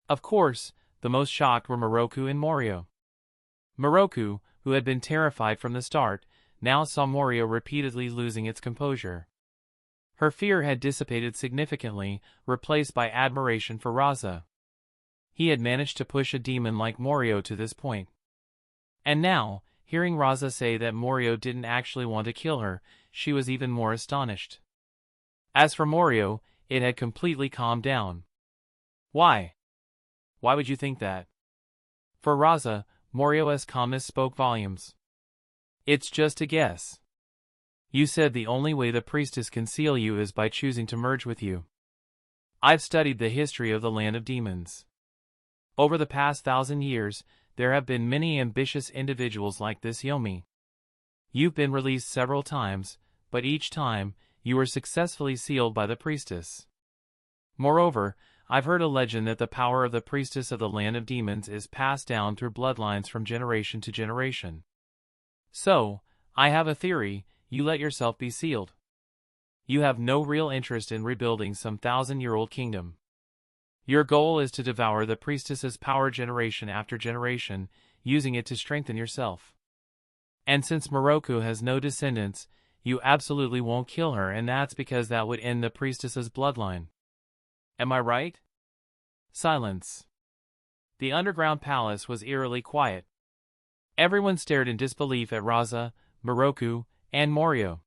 Of course, the most shocked were Moroku and Morio. Moroku, who had been terrified from the start, now saw Morio repeatedly losing its composure. Her fear had dissipated significantly, replaced by admiration for Rasa. He had managed to push a demon like Morio to this point. And now, hearing Rasa say that Morio didn't actually want to kill her, she was even more astonished. As for Morio, it had completely calmed down. Why? Why would you think that? For Rasa, Morio's calmness spoke volumes. It's just a guess. You said the only way the priestess can seal you is by choosing to merge with you. I've studied the history of the land of demons. Over the past 1,000 years, there have been many ambitious individuals like this Yomi. You've been released several times, but each time, you were successfully sealed by the priestess. Moreover, I've heard a legend that the power of the priestess of the land of demons is passed down through bloodlines from generation to generation. So, I have a theory, you let yourself be sealed. You have no real interest in rebuilding some 1,000-year-old kingdom. Your goal is to devour the priestess's power generation after generation, using it to strengthen yourself. And since Moroku has no descendants, you absolutely won't kill her, and that's because that would end the priestess's bloodline. Am I right? Silence. The underground palace was eerily quiet. Everyone stared in disbelief at Rasa, Moroku, and Morio.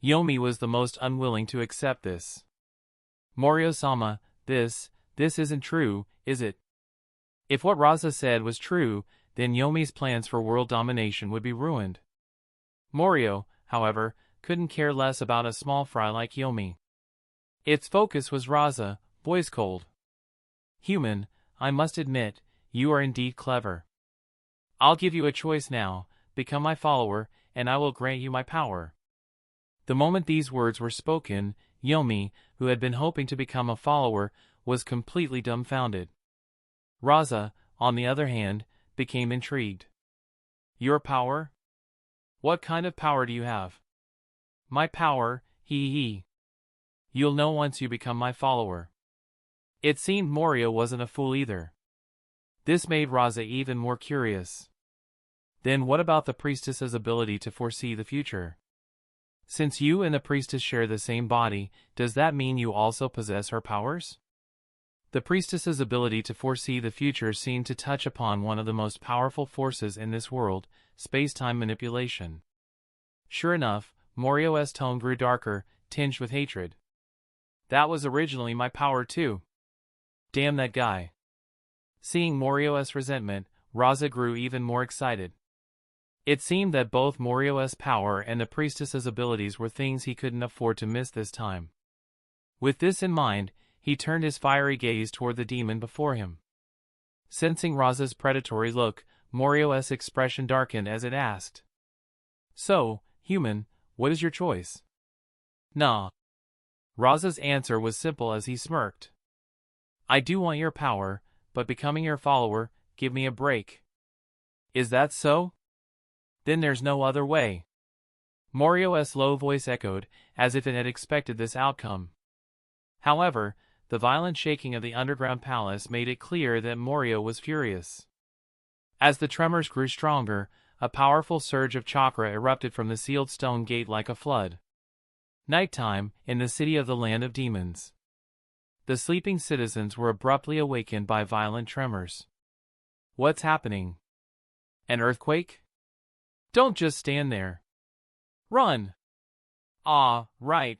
Yomi was the most unwilling to accept this. Morio-sama, this isn't true, is it? If what Rasa said was true, then Yomi's plans for world domination would be ruined. Morio, however, couldn't care less about a small fry like Yomi. Its focus was Rasa, voice cold. Human, I must admit, you are indeed clever. I'll give you a choice now, become my follower, and I will grant you my power." The moment these words were spoken, Yomi, who had been hoping to become a follower, was completely dumbfounded. Rasa, on the other hand, became intrigued. "Your power? What kind of power do you have?" "My power, hee. You'll know once you become my follower." It seemed Morio wasn't a fool either. This made Rasa even more curious. "Then what about the priestess's ability to foresee the future? Since you and the priestess share the same body, does that mean you also possess her powers?" The priestess's ability to foresee the future seemed to touch upon one of the most powerful forces in this world, space-time manipulation. Sure enough, Morio's tone grew darker, tinged with hatred. "That was originally my power too. Damn that guy." Seeing Morio's resentment, Rasa grew even more excited. It seemed that both Morio's power and the priestess's abilities were things he couldn't afford to miss this time. With this in mind, he turned his fiery gaze toward the demon before him. Sensing Rasa's predatory look, Morio's expression darkened as it asked, "So, human, what is your choice?" "Nah." Rasa's answer was simple as he smirked. "I do want your power, but becoming your follower, give me a break." "Is that so? Then there's no other way." Morio's low voice echoed, as if it had expected this outcome. However, the violent shaking of the underground palace made it clear that Morio was furious. As the tremors grew stronger, a powerful surge of chakra erupted from the sealed stone gate like a flood. Nighttime, in the city of the Land of Demons. The sleeping citizens were abruptly awakened by violent tremors. "What's happening? An earthquake? Don't just stand there. Run!" "Ah, right.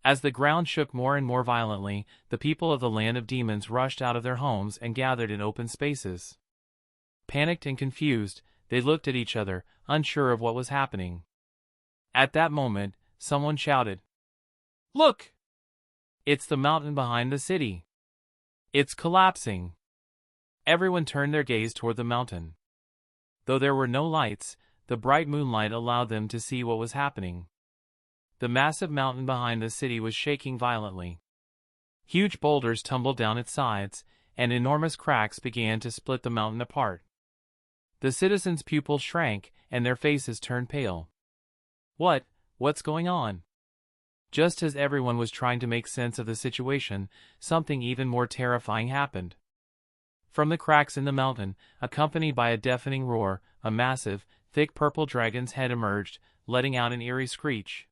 As the ground shook more and more violently, the people of the Land of Demons rushed out of their homes and gathered in open spaces. Panicked and confused, they looked at each other, unsure of what was happening. At that moment, someone shouted, "Look! It's the mountain behind the city. It's collapsing." Everyone turned their gaze toward the mountain. Though there were no lights, the bright moonlight allowed them to see what was happening. The massive mountain behind the city was shaking violently. Huge boulders tumbled down its sides, and enormous cracks began to split the mountain apart. The citizens' pupils shrank, and their faces turned pale. What's going on?" Just as everyone was trying to make sense of the situation, something even more terrifying happened. From the cracks in the mountain, accompanied by a deafening roar, a massive, thick purple dragon's head emerged, letting out an eerie screech.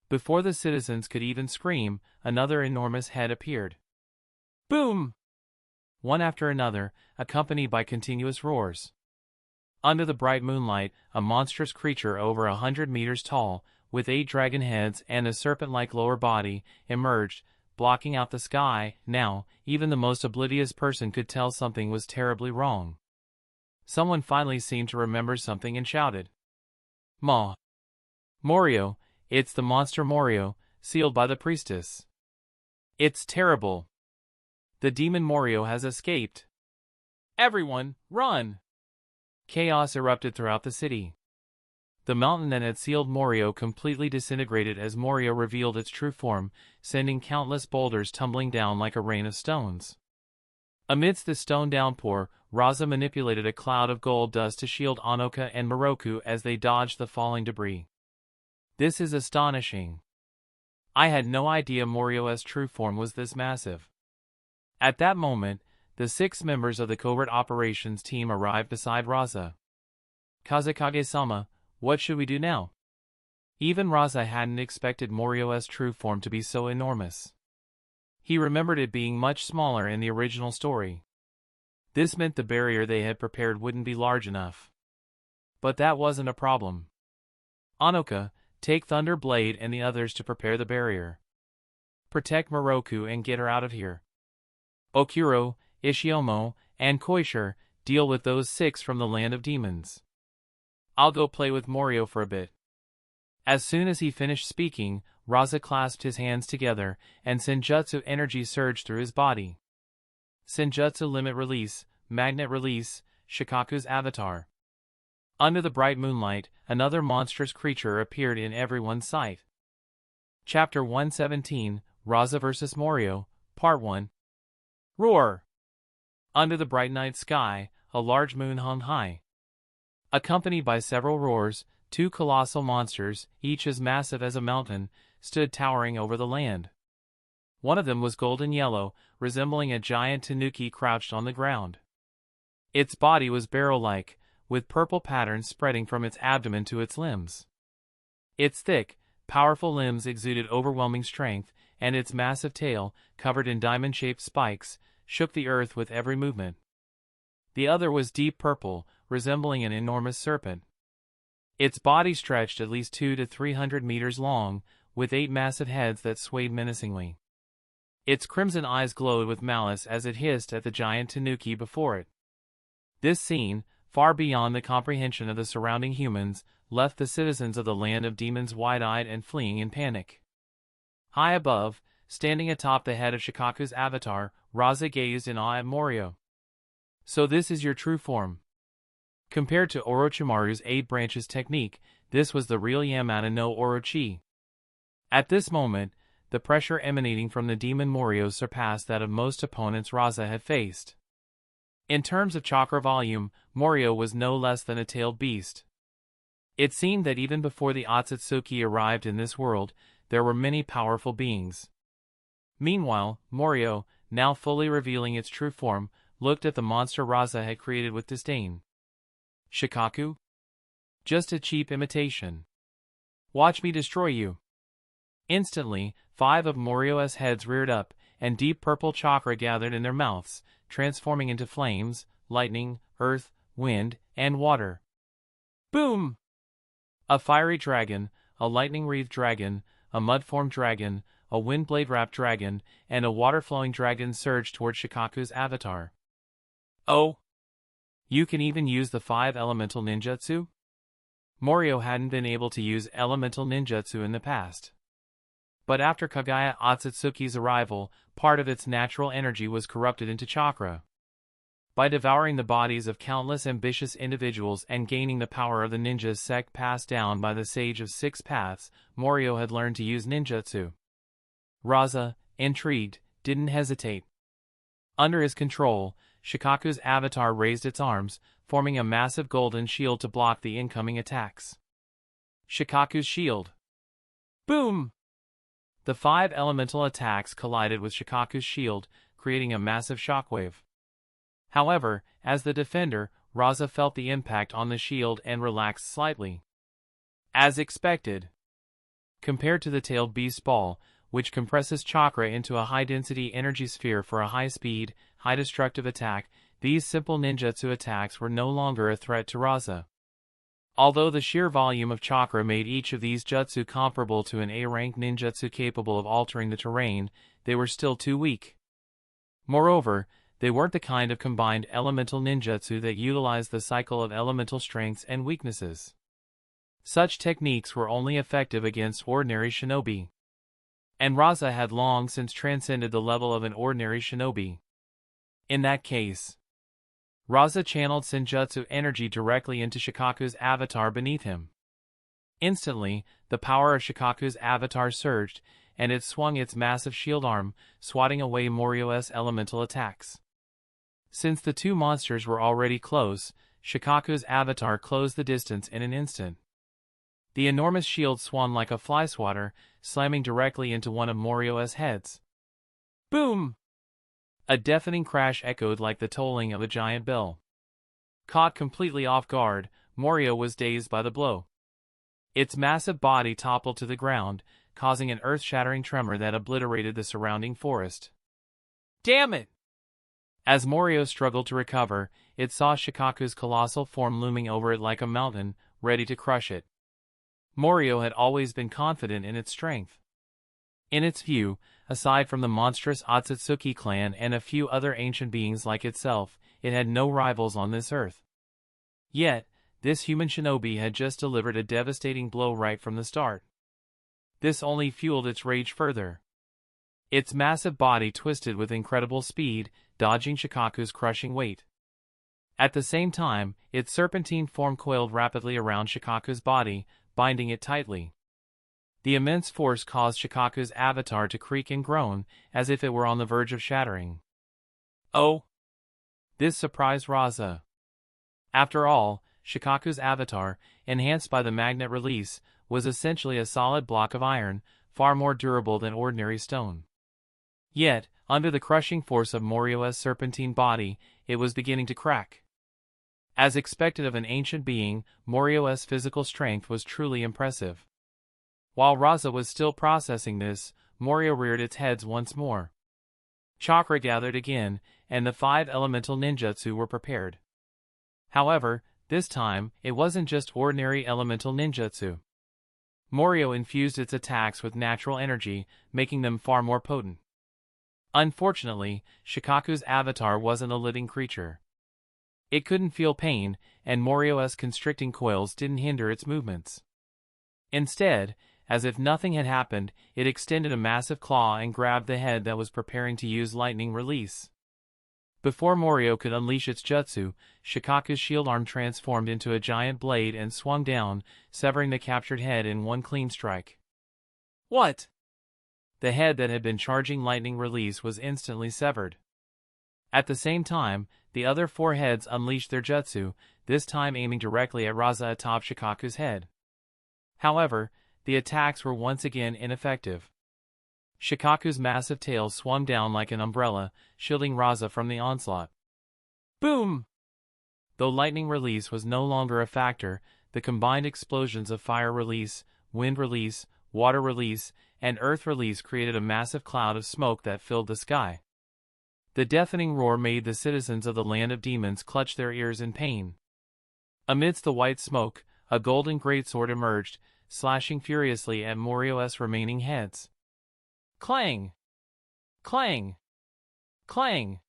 Before the citizens could even scream, another enormous head appeared. Boom! One after another, accompanied by continuous roars. Under the bright moonlight, a monstrous creature over 100 meters tall, with 8 dragon heads and a serpent-like lower body, emerged, blocking out the sky. Now, even the most oblivious person could tell something was terribly wrong. Someone finally seemed to remember something and shouted, Morio, it's the monster Morio, sealed by the priestess. It's terrible. The demon Morio has escaped. Everyone, run! Chaos erupted throughout the city. The mountain that had sealed Morio completely disintegrated as Morio revealed its true form, sending countless boulders tumbling down like a rain of stones. Amidst the stone downpour, Rasa manipulated a cloud of gold dust to shield Onoka and Moroku as they dodged the falling debris. This is astonishing. I had no idea Morio's true form was this massive. At that moment, the 6 members of the covert operations team arrived beside Rasa. Kazekage-sama, what should we do now? Even Rasa hadn't expected Morio's true form to be so enormous. He remembered it being much smaller in the original story. This meant the barrier they had prepared wouldn't be large enough. But that wasn't a problem. Onoka, take Thunder Blade and the others to prepare the barrier. Protect Moroku and get her out of here. Okuro, Ishiomo, and Koisher, deal with those 6 from the Land of Demons. I'll go play with Morio for a bit. As soon as he finished speaking, Rasa clasped his hands together, and Senjutsu energy surged through his body. Senjutsu Limit Release, Magnet Release, Shikaku's Avatar. Under the bright moonlight, another monstrous creature appeared in everyone's sight. Chapter 117, Rasa vs. Morio, Part 1. Roar! Under the bright night sky, a large moon hung high. Accompanied by several roars, two colossal monsters, each as massive as a mountain, stood towering over the land. One of them was golden yellow, resembling a giant tanuki crouched on the ground. Its body was barrel-like, with purple patterns spreading from its abdomen to its limbs. Its thick, powerful limbs exuded overwhelming strength, and its massive tail, covered in diamond-shaped spikes, shook the earth with every movement. The other was deep purple, resembling an enormous serpent. Its body stretched at least 200 to 300 meters long, with 8 massive heads that swayed menacingly. Its crimson eyes glowed with malice as it hissed at the giant tanuki before it. This scene, far beyond the comprehension of the surrounding humans, left the citizens of the land of demons wide-eyed and fleeing in panic. High above, standing atop the head of Shikaku's avatar, Rasa gazed in awe at Morio. So this is your true form. Compared to Orochimaru's 8 branches technique, this was the real Yamada no Orochi. At this moment, the pressure emanating from the demon Morio surpassed that of most opponents Rasa had faced. In terms of chakra volume, Morio was no less than a tailed beast. It seemed that even before the Otsutsuki arrived in this world, there were many powerful beings. Meanwhile, Morio, now fully revealing its true form, looked at the monster Rasa had created with disdain. Shikaku? Just a cheap imitation. Watch me destroy you. Instantly, 5 of Morio's heads reared up, and deep purple chakra gathered in their mouths, transforming into flames, lightning, earth, wind, and water. Boom! A fiery dragon, a lightning-wreathed dragon, a mud-formed dragon, a wind-blade-wrapped dragon, and a water-flowing dragon surged toward Shikaku's avatar. Oh! You can even use the 5 elemental ninjutsu? Morio hadn't been able to use elemental ninjutsu in the past. But after Kaguya Otsutsuki's arrival, part of its natural energy was corrupted into chakra. By devouring the bodies of countless ambitious individuals and gaining the power of the ninja sect passed down by the Sage of 6 Paths, Morio had learned to use ninjutsu. Rasa, intrigued, didn't hesitate. Under his control, Shikaku's avatar raised its arms, forming a massive golden shield to block the incoming attacks. Shikaku's shield. Boom! The 5 elemental attacks collided with Shikaku's shield, creating a massive shockwave. However, as the defender, Rasa felt the impact on the shield and relaxed slightly. As expected. Compared to the tailed beast's ball, which compresses chakra into a high-density energy sphere for a high-speed, high-destructive attack, these simple ninjutsu attacks were no longer a threat to Rasa. Although the sheer volume of chakra made each of these jutsu comparable to an A-rank ninjutsu capable of altering the terrain, they were still too weak. Moreover, they weren't the kind of combined elemental ninjutsu that utilized the cycle of elemental strengths and weaknesses. Such techniques were only effective against ordinary shinobi. And Rasa had long since transcended the level of an ordinary shinobi. In that case, Rasa channeled Senjutsu energy directly into Shikaku's avatar beneath him. Instantly, the power of Shikaku's avatar surged, and it swung its massive shield arm, swatting away Morio's elemental attacks. Since the two monsters were already close, Shikaku's avatar closed the distance in an instant. The enormous shield swung like a fly swatter, slamming directly into one of Morio's heads. Boom! A deafening crash echoed like the tolling of a giant bell. Caught completely off guard, Morio was dazed by the blow. Its massive body toppled to the ground, causing an earth-shattering tremor that obliterated the surrounding forest. Damn it! As Morio struggled to recover, it saw Shikaku's colossal form looming over it like a mountain, ready to crush it. Morio had always been confident in its strength. In its view, aside from the monstrous Otsutsuki clan and a few other ancient beings like itself, it had no rivals on this earth. Yet, this human shinobi had just delivered a devastating blow right from the start. This only fueled its rage further. Its massive body twisted with incredible speed, dodging Shikaku's crushing weight. At the same time, its serpentine form coiled rapidly around Shikaku's body, binding it tightly. The immense force caused Shikaku's avatar to creak and groan, as if it were on the verge of shattering. Oh! This surprised Rasa. After all, Shikaku's avatar, enhanced by the magnet release, was essentially a solid block of iron, far more durable than ordinary stone. Yet, under the crushing force of Morio's serpentine body, it was beginning to crack. As expected of an ancient being, Morio's physical strength was truly impressive. While Rasa was still processing this, Morio reared its heads once more. Chakra gathered again, and the 5 elemental ninjutsu were prepared. However, this time, it wasn't just ordinary elemental ninjutsu. Morio infused its attacks with natural energy, making them far more potent. Unfortunately, Shikaku's avatar wasn't a living creature. It couldn't feel pain, and Morio's constricting coils didn't hinder its movements. Instead, as if nothing had happened, it extended a massive claw and grabbed the head that was preparing to use lightning release. Before Morio could unleash its jutsu, Shikaku's shield arm transformed into a giant blade and swung down, severing the captured head in one clean strike. What? The head that had been charging lightning release was instantly severed. At the same time, the other 4 heads unleashed their jutsu, this time aiming directly at Rasa atop Shikaku's head. However, the attacks were once again ineffective. Shikaku's massive tail swung down like an umbrella, shielding Rasa from the onslaught. Boom! Though lightning release was no longer a factor, the combined explosions of fire release, wind release, water release, and earth release created a massive cloud of smoke that filled the sky. The deafening roar made the citizens of the Land of Demons clutch their ears in pain. Amidst the white smoke, a golden greatsword emerged, slashing furiously at Morio's remaining heads. Clang! Clang! Clang!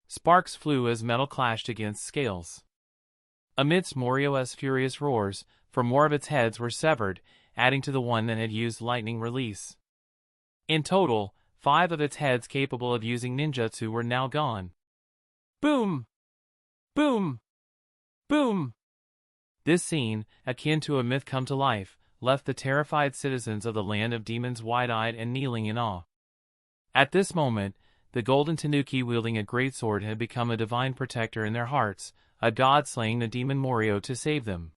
Sparks flew as metal clashed against scales. Amidst Morio's furious roars, 4 more of its heads were severed, adding to the one that had used lightning release. In total, 5 of its heads capable of using ninjutsu were now gone. Boom! Boom! Boom! This scene, akin to a myth come to life, left the terrified citizens of the Land of Demons wide-eyed and kneeling in awe. At this moment, the golden tanuki wielding a greatsword had become a divine protector in their hearts, a god slaying the demon Morio to save them.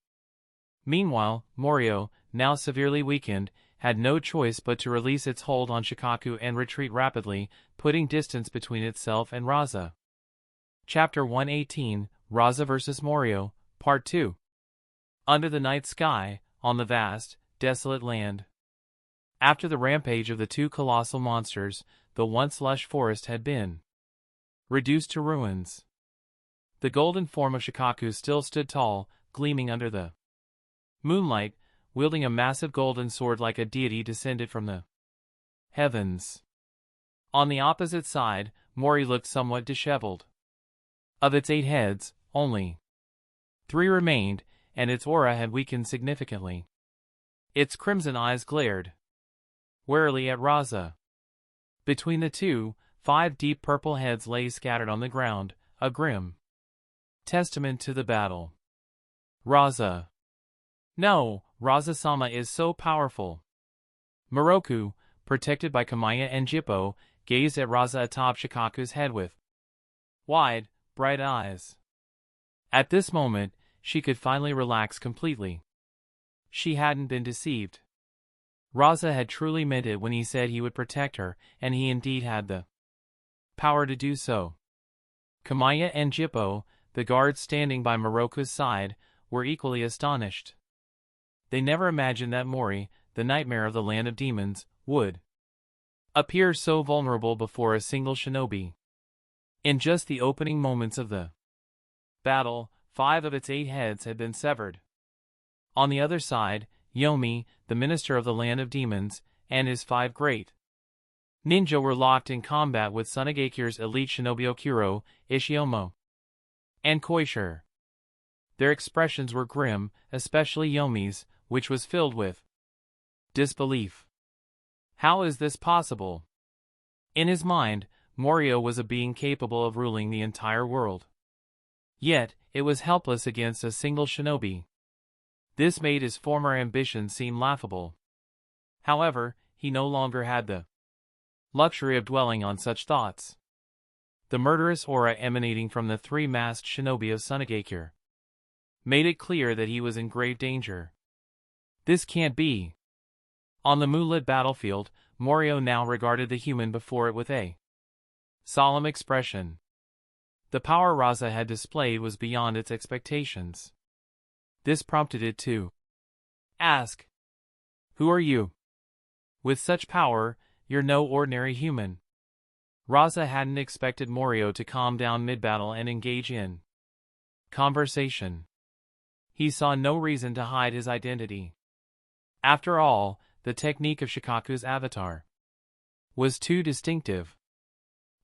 Meanwhile, Morio, now severely weakened, had no choice but to release its hold on Shikaku and retreat rapidly, putting distance between itself and Rasa. Chapter 118, Rasa vs. Morio, Part 2. Under the night sky, on the vast, desolate land. After the rampage of the 2 colossal monsters, the once lush forest had been reduced to ruins. The golden form of Shikaku still stood tall, gleaming under the moonlight, wielding a massive golden sword like a deity descended from the heavens. On the opposite side, Mori looked somewhat disheveled. Of its 8 heads, only 3 remained, and its aura had weakened significantly. Its crimson eyes glared warily at Rasa. Between the 2, 5 deep purple heads lay scattered on the ground, a grim testament to the battle. Rasa. No, Rasa-sama is so powerful. Moroku, protected by Kamiya and Jippo, gazed at Rasa atop Shikaku's head with wide, bright eyes. At this moment, she could finally relax completely. She hadn't been deceived. Rasa had truly meant it when he said he would protect her, and he indeed had the power to do so. Kamiya and Jippo, the guards standing by Moroku's side, were equally astonished. They never imagined that Mori, the nightmare of the Land of Demons, would appear so vulnerable before a single shinobi. In just the opening moments of the battle, 5 of its 8 heads had been severed. On the other side, Yomi, the minister of the Land of Demons, and his 5 great ninja were locked in combat with Sonagakure's elite shinobi Okuro, Ishiomo, and Koishiro. Their expressions were grim, especially Yomi's, which was filled with disbelief. How is this possible? In his mind, Morio was a being capable of ruling the entire world. Yet, it was helpless against a single shinobi. This made his former ambitions seem laughable. However, he no longer had the luxury of dwelling on such thoughts. The murderous aura emanating from the three-masked shinobi of Sonagakure made it clear that he was in grave danger. This can't be. On the moonlit battlefield, Morio now regarded the human before it with a solemn expression. The power Rasa had displayed was beyond its expectations. This prompted it to ask, "Who are you? With such power, you're no ordinary human." Rasa hadn't expected Morio to calm down mid-battle and engage in conversation. He saw no reason to hide his identity. After all, the technique of Shikaku's avatar was too distinctive.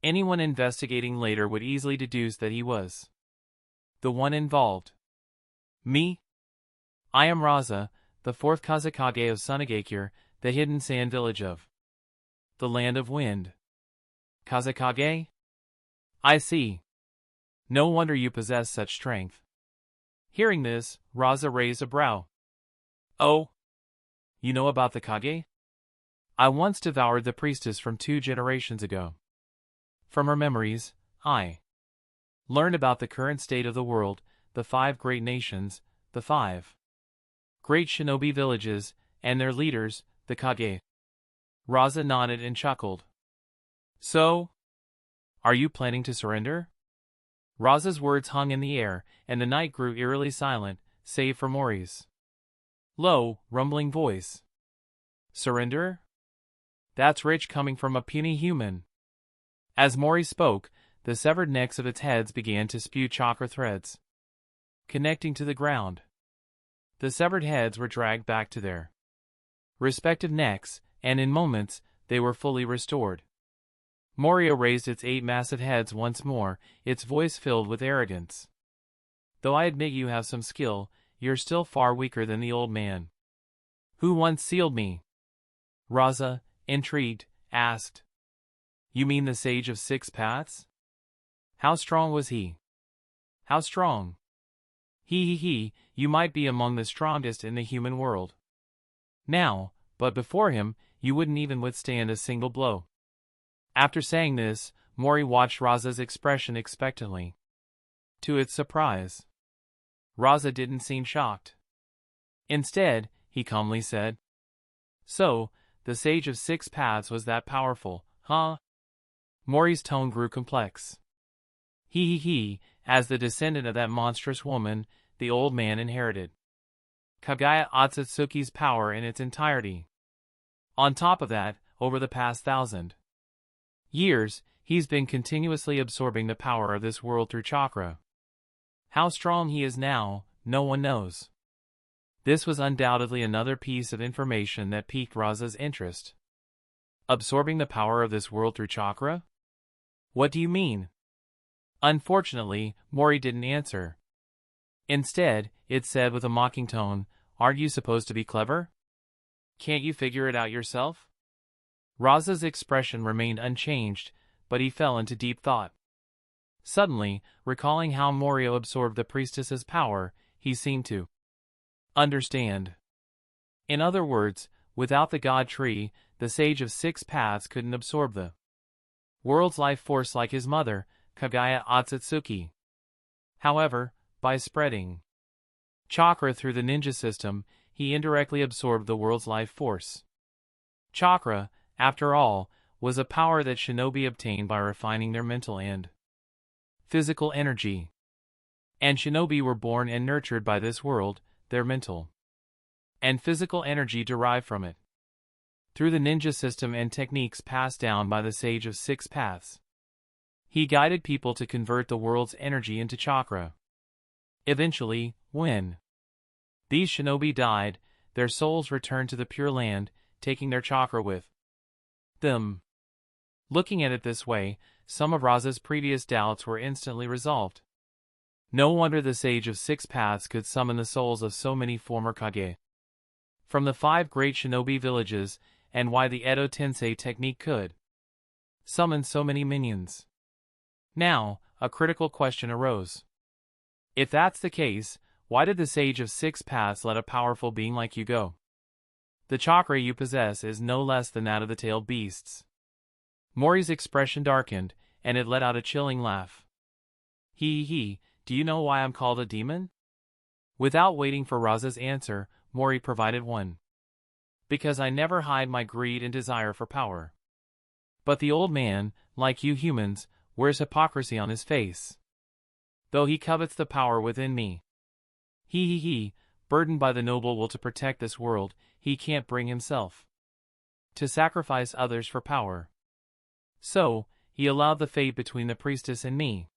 Anyone investigating later would easily deduce that he was the one involved. "Me? I am Rasa, the fourth Kazekage of Sonagakure, the hidden sand village of the Land of Wind." "Kazekage? I see. No wonder you possess such strength." Hearing this, Rasa raised a brow. "Oh? You know about the Kage? I once devoured the priestess from 2 generations ago. From her memories, I learned about the current state of the world, the 5 great nations, the 5 great shinobi villages, and their leaders, the Kage." Rasa nodded and chuckled. "So? Are you planning to surrender?" Rasa's words hung in the air, and the night grew eerily silent, save for Mori's low, rumbling voice. "Surrender? That's rich coming from a puny human." As Mori spoke, the severed necks of its heads began to spew chakra threads, connecting to the ground. The severed heads were dragged back to their respective necks, and in moments, they were fully restored. Morio raised its 8 massive heads once more, its voice filled with arrogance. "Though I admit you have some skill, you're still far weaker than the old man who once sealed me." Rasa, intrigued, asked, "You mean the Sage of 6 Paths? How strong was he?" "How strong? He, you might be among the strongest in the human world now, but before him, you wouldn't even withstand a single blow." After saying this, Mori watched Rasa's expression expectantly. To its surprise, Rasa didn't seem shocked. Instead, he calmly said, "So, the Sage of 6 Paths was that powerful, huh?" Mori's tone grew complex. He, as the descendant of that monstrous woman, the old man inherited Kage Otsutsuki's power in its entirety. On top of that, over the past 1,000 years, he's been continuously absorbing the power of this world through chakra. How strong he is now, no one knows. This was undoubtedly another piece of information that piqued Rasa's interest. Absorbing the power of this world through chakra? What do you mean? Unfortunately, Mori didn't answer. Instead, it said with a mocking tone, "Aren't you supposed to be clever? Can't you figure it out yourself?" Rasa's expression remained unchanged, but he fell into deep thought. Suddenly, recalling how Morio absorbed the priestess's power, he seemed to understand. In other words, without the God Tree, the Sage of 6 Paths couldn't absorb the world's life force like his mother, Kage Otsutsuki. However, by spreading chakra through the ninja system, he indirectly absorbed the world's life force. Chakra, after all, was a power that shinobi obtained by refining their mental and physical energy. And shinobi were born and nurtured by this world, their mental and physical energy derived from it. Through the ninja system and techniques passed down by the Sage of 6 Paths, he guided people to convert the world's energy into chakra. Eventually, when these shinobi died, their souls returned to the Pure Land, taking their chakra with them. Looking at it this way, some of Rasa's previous doubts were instantly resolved. No wonder the Sage of 6 Paths could summon the souls of so many former Kage from the 5 great shinobi villages, and why the Edo Tensei technique could summoned so many minions. Now, a critical question arose. If that's the case, why did the Sage of Six Paths let a powerful being like you go? The chakra you possess is no less than that of the tailed beasts. Mori's expression darkened, and it let out a chilling laugh. He, do you know why I'm called a demon? Without waiting for Rasa's answer, Mori provided one. Because I never hide my greed and desire for power. But the old man, like you humans, wears hypocrisy on his face. Though he covets the power within me. He, burdened by the noble will to protect this world, he can't bring himself to sacrifice others for power. So, he allowed the fate between the priestess and me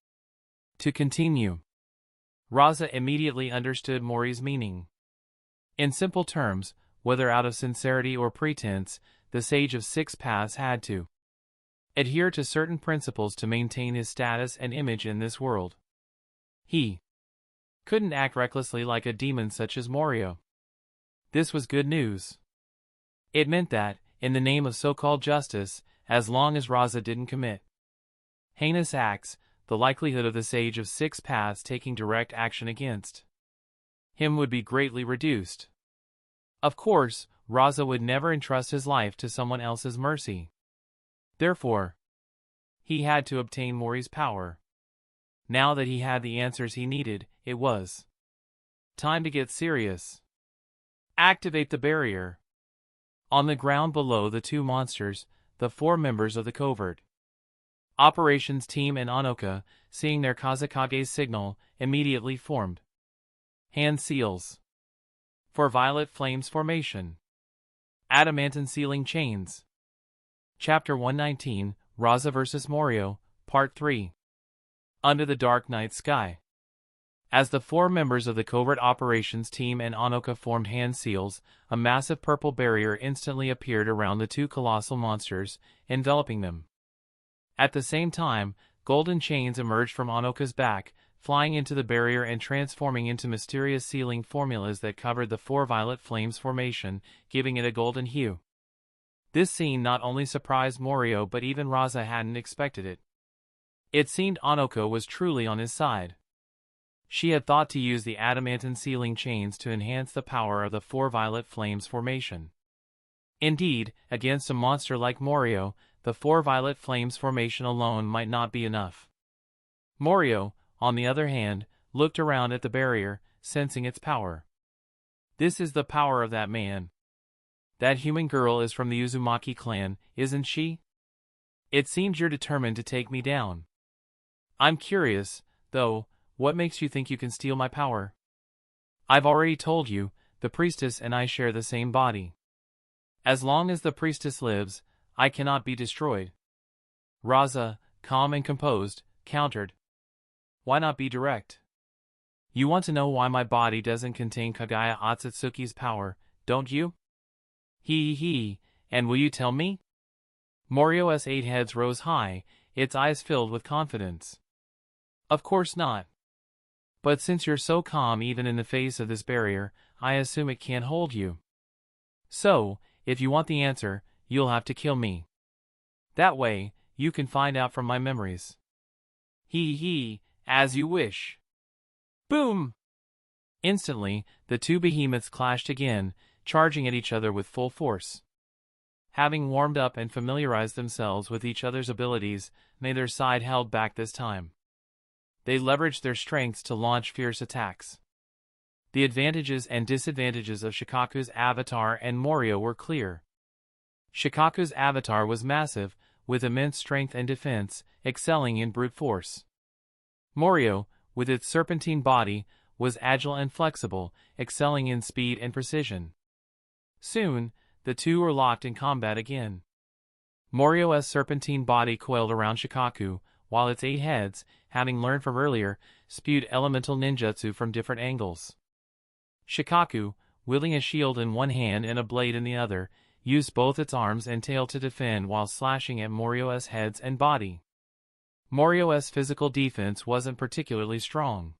to continue. Rasa immediately understood Mori's meaning. In simple terms, whether out of sincerity or pretense, the Sage of Six Paths had to adhere to certain principles to maintain his status and image in this world. He couldn't act recklessly like a demon such as Morio. This was good news. It meant that, in the name of so-called justice, as long as Rasa didn't commit heinous acts, the likelihood of the Sage of Six Paths taking direct action against him would be greatly reduced. Of course, Rasa would never entrust his life to someone else's mercy. Therefore, he had to obtain Mori's power. Now that he had the answers he needed, it was time to get serious. Activate the barrier. On the ground below the two monsters, the four members of the covert operations team and Onoka, seeing their Kazekage's signal, immediately formed hand seals for violet flames formation. Adamantine sealing chains. Chapter 119, Rasa vs. Morio, Part 3. Under the dark night sky. As the four members of the covert operations team and Onoka formed hand seals, a massive purple barrier instantly appeared around the two colossal monsters, enveloping them. At the same time, golden chains emerged from Onoka's back, flying into the barrier and transforming into mysterious sealing formulas that covered the four violet flames formation, giving it a golden hue. This scene not only surprised Morio but even Rasa hadn't expected it. It seemed Onoka was truly on his side. She had thought to use the adamantine sealing chains to enhance the power of the four violet flames formation. Indeed, against a monster like Morio, the four violet flames formation alone might not be enough. Morio, on the other hand, looked around at the barrier, sensing its power. This is the power of that man. That human girl is from the Uzumaki clan, isn't she? It seems you're determined to take me down. I'm curious, though, what makes you think you can steal my power? I've already told you, the priestess and I share the same body. As long as the priestess lives, I cannot be destroyed. Rasa, calm and composed, countered. Why not be direct? You want to know why my body doesn't contain Kaguya Otsutsuki's power, don't you? And will you tell me? Morio's 8 heads rose high, its eyes filled with confidence. Of course not. But since you're so calm even in the face of this barrier, I assume it can't hold you. So, if you want the answer, you'll have to kill me. That way, you can find out from my memories. As you wish. Boom! Instantly, the two behemoths clashed again, charging at each other with full force. Having warmed up and familiarized themselves with each other's abilities, neither side held back this time. They leveraged their strengths to launch fierce attacks. The advantages and disadvantages of Shikaku's avatar and Morio were clear. Shikaku's avatar was massive, with immense strength and defense, excelling in brute force. Morio, with its serpentine body, was agile and flexible, excelling in speed and precision. Soon, the two were locked in combat again. Morio's serpentine body coiled around Shikaku, while its 8 heads, having learned from earlier, spewed elemental ninjutsu from different angles. Shikaku, wielding a shield in one hand and a blade in the other, used both its arms and tail to defend while slashing at Morio's heads and body. Morio's physical defense wasn't particularly strong.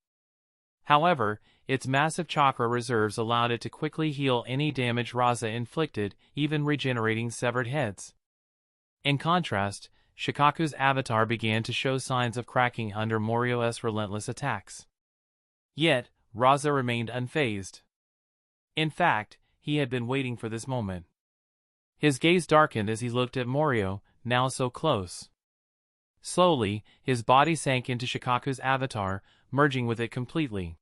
However, its massive chakra reserves allowed it to quickly heal any damage Rasa inflicted, even regenerating severed heads. In contrast, Shikaku's avatar began to show signs of cracking under Morio's relentless attacks. Yet, Rasa remained unfazed. In fact, he had been waiting for this moment. His gaze darkened as he looked at Morio, now so close. Slowly, his body sank into Shikaku's avatar, merging with it completely.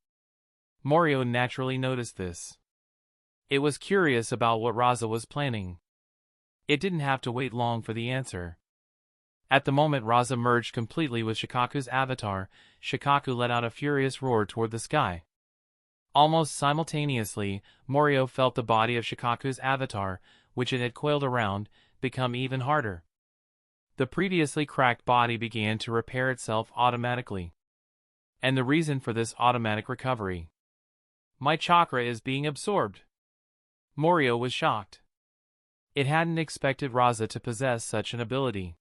Morio naturally noticed this. It was curious about what Rasa was planning. It didn't have to wait long for the answer. At the moment Rasa merged completely with Shikaku's avatar, Shikaku let out a furious roar toward the sky. Almost simultaneously, Morio felt the body of Shikaku's avatar, which it had coiled around, become even harder. The previously cracked body began to repair itself automatically. And the reason for this automatic recovery. My chakra is being absorbed. Morio was shocked. It hadn't expected Rasa to possess such an ability.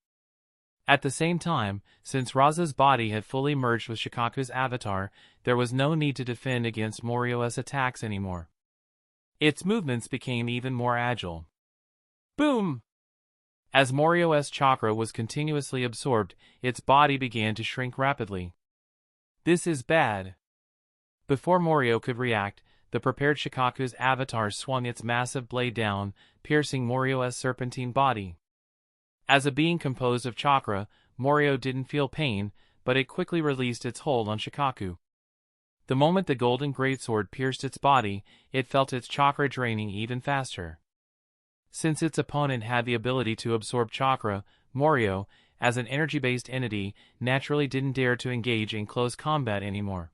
At the same time, since Rasa's body had fully merged with Shikaku's avatar, there was no need to defend against Morio's attacks anymore. Its movements became even more agile. Boom! As Morio's chakra was continuously absorbed, its body began to shrink rapidly. This is bad. Before Morio could react, the prepared Shikaku's avatar swung its massive blade down, piercing Morio's serpentine body. As a being composed of chakra, Morio didn't feel pain, but it quickly released its hold on Shikaku. The moment the golden greatsword pierced its body, it felt its chakra draining even faster. Since its opponent had the ability to absorb chakra, Morio, as an energy-based entity, naturally didn't dare to engage in close combat anymore.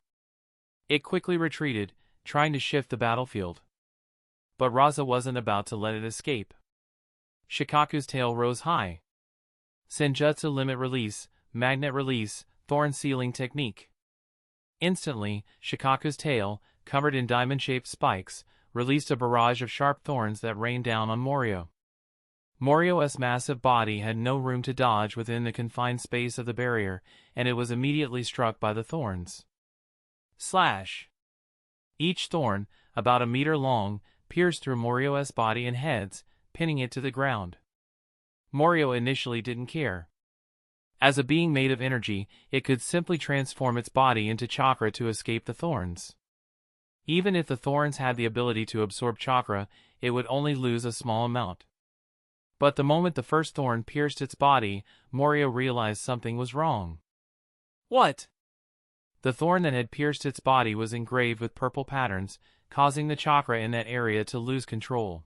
It quickly retreated, trying to shift the battlefield. But Rasa wasn't about to let it escape. Shikaku's tail rose high. Senjutsu limit release, magnet release, thorn sealing technique. Instantly, Shikaku's tail, covered in diamond-shaped spikes, released a barrage of sharp thorns that rained down on Morio. Morio's massive body had no room to dodge within the confined space of the barrier, and it was immediately struck by the thorns. Slash! Each thorn, about a meter long, pierced through Morio's body and heads, pinning it to the ground. Morio initially didn't care. As a being made of energy, it could simply transform its body into chakra to escape the thorns. Even if the thorns had the ability to absorb chakra, it would only lose a small amount. But the moment the first thorn pierced its body, Morio realized something was wrong. What? The thorn that had pierced its body was engraved with purple patterns, causing the chakra in that area to lose control.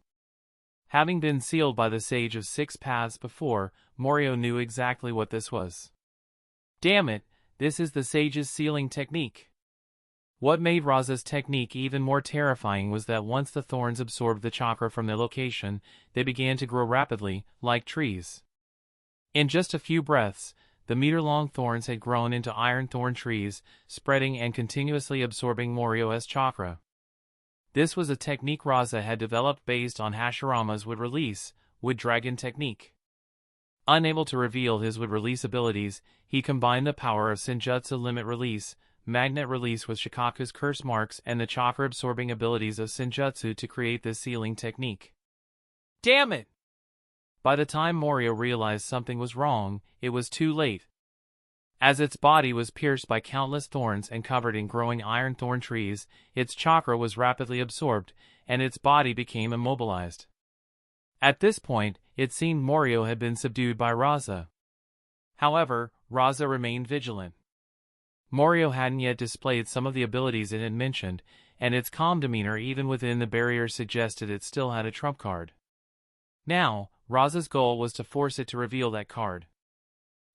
Having been sealed by the Sage of Six Paths before, Morio knew exactly what this was. Damn it, this is the Sage's sealing technique. What made Rasa's technique even more terrifying was that once the thorns absorbed the chakra from their location, they began to grow rapidly, like trees. In just a few breaths, the meter-long thorns had grown into iron thorn trees, spreading and continuously absorbing Morio's chakra. This was a technique Rasa had developed based on Hashirama's wood-release, wood-dragon technique. Unable to reveal his wood-release abilities, he combined the power of Senjutsu limit release, magnet release with Shikaku's curse marks and the chakra-absorbing abilities of Senjutsu to create this sealing technique. Damn it! By the time Morio realized something was wrong, it was too late. As its body was pierced by countless thorns and covered in growing iron thorn trees, its chakra was rapidly absorbed, and its body became immobilized. At this point, it seemed Morio had been subdued by Rasa. However, Rasa remained vigilant. Morio hadn't yet displayed some of the abilities it had mentioned, and its calm demeanor even within the barrier suggested it still had a trump card. Now, Rasa's goal was to force it to reveal that card.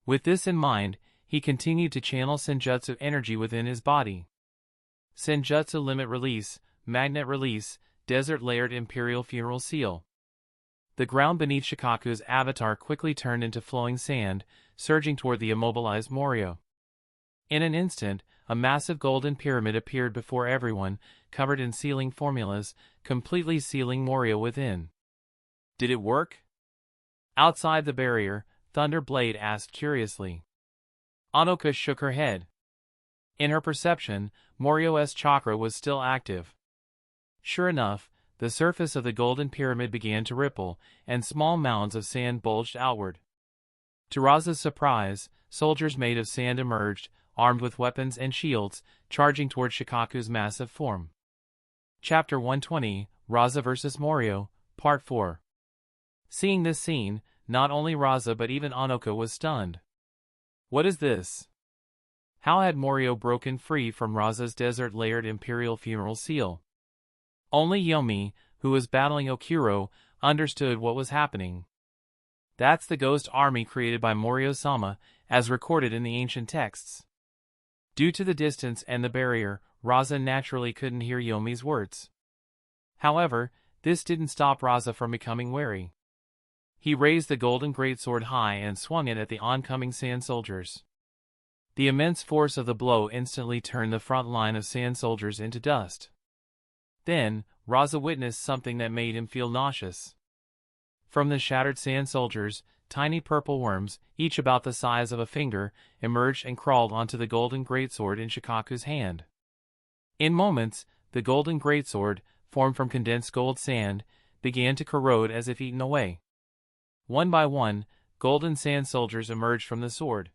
With this in mind, he continued to channel Senjutsu energy within his body. Senjutsu limit release, magnet release, desert layered imperial funeral seal. The ground beneath Shikaku's avatar quickly turned into flowing sand, surging toward the immobilized Morio. In an instant, a massive golden pyramid appeared before everyone, covered in sealing formulas, completely sealing Morio within. Did it work? Outside the barrier, Thunder Blade asked curiously. Anoka shook her head. In her perception, Morio's chakra was still active. Sure enough, the surface of the golden pyramid began to ripple, and small mounds of sand bulged outward. To Rasa's surprise, soldiers made of sand emerged, armed with weapons and shields, charging toward Shikaku's massive form. Chapter 120, Rasa vs. Morio, Part 4. Seeing this scene, not only Rasa but even Anoka was stunned. What is this? How had Morio broken free from Rasa's desert-layered imperial funeral seal? Only Yomi, who was battling Okuro, understood what was happening. That's the ghost army created by Morio-sama, as recorded in the ancient texts. Due to the distance and the barrier, Rasa naturally couldn't hear Yomi's words. However, this didn't stop Rasa from becoming wary. He raised the golden greatsword high and swung it at the oncoming sand soldiers. The immense force of the blow instantly turned the front line of sand soldiers into dust. Then, Rasa witnessed something that made him feel nauseous. From the shattered sand soldiers, tiny purple worms, each about the size of a finger, emerged and crawled onto the golden greatsword in Shikaku's hand. In moments, the golden greatsword, formed from condensed gold sand, began to corrode as if eaten away. One by one, golden sand soldiers emerged from the sword.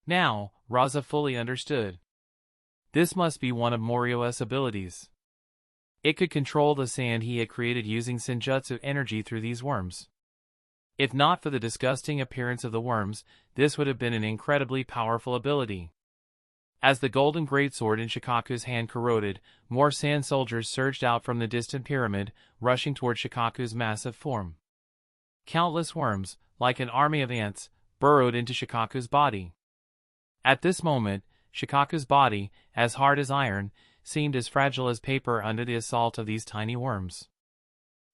Now, Rasa fully understood. This must be one of Morio's abilities. It could control the sand he had created using Senjutsu energy through these worms. If not for the disgusting appearance of the worms, this would have been an incredibly powerful ability. As the golden greatsword in Shikaku's hand corroded, more sand soldiers surged out from the distant pyramid, rushing toward Shikaku's massive form. Countless worms, like an army of ants, burrowed into Shikaku's body. At this moment, Shikaku's body, as hard as iron, seemed as fragile as paper under the assault of these tiny worms.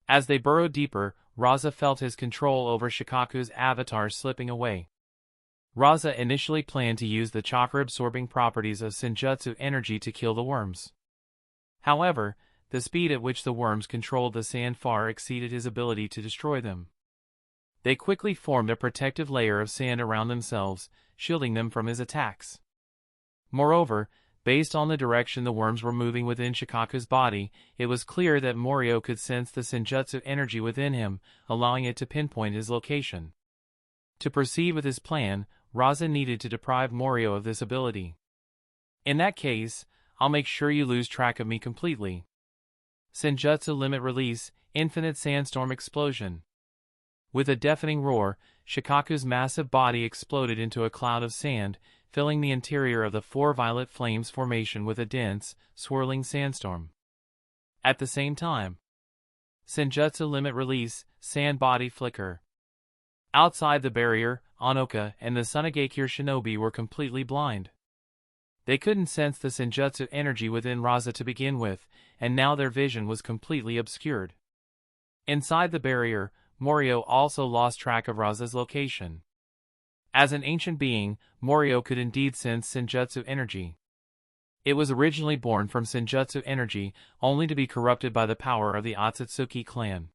As they burrowed deeper, Rasa felt his control over Shikaku's avatar slipping away. Rasa initially planned to use the chakra-absorbing properties of Senjutsu energy to kill the worms. However, the speed at which the worms controlled the sand far exceeded his ability to destroy them. They quickly formed a protective layer of sand around themselves, shielding them from his attacks. Moreover, based on the direction the worms were moving within Shikaku's body, it was clear that Morio could sense the Senjutsu energy within him, allowing it to pinpoint his location. To proceed with his plan, Rasa needed to deprive Morio of this ability. In that case, I'll make sure you lose track of me completely. Senjutsu limit release, infinite sandstorm explosion. With a deafening roar, Shikaku's massive body exploded into a cloud of sand, filling the interior of the four violet flames formation with a dense, swirling sandstorm. At the same time, Senjutsu limit release, sand body flicker. Outside the barrier, Anoka and the Sonagakure shinobi were completely blind. They couldn't sense the Senjutsu energy within Rasa to begin with, and now their vision was completely obscured. Inside the barrier, Morio also lost track of Rasa's location. As an ancient being, Morio could indeed sense Senjutsu energy. It was originally born from Senjutsu energy, only to be corrupted by the power of the Otsutsuki clan.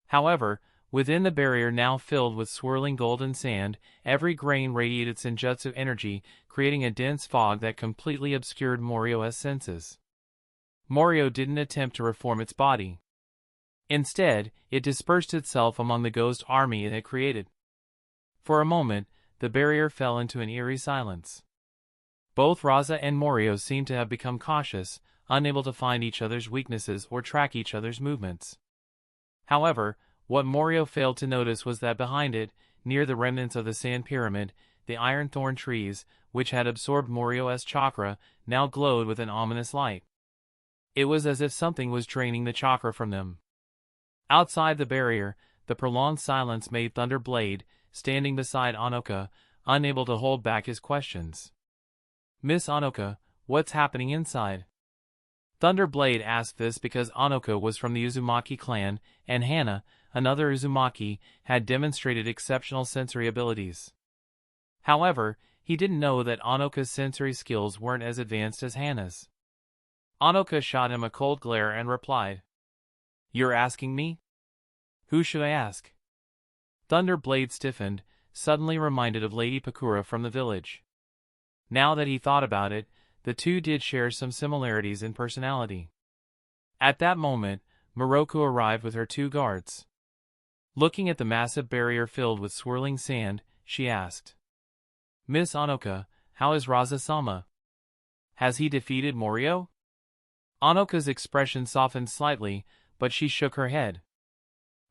However, within the barrier now filled with swirling golden sand, every grain radiated Senjutsu energy, creating a dense fog that completely obscured Morio's senses. Morio didn't attempt to reform its body. Instead, it dispersed itself among the ghost army it had created. For a moment, the barrier fell into an eerie silence. Both Rasa and Morio seemed to have become cautious, unable to find each other's weaknesses or track each other's movements. However, what Morio failed to notice was that behind it, near the remnants of the sand pyramid, the iron thorn trees, which had absorbed Morio's chakra, now glowed with an ominous light. It was as if something was draining the chakra from them. Outside the barrier, the prolonged silence made Thunderblade, standing beside Anoka, unable to hold back his questions. "Miss Anoka, what's happening inside?" Thunderblade asked this because Anoka was from the Uzumaki clan, and Hana, another Uzumaki, had demonstrated exceptional sensory abilities. However, he didn't know that Anoka's sensory skills weren't as advanced as Hana's. Anoka shot him a cold glare and replied, "You're asking me? Who should I ask?" Thunderblade stiffened, suddenly reminded of Lady Pakura from the village. Now that he thought about it, the two did share some similarities in personality. At that moment, Miroku arrived with her two guards. Looking at the massive barrier filled with swirling sand, she asked. Miss Anoka, how is Rasa-sama? Has he defeated Morio? Anoka's expression softened slightly, but she shook her head.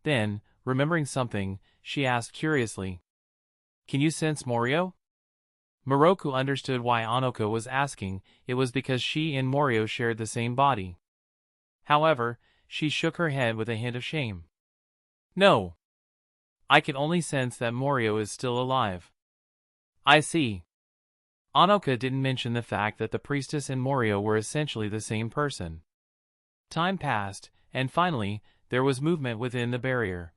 Then, remembering something, she asked curiously. Can you sense Morio? Moroku understood why Anoka was asking. It was because she and Morio shared the same body. However, she shook her head with a hint of shame. No. I can only sense that Morio is still alive. I see. Anoka didn't mention the fact that the priestess and Morio were essentially the same person. Time passed, and finally, there was movement within the barrier.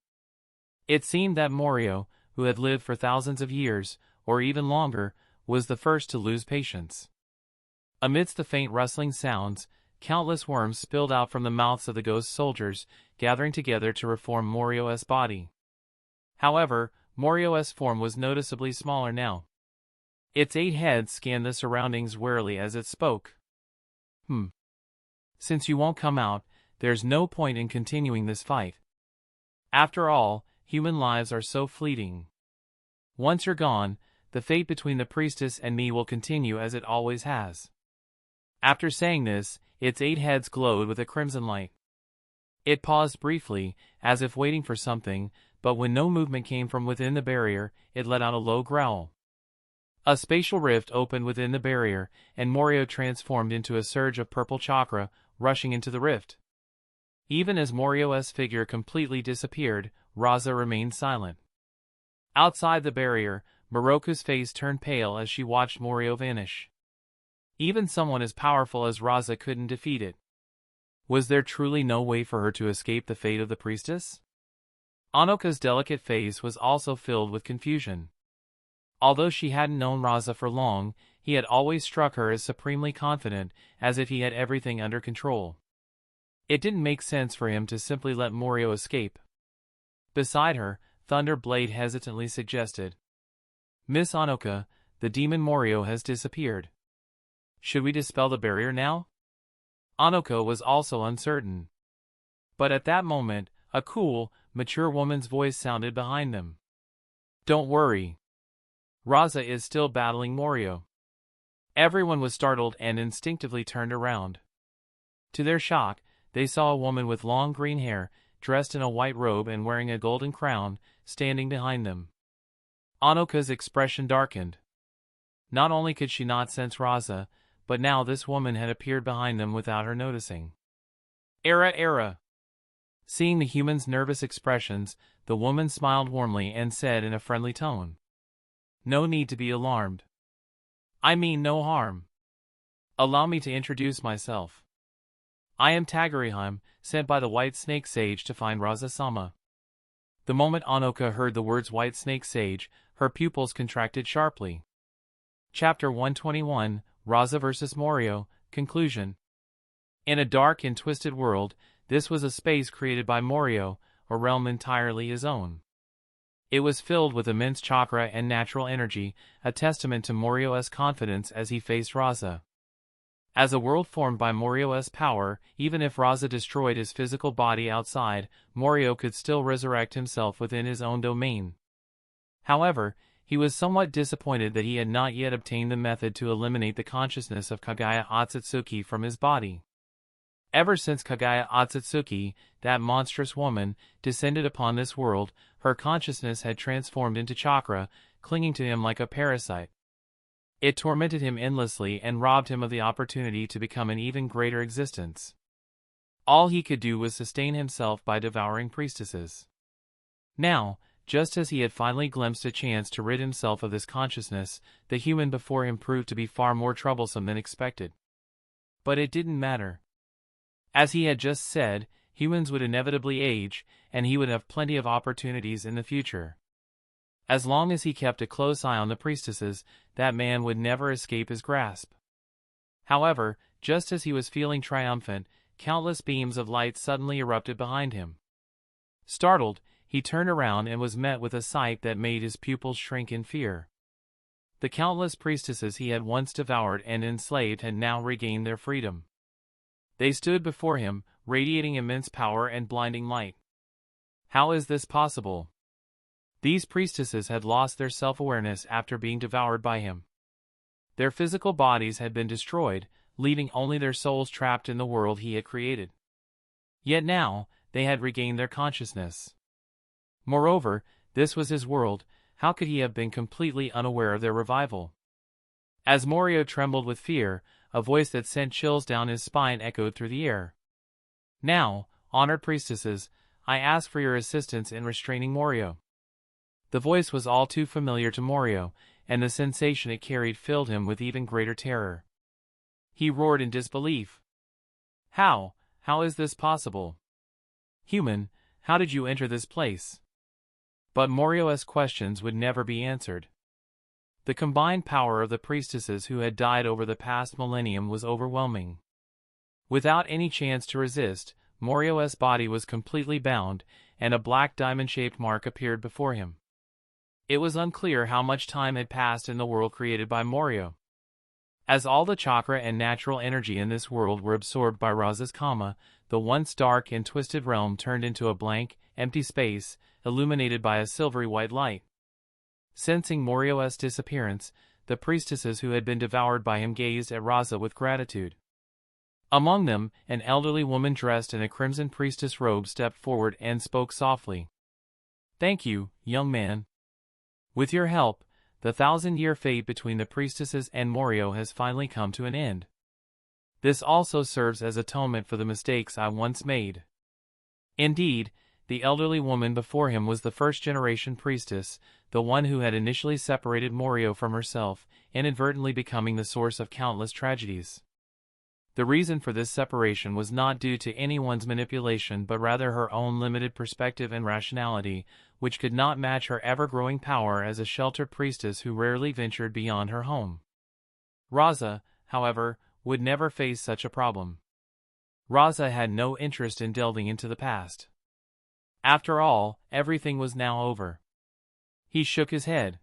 It seemed that Morio, who had lived for thousands of years, or even longer, was the first to lose patience. Amidst the faint rustling sounds, countless worms spilled out from the mouths of the ghost soldiers, gathering together to reform Morio's body. However, Morio's form was noticeably smaller now. Its 8 heads scanned the surroundings warily as it spoke. Since you won't come out, there's no point in continuing this fight. After all, human lives are so fleeting. Once you're gone, the fate between the priestess and me will continue as it always has. After saying this, its 8 heads glowed with a crimson light. It paused briefly, as if waiting for something, but when no movement came from within the barrier, it let out a low growl. A spatial rift opened within the barrier, and Morio transformed into a surge of purple chakra, rushing into the rift. Even as Morio's figure completely disappeared, Rasa remained silent. Outside the barrier, Moroku's face turned pale as she watched Morio vanish. Even someone as powerful as Rasa couldn't defeat it. Was there truly no way for her to escape the fate of the priestess? Anoka's delicate face was also filled with confusion. Although she hadn't known Rasa for long, he had always struck her as supremely confident, as if he had everything under control. It didn't make sense for him to simply let Morio escape. Beside her, Thunder Blade hesitantly suggested, Miss Anoka, the demon Morio has disappeared. Should we dispel the barrier now? Anoka was also uncertain. But at that moment, a cool, mature woman's voice sounded behind them. Don't worry. Rasa is still battling Morio. Everyone was startled and instinctively turned around. To their shock, they saw a woman with long green hair, dressed in a white robe and wearing a golden crown, standing behind them. Anoka's expression darkened. Not only could she not sense Rasa, but now this woman had appeared behind them without her noticing. Era. Seeing the human's nervous expressions, the woman smiled warmly and said in a friendly tone, No need to be alarmed. I mean no harm. Allow me to introduce myself. I am Tagarihime, sent by the White Snake Sage to find Rasa-sama. The moment Anoka heard the words White Snake Sage, her pupils contracted sharply. Chapter 121, Rasa vs. Morio, Conclusion. In a dark and twisted world, this was a space created by Morio, a realm entirely his own. It was filled with immense chakra and natural energy, a testament to Morio's confidence as he faced Rasa. As a world formed by Morio's power, even if Rasa destroyed his physical body outside, Morio could still resurrect himself within his own domain. However, he was somewhat disappointed that he had not yet obtained the method to eliminate the consciousness of Kaguya Otsutsuki from his body. Ever since Kaguya Otsutsuki, that monstrous woman, descended upon this world, her consciousness had transformed into chakra, clinging to him like a parasite. It tormented him endlessly and robbed him of the opportunity to become an even greater existence. All he could do was sustain himself by devouring priestesses. Now, just as he had finally glimpsed a chance to rid himself of this consciousness, the human before him proved to be far more troublesome than expected. But it didn't matter. As he had just said, humans would inevitably age, and he would have plenty of opportunities in the future. As long as he kept a close eye on the priestesses, that man would never escape his grasp. However, just as he was feeling triumphant, countless beams of light suddenly erupted behind him. Startled, he turned around and was met with a sight that made his pupils shrink in fear. The countless priestesses he had once devoured and enslaved had now regained their freedom. They stood before him, radiating immense power and blinding light. How is this possible? These priestesses had lost their self-awareness after being devoured by him. Their physical bodies had been destroyed, leaving only their souls trapped in the world he had created. Yet now, they had regained their consciousness. Moreover, this was his world. How could he have been completely unaware of their revival? As Morio trembled with fear, a voice that sent chills down his spine echoed through the air. "Now, honored priestesses, I ask for your assistance in restraining Morio." The voice was all too familiar to Morio, and the sensation it carried filled him with even greater terror. He roared in disbelief. How is this possible? Human, how did you enter this place?" But Morio's questions would never be answered. The combined power of the priestesses who had died over the past millennium was overwhelming. Without any chance to resist, Morio's body was completely bound, and a black diamond-shaped mark appeared before him. It was unclear how much time had passed in the world created by Morio. As all the chakra and natural energy in this world were absorbed by Rasa's Kama, the once dark and twisted realm turned into a blank, empty space, illuminated by a silvery white light. Sensing Morio's disappearance, the priestesses who had been devoured by him gazed at Rasa with gratitude. Among them, an elderly woman dressed in a crimson priestess robe stepped forward and spoke softly. "Thank you, young man. With your help, the 1,000-year fate between the priestesses and Morio has finally come to an end. This also serves as atonement for the mistakes I once made." Indeed, the elderly woman before him was the first-generation priestess, the one who had initially separated Morio from herself, inadvertently becoming the source of countless tragedies. The reason for this separation was not due to anyone's manipulation but rather her own limited perspective and rationality, which could not match her ever-growing power as a sheltered priestess who rarely ventured beyond her home. Rasa, however, would never face such a problem. Rasa had no interest in delving into the past. After all, everything was now over. He shook his head.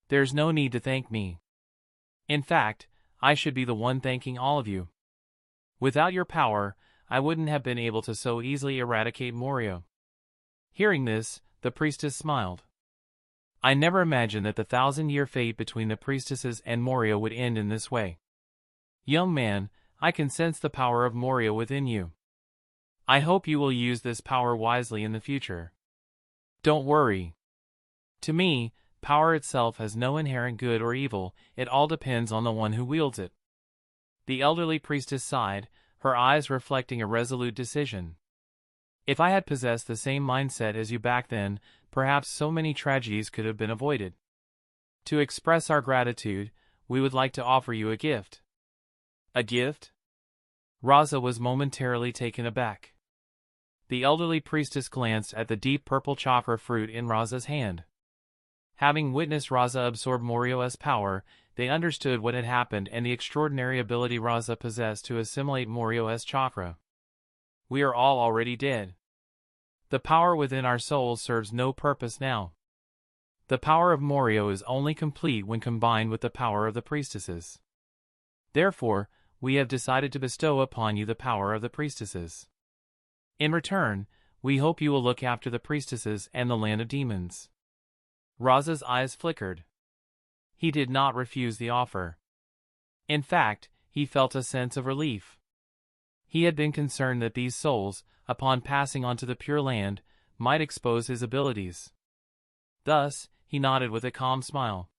"There's no need to thank me. In fact, I should be the one thanking all of you. Without your power, I wouldn't have been able to so easily eradicate Morio." Hearing this, the priestess smiled. "I never imagined that the 1,000-year fate between the priestesses and Morio would end in this way. Young man, I can sense the power of Morio within you. I hope you will use this power wisely in the future. Don't worry. To me, power itself has no inherent good or evil, it all depends on the one who wields it." The elderly priestess sighed, her eyes reflecting a resolute decision. "If I had possessed the same mindset as you back then, perhaps so many tragedies could have been avoided. To express our gratitude, we would like to offer you a gift." "A gift?" Rasa was momentarily taken aback. The elderly priestess glanced at the deep purple chakra fruit in Rasa's hand. Having witnessed Rasa absorb Morio's power, they understood what had happened and the extraordinary ability Rasa possessed to assimilate Morio's chakra. "We are all already dead. The power within our souls serves no purpose now. The power of Morio is only complete when combined with the power of the priestesses. Therefore, we have decided to bestow upon you the power of the priestesses. In return, we hope you will look after the priestesses and the land of demons." Rasa's eyes flickered. He did not refuse the offer. In fact, he felt a sense of relief. He had been concerned that these souls, upon passing on to the Pure Land, might expose his abilities. Thus, he nodded with a calm smile.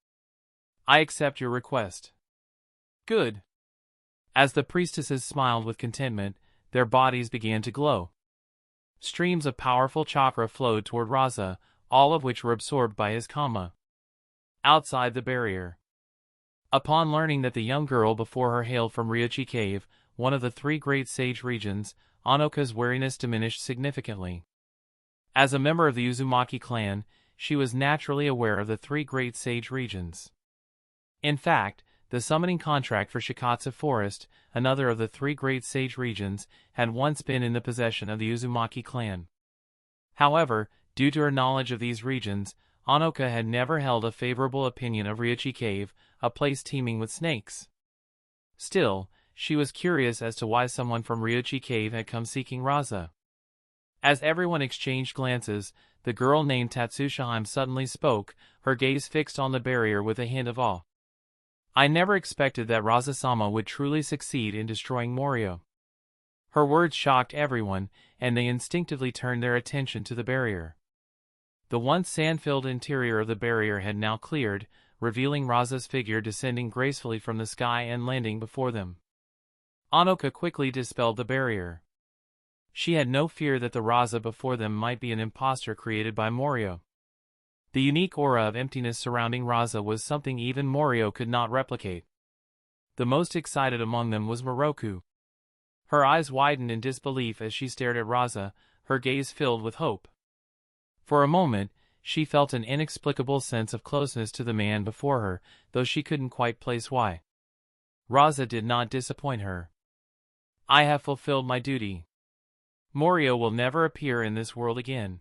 "I accept your request." "Good." As the priestesses smiled with contentment, their bodies began to glow. Streams of powerful chakra flowed toward Rasa, all of which were absorbed by his Kama. Outside the barrier. Upon learning that the young girl before her hailed from Ryuchi Cave, one of the 3 great sage regions, Anoka's wariness diminished significantly. As a member of the Uzumaki clan, she was naturally aware of the 3 great sage regions. In fact, the summoning contract for Shikatsu Forest, another of the 3 great sage regions, had once been in the possession of the Uzumaki clan. However, due to her knowledge of these regions, Anoka had never held a favorable opinion of Ryuchi Cave, a place teeming with snakes. Still, she was curious as to why someone from Ryuchi Cave had come seeking Rasa. As everyone exchanged glances, the girl named Tatsushihime suddenly spoke, her gaze fixed on the barrier with a hint of awe. I never expected that Rasa-sama would truly succeed in destroying Morio. Her words shocked everyone, and they instinctively turned their attention to the barrier. The once sand-filled interior of the barrier had now cleared, revealing Rasa's figure descending gracefully from the sky and landing before them. Anoka quickly dispelled the barrier. She had no fear that the Rasa before them might be an impostor created by Morio. The unique aura of emptiness surrounding Rasa was something even Morio could not replicate. The most excited among them was Miroku. Her eyes widened in disbelief as she stared at Rasa, her gaze filled with hope. For a moment, she felt an inexplicable sense of closeness to the man before her, though she couldn't quite place why. Rasa did not disappoint her. I have fulfilled my duty. Morio will never appear in this world again.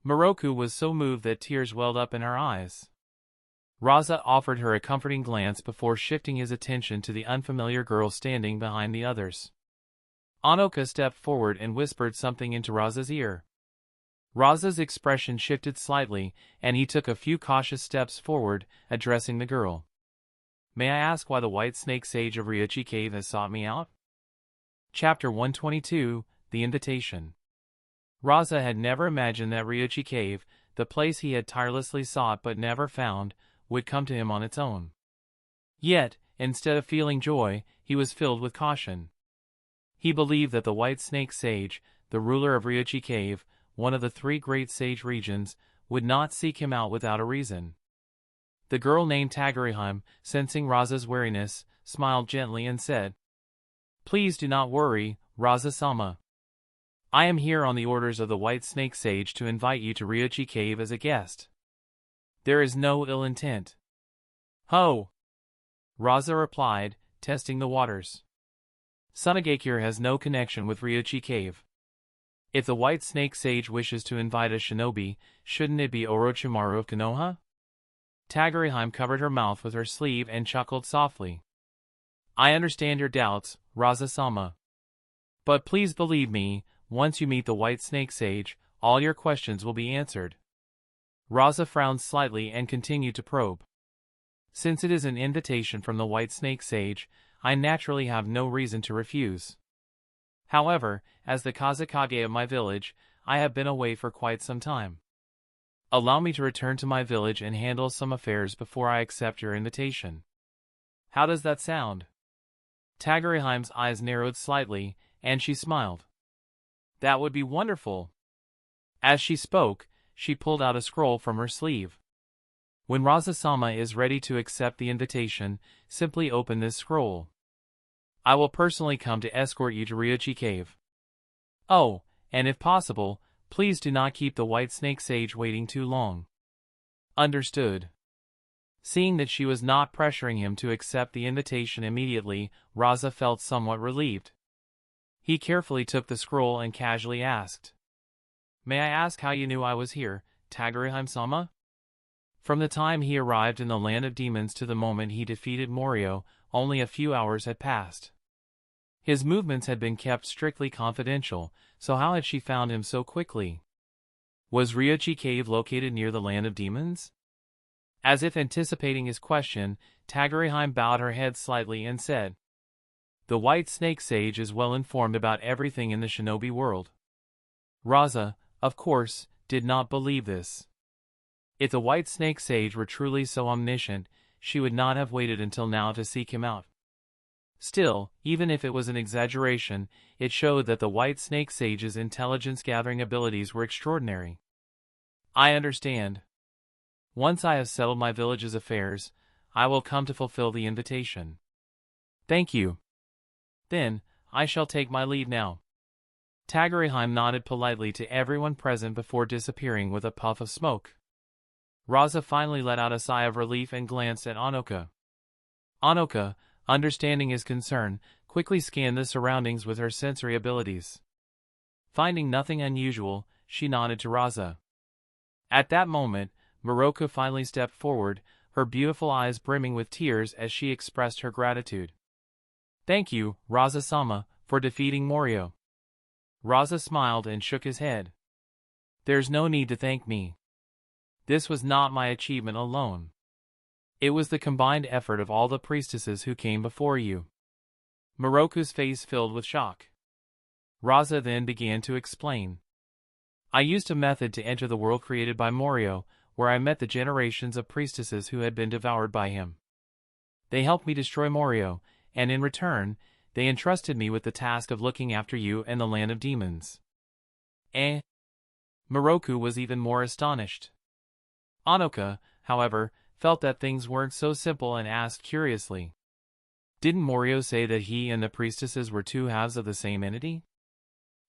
Miroku was so moved that tears welled up in her eyes. Rasa offered her a comforting glance before shifting his attention to the unfamiliar girl standing behind the others. Anoka stepped forward and whispered something into Rasa's ear. Rasa's expression shifted slightly, and he took a few cautious steps forward, addressing the girl. May I ask why the White Snake Sage of Ryuchi Cave has sought me out? Chapter 122, The Invitation. Rasa had never imagined that Ryuchi Cave, the place he had tirelessly sought but never found, would come to him on its own. Yet, instead of feeling joy, he was filled with caution. He believed that the White Snake Sage, the ruler of Ryuchi Cave, one of the three great sage regions, would not seek him out without a reason. The girl named Tagurihime, sensing Rasa's wariness, smiled gently and said, Please do not worry, Rasa-sama. I am here on the orders of the White Snake Sage to invite you to Ryuchi Cave as a guest. There is no ill intent. Ho! Rasa replied, testing the waters. Sonagakure has no connection with Ryuchi Cave. If the White Snake Sage wishes to invite a shinobi, shouldn't it be Orochimaru of Konoha? Tagurihime covered her mouth with her sleeve and chuckled softly. I understand your doubts, Rasa-sama. But please believe me, once you meet the White Snake Sage, all your questions will be answered. Rasa frowned slightly and continued to probe. Since it is an invitation from the White Snake Sage, I naturally have no reason to refuse. However, as the Kazekage of my village, I have been away for quite some time. Allow me to return to my village and handle some affairs before I accept your invitation. How does that sound? Tagurihime's eyes narrowed slightly, and she smiled. That would be wonderful. As she spoke, she pulled out a scroll from her sleeve. When Rasa-sama is ready to accept the invitation, simply open this scroll. I will personally come to escort you to Ryuchi Cave. Oh, and if possible, please do not keep the White Snake Sage waiting too long. Understood. Seeing that she was not pressuring him to accept the invitation immediately, Rasa felt somewhat relieved. He carefully took the scroll and casually asked, May I ask how you knew I was here, Tagurihime-sama? From the time he arrived in the land of demons to the moment he defeated Morio, only a few hours had passed. His movements had been kept strictly confidential, so how had she found him so quickly? Was Ryuchi Cave located near the land of demons? As if anticipating his question, Tagurihime bowed her head slightly and said, The White Snake Sage is well informed about everything in the shinobi world. Rasa, of course, did not believe this. If the White Snake Sage were truly so omniscient, she would not have waited until now to seek him out. Still, even if it was an exaggeration, it showed that the White Snake Sage's intelligence-gathering abilities were extraordinary. I understand. Once I have settled my village's affairs, I will come to fulfill the invitation. Thank you. Then, I shall take my leave now. Tagurihime nodded politely to everyone present before disappearing with a puff of smoke. Rasa finally let out a sigh of relief and glanced at Anoka. Anoka, understanding his concern, quickly scanned the surroundings with her sensory abilities. Finding nothing unusual, she nodded to Rasa. At that moment, Miroku finally stepped forward, her beautiful eyes brimming with tears as she expressed her gratitude. Thank you, Rasa-sama, for defeating Morio. Rasa smiled and shook his head. There's no need to thank me. This was not my achievement alone. It was the combined effort of all the priestesses who came before you. Miroku's face filled with shock. Rasa then began to explain. I used a method to enter the world created by Morio, where I met the generations of priestesses who had been devoured by him. They helped me destroy Morio, and in return, they entrusted me with the task of looking after you and the land of demons. Eh? Miroku was even more astonished. Anoka, however, felt that things weren't so simple and asked curiously. Didn't Morio say that he and the priestesses were two halves of the same entity?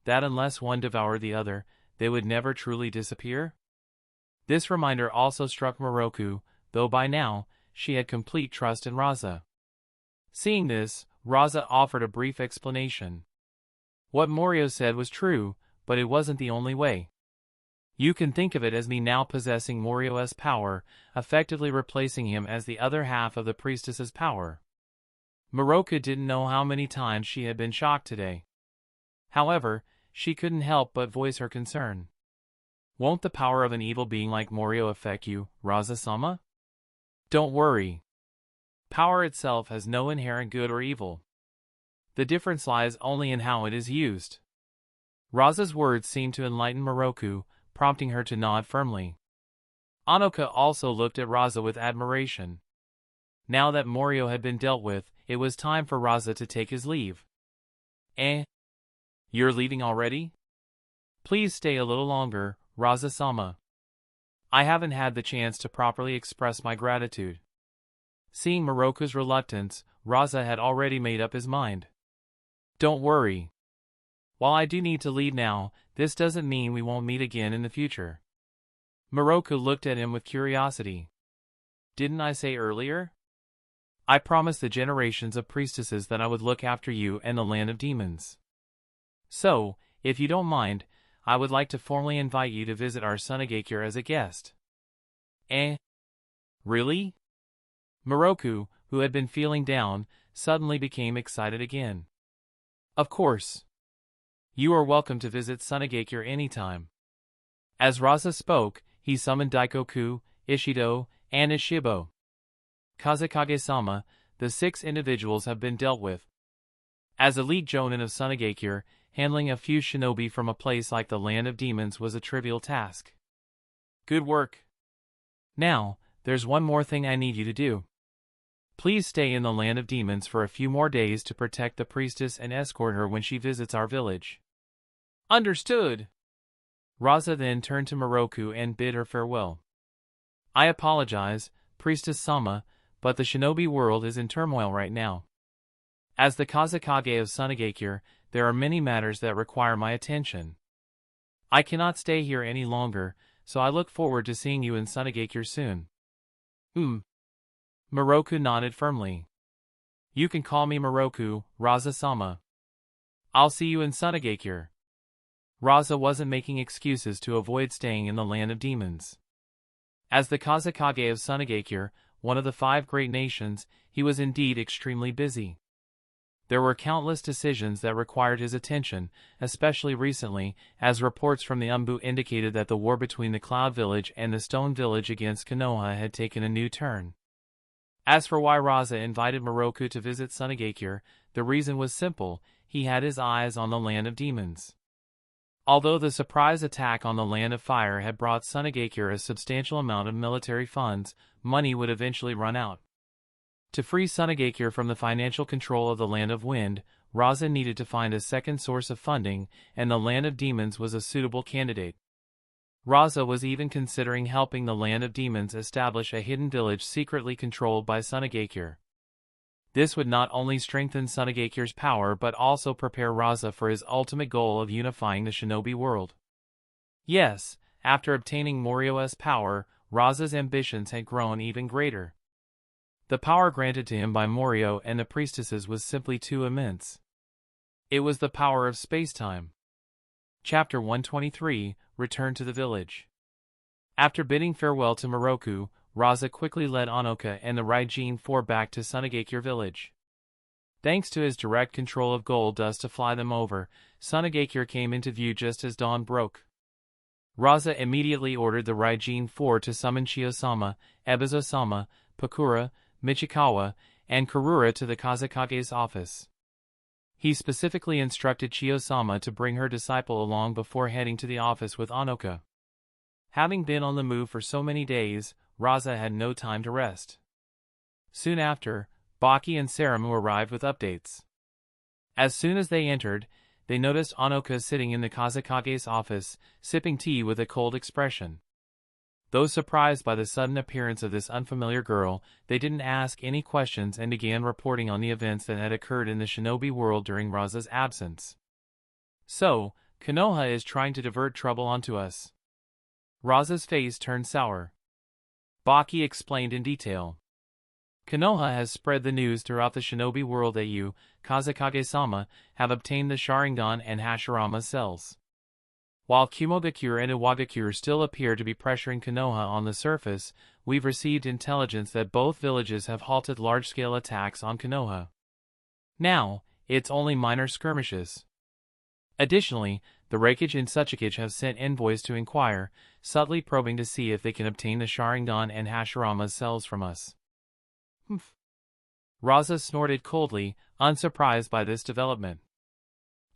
That unless one devoured the other, they would never truly disappear? This reminder also struck Miroku, though by now, she had complete trust in Rasa. Seeing this, Rasa offered a brief explanation. What Morio said was true, but it wasn't the only way. You can think of it as me now possessing Morio's power, effectively replacing him as the other half of the priestess's power. Miroku didn't know how many times she had been shocked today. However, she couldn't help but voice her concern. Won't the power of an evil being like Morio affect you, Rasa-sama? Don't worry. Power itself has no inherent good or evil. The difference lies only in how it is used. Rasa's words seemed to enlighten Miroku, prompting her to nod firmly. Anoka also looked at Rasa with admiration. Now that Morio had been dealt with, it was time for Rasa to take his leave. Eh? You're leaving already? Please stay a little longer, Rasa-sama. I haven't had the chance to properly express my gratitude. Seeing Miroku's reluctance, Rasa had already made up his mind. Don't worry. While I do need to leave now, this doesn't mean we won't meet again in the future. Miroku looked at him with curiosity. Didn't I say earlier? I promised the generations of priestesses that I would look after you and the land of demons. So, if you don't mind, I would like to formally invite you to visit our Sonagakure as a guest. Eh? Really? Miroku, who had been feeling down, suddenly became excited again. Of course. You are welcome to visit Sonagakure anytime. As Rasa spoke, he summoned Daikoku, Ishido, and Ishibo. Kazekage-sama, the 6 individuals have been dealt with. As elite jonin of Sonagakure, handling a few shinobi from a place like the land of demons was a trivial task. Good work. Now, there's one more thing I need you to do. Please stay in the land of demons for a few more days to protect the priestess and escort her when she visits our village. Understood. Rasa then turned to Miroku and bid her farewell. I apologize, Priestess-sama, but the shinobi world is in turmoil right now. As the Kazekage of Sonagakure, there are many matters that require my attention. I cannot stay here any longer, so I look forward to seeing you in Sonagakure soon. Miroku nodded firmly. You can call me Miroku, Rasa-sama. I'll see you in Sonagakure. Rasa wasn't making excuses to avoid staying in the land of demons. As the Kazekage of Sonagakure, one of the 5 great nations, he was indeed extremely busy. There were countless decisions that required his attention, especially recently, as reports from the Umbu indicated that the war between the Cloud Village and the Stone Village against Konoha had taken a new turn. As for why Rasa invited Miroku to visit Sonagakure, the reason was simple: he had his eyes on the land of demons. Although the surprise attack on the Land of Fire had brought Sonagakure a substantial amount of military funds, money would eventually run out. To free Sonagakure from the financial control of the Land of Wind, Rasa needed to find a second source of funding, and the Land of Demons was a suitable candidate. Rasa was even considering helping the Land of Demons establish a hidden village secretly controlled by Sonagakure. This would not only strengthen Sonagakure's power but also prepare Rasa for his ultimate goal of unifying the shinobi world. Yes, after obtaining Morio's power, Rasa's ambitions had grown even greater. The power granted to him by Morio and the priestesses was simply too immense. It was the power of space-time. Chapter 123, Return to the Village. After bidding farewell to Miroku, Rasa quickly led Anoka and the Raijin 4 back to Sonagakure village. Thanks to his direct control of gold dust to fly them over, Sonagakure came into view just as dawn broke. Rasa immediately ordered the Raijin 4 to summon Chiyo-sama, Ebizo-sama, Pakura, Michikawa, and Karura to the Kazekage's office. He specifically instructed Chiyo-sama to bring her disciple along before heading to the office with Onoka. Having been on the move for so many days, Rasa had no time to rest. Soon after, Baki and Saramu arrived with updates. As soon as they entered, they noticed Onoka sitting in the Kazekage's office, sipping tea with a cold expression. Though surprised by the sudden appearance of this unfamiliar girl, they didn't ask any questions and began reporting on the events that had occurred in the shinobi world during Rasa's absence. So, Konoha is trying to divert trouble onto us. Rasa's face turned sour. Baki explained in detail. Konoha has spread the news throughout the shinobi world that you, Kazekage-sama, have obtained the Sharingan and Hashirama cells. While Kirigakure and Iwagakure still appear to be pressuring Konoha on the surface, we've received intelligence that both villages have halted large-scale attacks on Konoha. Now, it's only minor skirmishes. Additionally, the Reikage and Otsutsuki have sent envoys to inquire, subtly probing to see if they can obtain the Sharingan and Hashirama cells from us. Rasa snorted coldly, unsurprised by this development.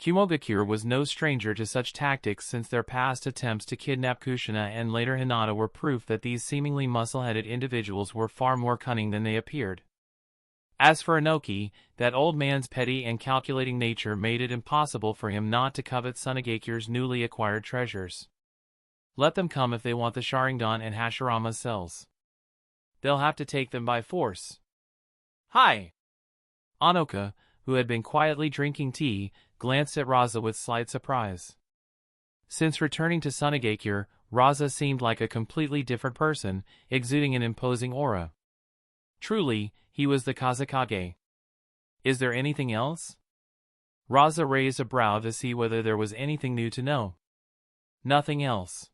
Kirigakure was no stranger to such tactics since their past attempts to kidnap Kushina and later Hinata were proof that these seemingly muscle-headed individuals were far more cunning than they appeared. As for Inoki, that old man's petty and calculating nature made it impossible for him not to covet Sonagakure's newly acquired treasures. Let them come if they want the Sharingan and Hashirama cells. They'll have to take them by force. Hi! Onoka, who had been quietly drinking tea, glanced at Rasa with slight surprise. Since returning to Sonagakure, Rasa seemed like a completely different person, exuding an imposing aura. Truly, he was the Kazekage. Is there anything else? Rasa raised a brow to see whether there was anything new to know. Nothing else.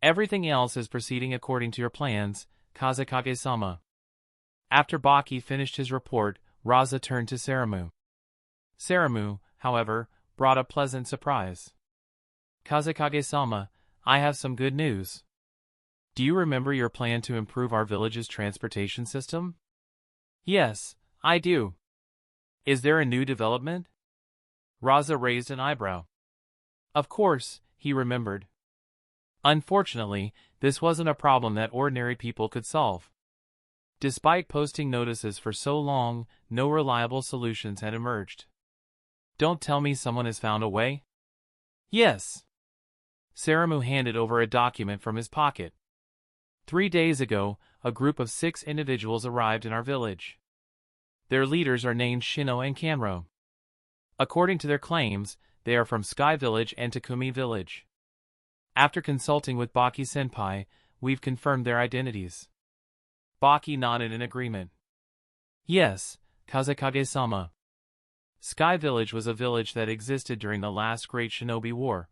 Everything else is proceeding according to your plans, Kazekage-sama. After Baki finished his report, Rasa turned to Saramu. Saramu, however, brought a pleasant surprise. Kazekage-sama, I have some good news. Do you remember your plan to improve our village's transportation system? Yes, I do. Is there a new development? Rasa raised an eyebrow. Of course, he remembered. Unfortunately, this wasn't a problem that ordinary people could solve. Despite posting notices for so long, no reliable solutions had emerged. Don't tell me someone has found a way? Yes. Saramu handed over a document from his pocket. 3 days ago, a group of 6 individuals arrived in our village. Their leaders are named Shino and Kanro. According to their claims, they are from Sky Village and Takumi Village. After consulting with Baki-senpai, we've confirmed their identities. Baki nodded in agreement. Yes, Kazekage-sama. Sky Village was a village that existed during the last Great Shinobi War.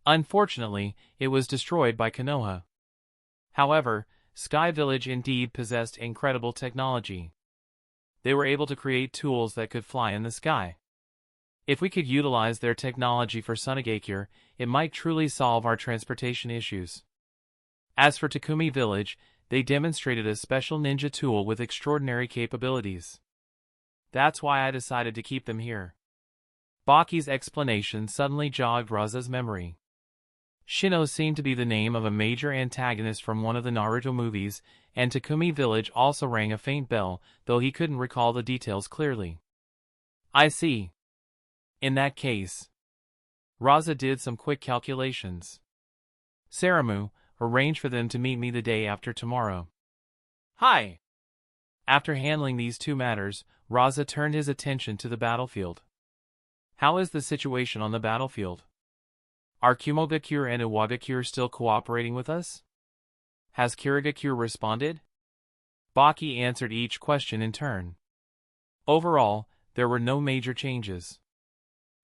Unfortunately, it was destroyed by Konoha. However, Sky Village indeed possessed incredible technology. They were able to create tools that could fly in the sky. If we could utilize their technology for Sonagakure, it might truly solve our transportation issues. As for Takumi Village, they demonstrated a special ninja tool with extraordinary capabilities. That's why I decided to keep them here. Baki's explanation suddenly jogged Rasa's memory. Shino seemed to be the name of a major antagonist from one of the Naruto movies, and Takumi Village also rang a faint bell, though he couldn't recall the details clearly. I see. In that case, Rasa did some quick calculations. Saramu, arrange for them to meet me the day after tomorrow. Hi! After handling these 2 matters, Rasa turned his attention to the battlefield. How is the situation on the battlefield? Are Kirigakure and Iwagakure still cooperating with us? Has Kirigakure responded? Baki answered each question in turn. Overall, there were no major changes.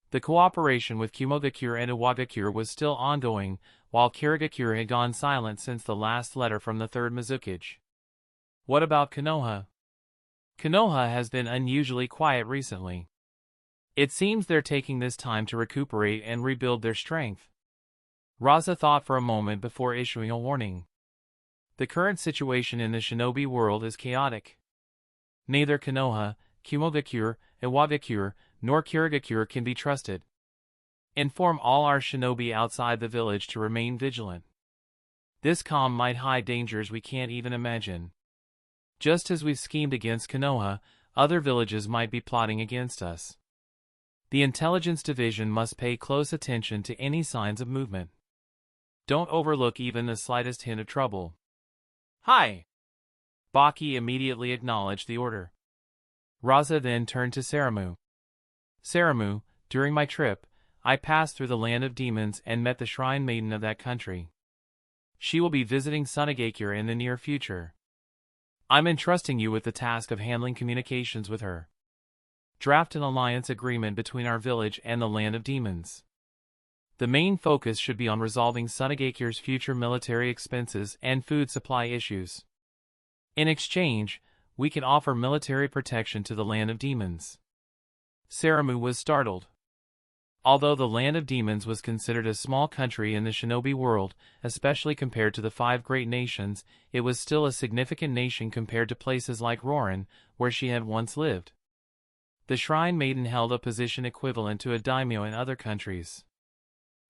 The cooperation with Kirigakure and Iwagakure was still ongoing, while Kirigakure had gone silent since the last letter from the Third Kazekage. What about Konoha? Konoha has been unusually quiet recently. It seems they're taking this time to recuperate and rebuild their strength. Rasa thought for a moment before issuing a warning. The current situation in the shinobi world is chaotic. Neither Konoha, Kumogakure, Iwagakure, nor Kirigakure can be trusted. Inform all our shinobi outside the village to remain vigilant. This calm might hide dangers we can't even imagine. Just as we've schemed against Konoha, other villages might be plotting against us. The intelligence division must pay close attention to any signs of movement. Don't overlook even the slightest hint of trouble. Hi! Baki immediately acknowledged the order. Rasa then turned to Saramu. Saramu, during my trip, I passed through the land of demons and met the shrine maiden of that country. She will be visiting Sonagakure in the near future. I'm entrusting you with the task of handling communications with her. Draft an alliance agreement between our village and the land of demons. The main focus should be on resolving Sonagakure's future military expenses and food supply issues. In exchange, we can offer military protection to the land of demons. Saramu was startled. Although the land of demons was considered a small country in the shinobi world, especially compared to the 5 great nations, it was still a significant nation compared to places like Rorin, where she had once lived. The shrine maiden held a position equivalent to a daimyo in other countries.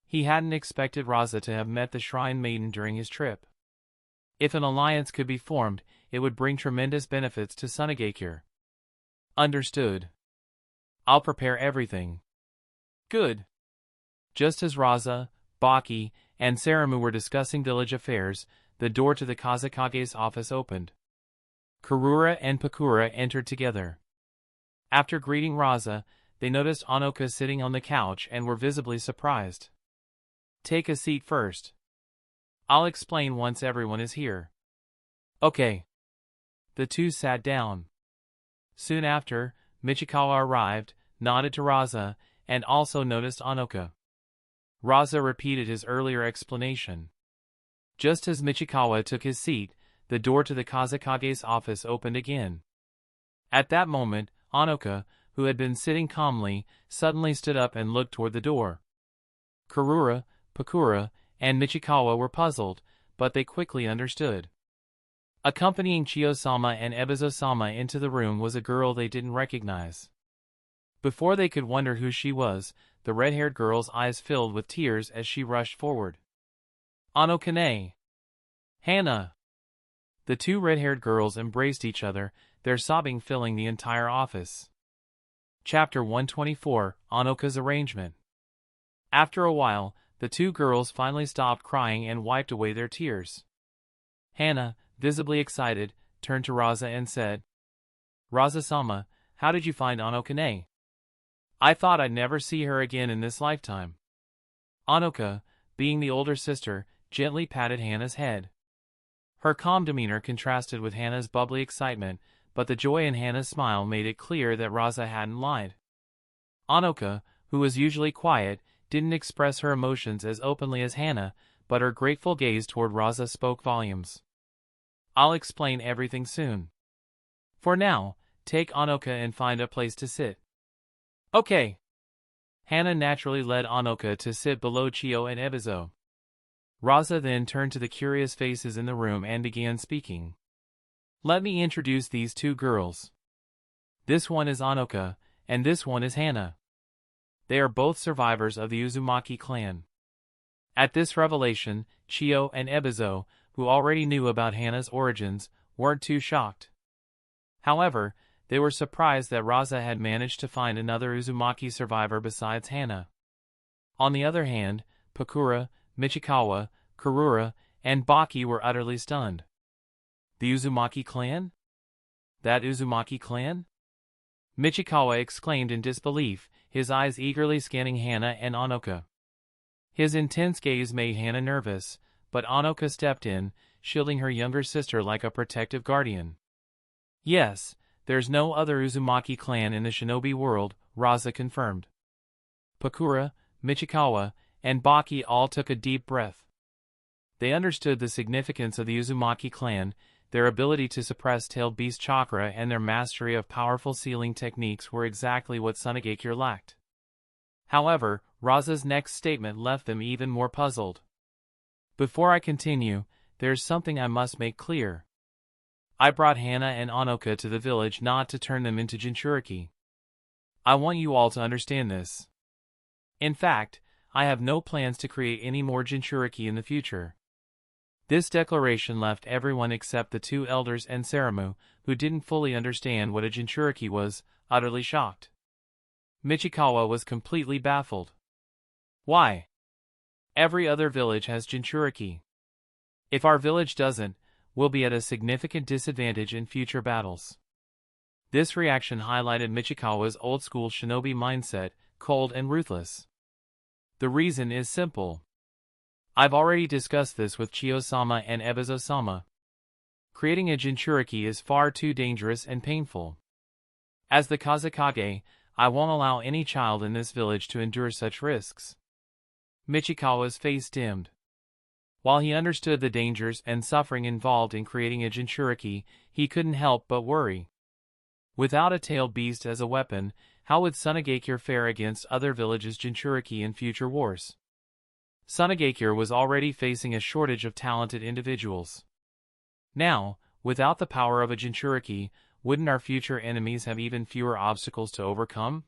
He hadn't expected Rasa to have met the shrine maiden during his trip. If an alliance could be formed, it would bring tremendous benefits to Sonagakure. Understood. I'll prepare everything. Good. Just as Rasa, Baki, and Saramu were discussing village affairs, the door to the Kazekage's office opened. Karura and Pakura entered together. After greeting Rasa, they noticed Onoka sitting on the couch and were visibly surprised. Take a seat first. I'll explain once everyone is here. Okay. The two sat down. Soon after, Michikawa arrived, nodded to Rasa, and also noticed Onoka. Rasa repeated his earlier explanation. Just as Michikawa took his seat, the door to the Kazekage's office opened again. At that moment, Onoka, who had been sitting calmly, suddenly stood up and looked toward the door. Karura, Pakura, and Michikawa were puzzled, but they quickly understood. Accompanying Chiyo-sama and Ebizo-sama into the room was a girl they didn't recognize. Before they could wonder who she was, the red-haired girl's eyes filled with tears as she rushed forward. Onokane! Hana! The two red-haired girls embraced each other, their sobbing filling the entire office. Chapter 124, Onoka's Arrangement. After a while, the two girls finally stopped crying and wiped away their tears. Hana, visibly excited, turned to Rasa and said, Rasa-sama, how did you find Onokane? I thought I'd never see her again in this lifetime. Onoka, being the older sister, gently patted Hana's head. Her calm demeanor contrasted with Hana's bubbly excitement, but the joy in Hana's smile made it clear that Rasa hadn't lied. Onoka, who was usually quiet, didn't express her emotions as openly as Hana, but her grateful gaze toward Rasa spoke volumes. I'll explain everything soon. For now, take Onoka and find a place to sit. Okay. Hana naturally led Onoka to sit below Chiyo and Ebizo. Rasa then turned to the curious faces in the room and began speaking. Let me introduce these two girls. This one is Onoka, and this one is Hana. They are both survivors of the Uzumaki clan. At this revelation, Chiyo and Ebizo, who already knew about Hana's origins, weren't too shocked. However, they were surprised that Rasa had managed to find another Uzumaki survivor besides Hana. On the other hand, Pakura, Michikawa, Karura, and Baki were utterly stunned. The Uzumaki clan? That Uzumaki clan? Michikawa exclaimed in disbelief, his eyes eagerly scanning Hana and Onoka. His intense gaze made Hana nervous, but Onoka stepped in, shielding her younger sister like a protective guardian. Yes, there's no other Uzumaki clan in the shinobi world, Rasa confirmed. Pakura, Michikawa, and Baki all took a deep breath. They understood the significance of the Uzumaki clan, their ability to suppress tailed beast chakra and their mastery of powerful sealing techniques were exactly what Sonagakure lacked. However, Rasa's next statement left them even more puzzled. Before I continue, there's something I must make clear. I brought Hana and Anoka to the village not to turn them into Jinchuriki. I want you all to understand this. In fact, I have no plans to create any more Jinchuriki in the future. This declaration left everyone except the two elders and Saramu, who didn't fully understand what a Jinchuriki was, utterly shocked. Michikawa was completely baffled. Why? Every other village has Jinchuriki. If our village doesn't, we'll be at a significant disadvantage in future battles. This reaction highlighted Michikawa's old-school shinobi mindset, cold and ruthless. The reason is simple. I've already discussed this with Chiyo-sama and Ebizo-sama. Creating a Jinchuriki is far too dangerous and painful. As the Kazekage, I won't allow any child in this village to endure such risks. Michikawa's face dimmed. While he understood the dangers and suffering involved in creating a Jinchuriki, he couldn't help but worry. Without a tailed beast as a weapon, how would Sonagakure fare against other villages' Jinchuriki in future wars? Sonagakure was already facing a shortage of talented individuals. Now, without the power of a Jinchuriki, wouldn't our future enemies have even fewer obstacles to overcome?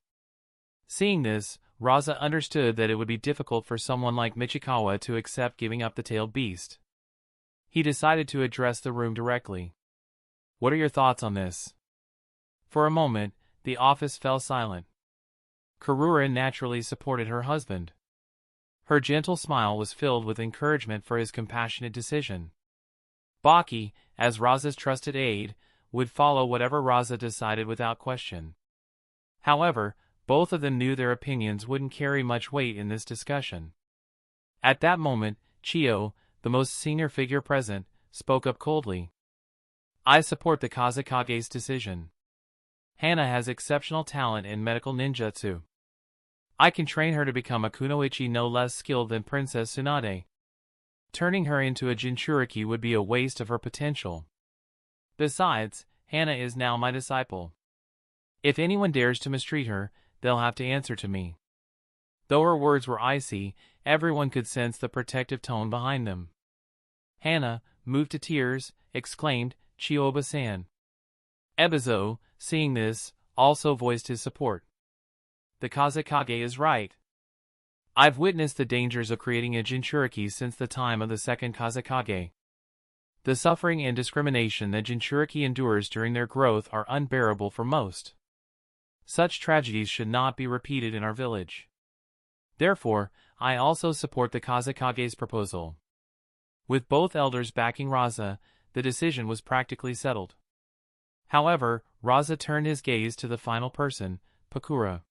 Seeing this, Rasa understood that it would be difficult for someone like Michikawa to accept giving up the tailed beast. He decided to address the room directly. What are your thoughts on this? For a moment, the office fell silent. Karura naturally supported her husband. Her gentle smile was filled with encouragement for his compassionate decision. Baki, as Rasa's trusted aide, would follow whatever Rasa decided without question. However, both of them knew their opinions wouldn't carry much weight in this discussion. At that moment, Chiyo, the most senior figure present, spoke up coldly. I support the Kazekage's decision. Hana has exceptional talent in medical ninjutsu. I can train her to become a kunoichi no less skilled than Princess Tsunade. Turning her into a Jinchuriki would be a waste of her potential. Besides, Hana is now my disciple. If anyone dares to mistreat her, they'll have to answer to me. Though her words were icy, everyone could sense the protective tone behind them. Hana, moved to tears, exclaimed, Chiyoba-san. Ebizo, seeing this, also voiced his support. The Kazekage is right. I've witnessed the dangers of creating a Jinchuriki since the time of the second Kazekage. The suffering and discrimination that Jinchuriki endures during their growth are unbearable for most. Such tragedies should not be repeated in our village. Therefore, I also support the Kazekage's proposal. With both elders backing Rasa, the decision was practically settled. However, Rasa turned his gaze to the final person, Pakura.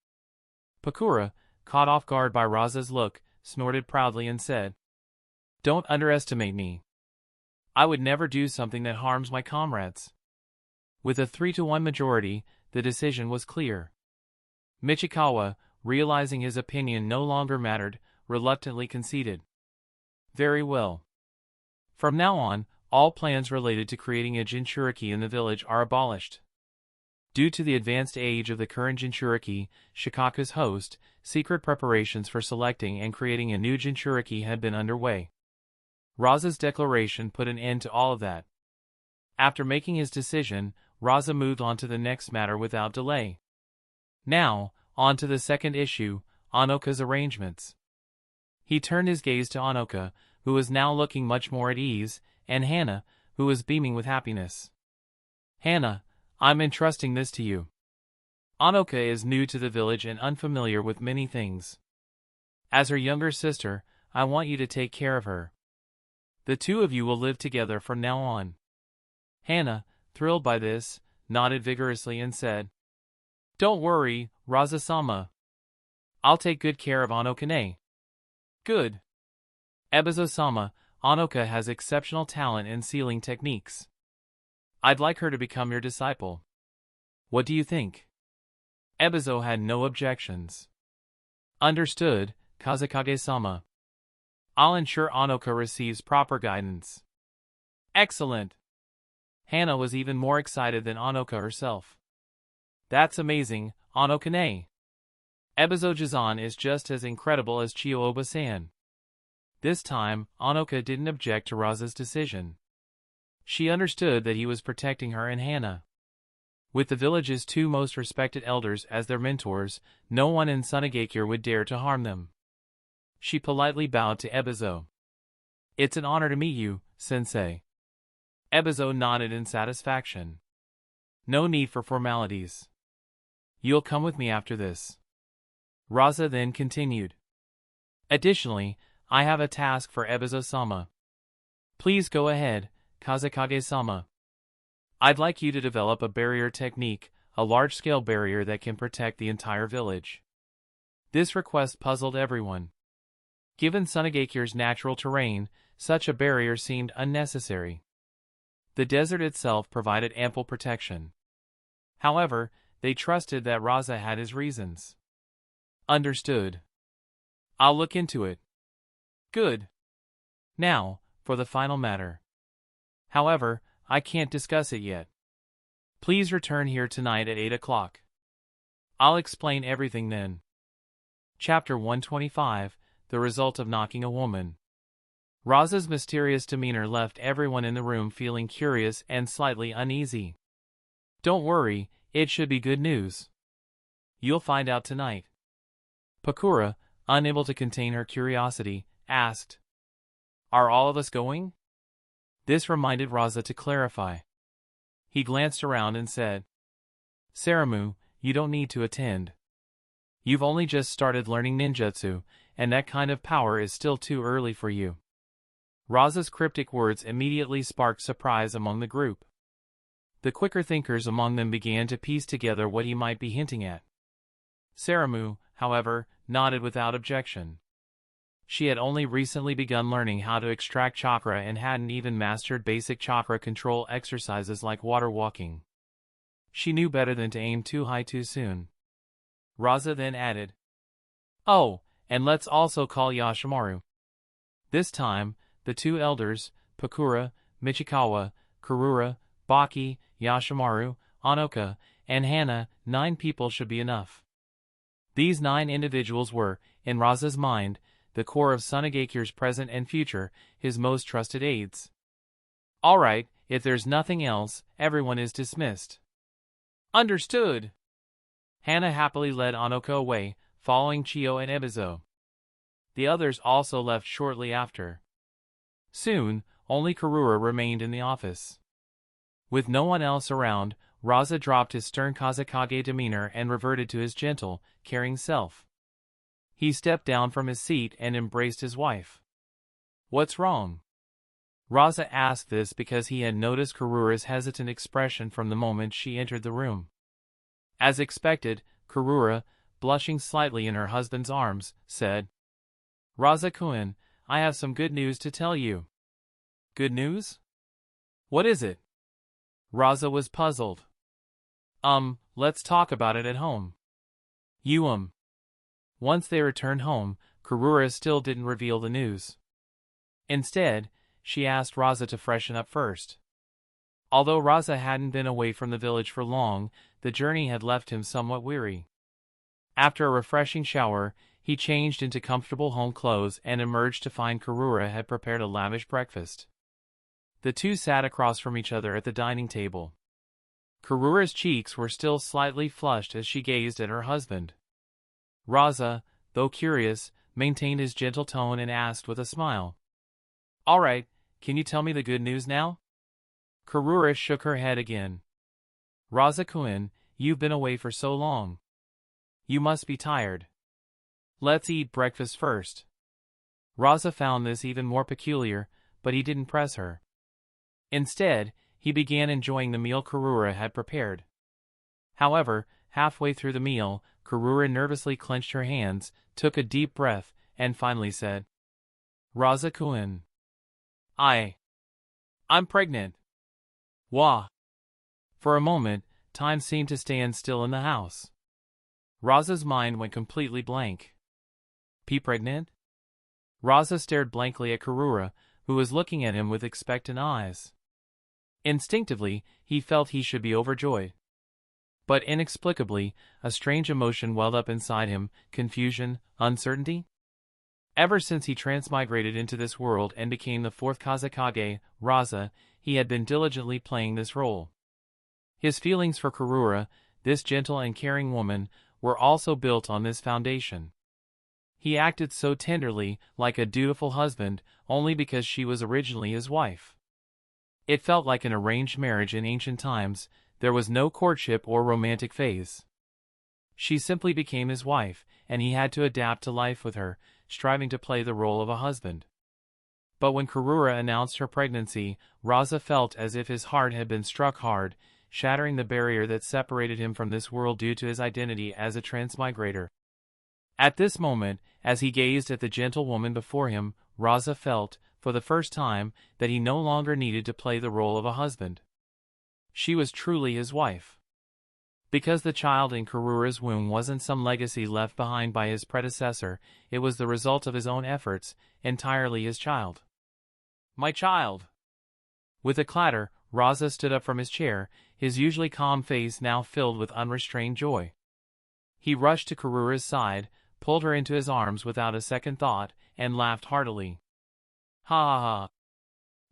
Pakura, caught off guard by Rasa's look, snorted proudly and said, Don't underestimate me. I would never do something that harms my comrades. With a 3-to-1 majority, the decision was clear. Michikawa, realizing his opinion no longer mattered, reluctantly conceded. Very well. From now on, all plans related to creating a Jinchuriki in the village are abolished. Due to the advanced age of the current Jinchuriki, Shikaku's host, secret preparations for selecting and creating a new Jinchuriki had been underway. Rasa's declaration put an end to all of that. After making his decision, Rasa moved on to the next matter without delay. Now, on to the second issue, Anoka's arrangements. He turned his gaze to Anoka, who was now looking much more at ease, and Hana, who was beaming with happiness. Hana, I'm entrusting this to you. Anoka is new to the village and unfamiliar with many things. As her younger sister, I want you to take care of her. The two of you will live together from now on. Hana, thrilled by this, nodded vigorously and said, Don't worry, Rasa-sama. I'll take good care of Anoka-ne. Good. Ebizo-sama, Anoka has exceptional talent in sealing techniques. I'd like her to become your disciple. What do you think? Ebizo had no objections. Understood, Kazekage-sama. I'll ensure Anoka receives proper guidance. Excellent. Hana was even more excited than Anoka herself. That's amazing, Anoka-ne. Ebizo-jizan is just as incredible as Chiyo-oba-san. This time, Anoka didn't object to Rasa's decision. She understood that he was protecting her and Hana. With the village's two most respected elders as their mentors, no one in Sonagakure would dare to harm them. She politely bowed to Ebizo. "It's an honor to meet you, sensei." Ebizo nodded in satisfaction. "No need for formalities. You'll come with me after this." Rasa then continued. "Additionally, I have a task for Ebizo-sama. Please go ahead, Kazekage-sama. I'd like you to develop a barrier technique, a large-scale barrier that can protect the entire village." This request puzzled everyone. Given Sonagakure's natural terrain, such a barrier seemed unnecessary. The desert itself provided ample protection. However, they trusted that Rasa had his reasons. "Understood. I'll look into it." "Good. Now, for the final matter. However, I can't discuss it yet. Please return here tonight at 8 o'clock. I'll explain everything then." Chapter 125, The Result of Knocking a Woman. Rasa's mysterious demeanor left everyone in the room feeling curious and slightly uneasy. "Don't worry, it should be good news. You'll find out tonight." Pakura, unable to contain her curiosity, asked, "Are all of us going?" This reminded Rasa to clarify. He glanced around and said, "Saramu, you don't need to attend. You've only just started learning ninjutsu, and that kind of power is still too early for you." Rasa's cryptic words immediately sparked surprise among the group. The quicker thinkers among them began to piece together what he might be hinting at. Saramu, however, nodded without objection. She had only recently begun learning how to extract chakra and hadn't even mastered basic chakra control exercises like water walking. She knew better than to aim too high too soon. Rasa then added, "Oh, and let's also call Yashimaru." This time, the two elders, Pakura, Michikawa, Kurura, Baki, Yashimaru, Anoka, and Hana, 9 people should be enough. These 9 individuals were, in Rasa's mind, the core of Sonagakure's present and future, his most trusted aides. "All right, if there's nothing else, everyone is dismissed." "Understood." Hana happily led Anoka away, following Chiyo and Ebizo. The others also left shortly after. Soon, only Kurura remained in the office. With no one else around, Rasa dropped his stern Kazekage demeanor and reverted to his gentle, caring self. He stepped down from his seat and embraced his wife. "What's wrong?" Rasa asked this because he had noticed Kurura's hesitant expression from the moment she entered the room. As expected, Kurura, blushing slightly in her husband's arms, said, "Rasa-kun, I have some good news to tell you." "Good news? What is it?" Rasa was puzzled. Let's talk about it at home." Once they returned home, Kurura still didn't reveal the news. Instead, she asked Rasa to freshen up first. Although Rasa hadn't been away from the village for long, the journey had left him somewhat weary. After a refreshing shower, he changed into comfortable home clothes and emerged to find Kurura had prepared a lavish breakfast. The two sat across from each other at the dining table. Kurura's cheeks were still slightly flushed as she gazed at her husband. Rasa, though curious, maintained his gentle tone and asked with a smile, "All right, can you tell me the good news now?" Kurura shook her head again. "Rasa-kun, you've been away for so long. You must be tired. Let's eat breakfast first." Rasa found this even more peculiar, but he didn't press her. Instead, he began enjoying the meal Kurura had prepared. However, halfway through the meal, Kurura nervously clenched her hands, took a deep breath, and finally said, "Rasa-kun. I'm pregnant." Wah! For a moment, time seemed to stand still in the house. Rasa's mind went completely blank. Pregnant? Rasa stared blankly at Kurura, who was looking at him with expectant eyes. Instinctively, he felt he should be overjoyed. But inexplicably, a strange emotion welled up inside him, confusion, uncertainty. Ever since he transmigrated into this world and became the Fourth Kazekage, Rasa, he had been diligently playing this role. His feelings for Karura, this gentle and caring woman, were also built on this foundation. He acted so tenderly, like a dutiful husband, only because she was originally his wife. It felt like an arranged marriage in ancient times. There was no courtship or romantic phase. She simply became his wife, and he had to adapt to life with her, striving to play the role of a husband. But when Karura announced her pregnancy, Rasa felt as if his heart had been struck hard, shattering the barrier that separated him from this world due to his identity as a transmigrator. At this moment, as he gazed at the gentle woman before him, Rasa felt, for the first time, that he no longer needed to play the role of a husband. She was truly his wife. Because the child in Karura's womb wasn't some legacy left behind by his predecessor, it was the result of his own efforts, entirely his child. My child! With a clatter, Rasa stood up from his chair, his usually calm face now filled with unrestrained joy. He rushed to Karura's side, pulled her into his arms without a second thought, and laughed heartily. Ha ha ha!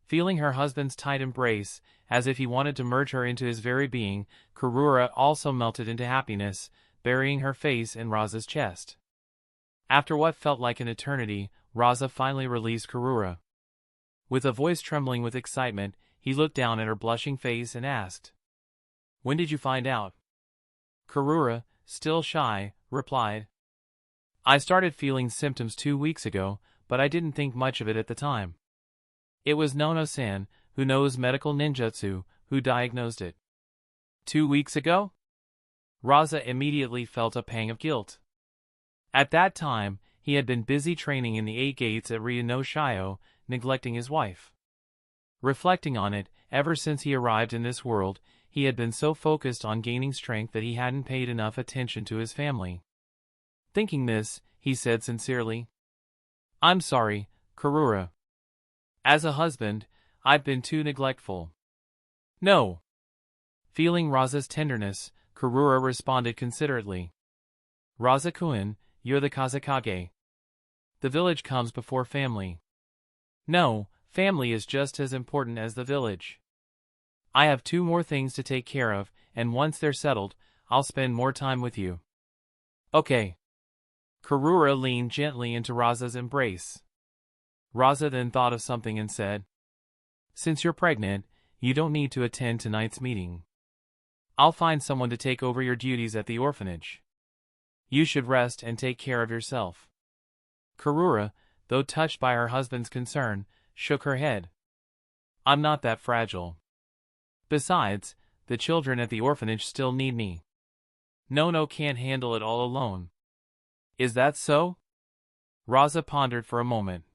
Feeling her husband's tight embrace, as if he wanted to merge her into his very being, Karura also melted into happiness, burying her face in Rasa's chest. After what felt like an eternity, Rasa finally released Karura. With a voice trembling with excitement, he looked down at her blushing face and asked, "When did you find out?" Karura, still shy, replied, "I started feeling symptoms 2 weeks ago, but I didn't think much of it at the time. It was Nono-san, who knows medical ninjutsu, who diagnosed it." 2 weeks ago? Rasa immediately felt a pang of guilt. At that time, he had been busy training in the 8 gates at Ryuno-shio, neglecting his wife. Reflecting on it, ever since he arrived in this world, he had been so focused on gaining strength that he hadn't paid enough attention to his family. Thinking this, he said sincerely, "I'm sorry, Karura. As a husband, I've been too neglectful." "No." Feeling Rasa's tenderness, Karura responded considerately. "Rasa-kun, you're the Kazekage. The village comes before family." "No, family is just as important as the village. I have 2 more things to take care of, and once they're settled, I'll spend more time with you." "Okay." Karura leaned gently into Rasa's embrace. Rasa then thought of something and said, "Since you're pregnant, you don't need to attend tonight's meeting. I'll find someone to take over your duties at the orphanage. You should rest and take care of yourself." Karura, though touched by her husband's concern, shook her head. "I'm not that fragile. Besides, the children at the orphanage still need me. Nono can't handle it all alone." "Is that so?" Rasa pondered for a moment.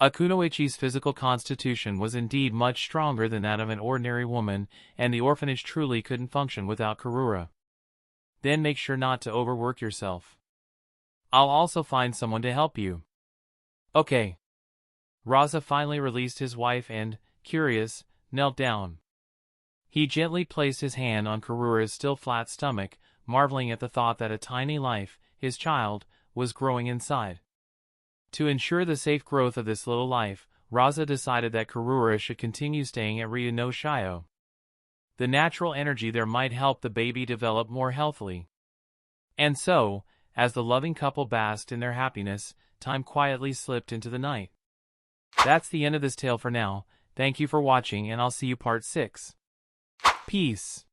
Akunoichi's physical constitution was indeed much stronger than that of an ordinary woman, and the orphanage truly couldn't function without Karura. "Then make sure not to overwork yourself. I'll also find someone to help you." "Okay." Rasa finally released his wife and, curious, knelt down. He gently placed his hand on Karura's still flat stomach, marveling at the thought that a tiny life, his child, was growing inside. To ensure the safe growth of this little life, Rasa decided that Karura should continue staying at Ryuno-shio. The natural energy there might help the baby develop more healthily. And so, as the loving couple basked in their happiness, time quietly slipped into the night. That's the end of this tale for now. Thank you for watching, and I'll see you part 6. Peace.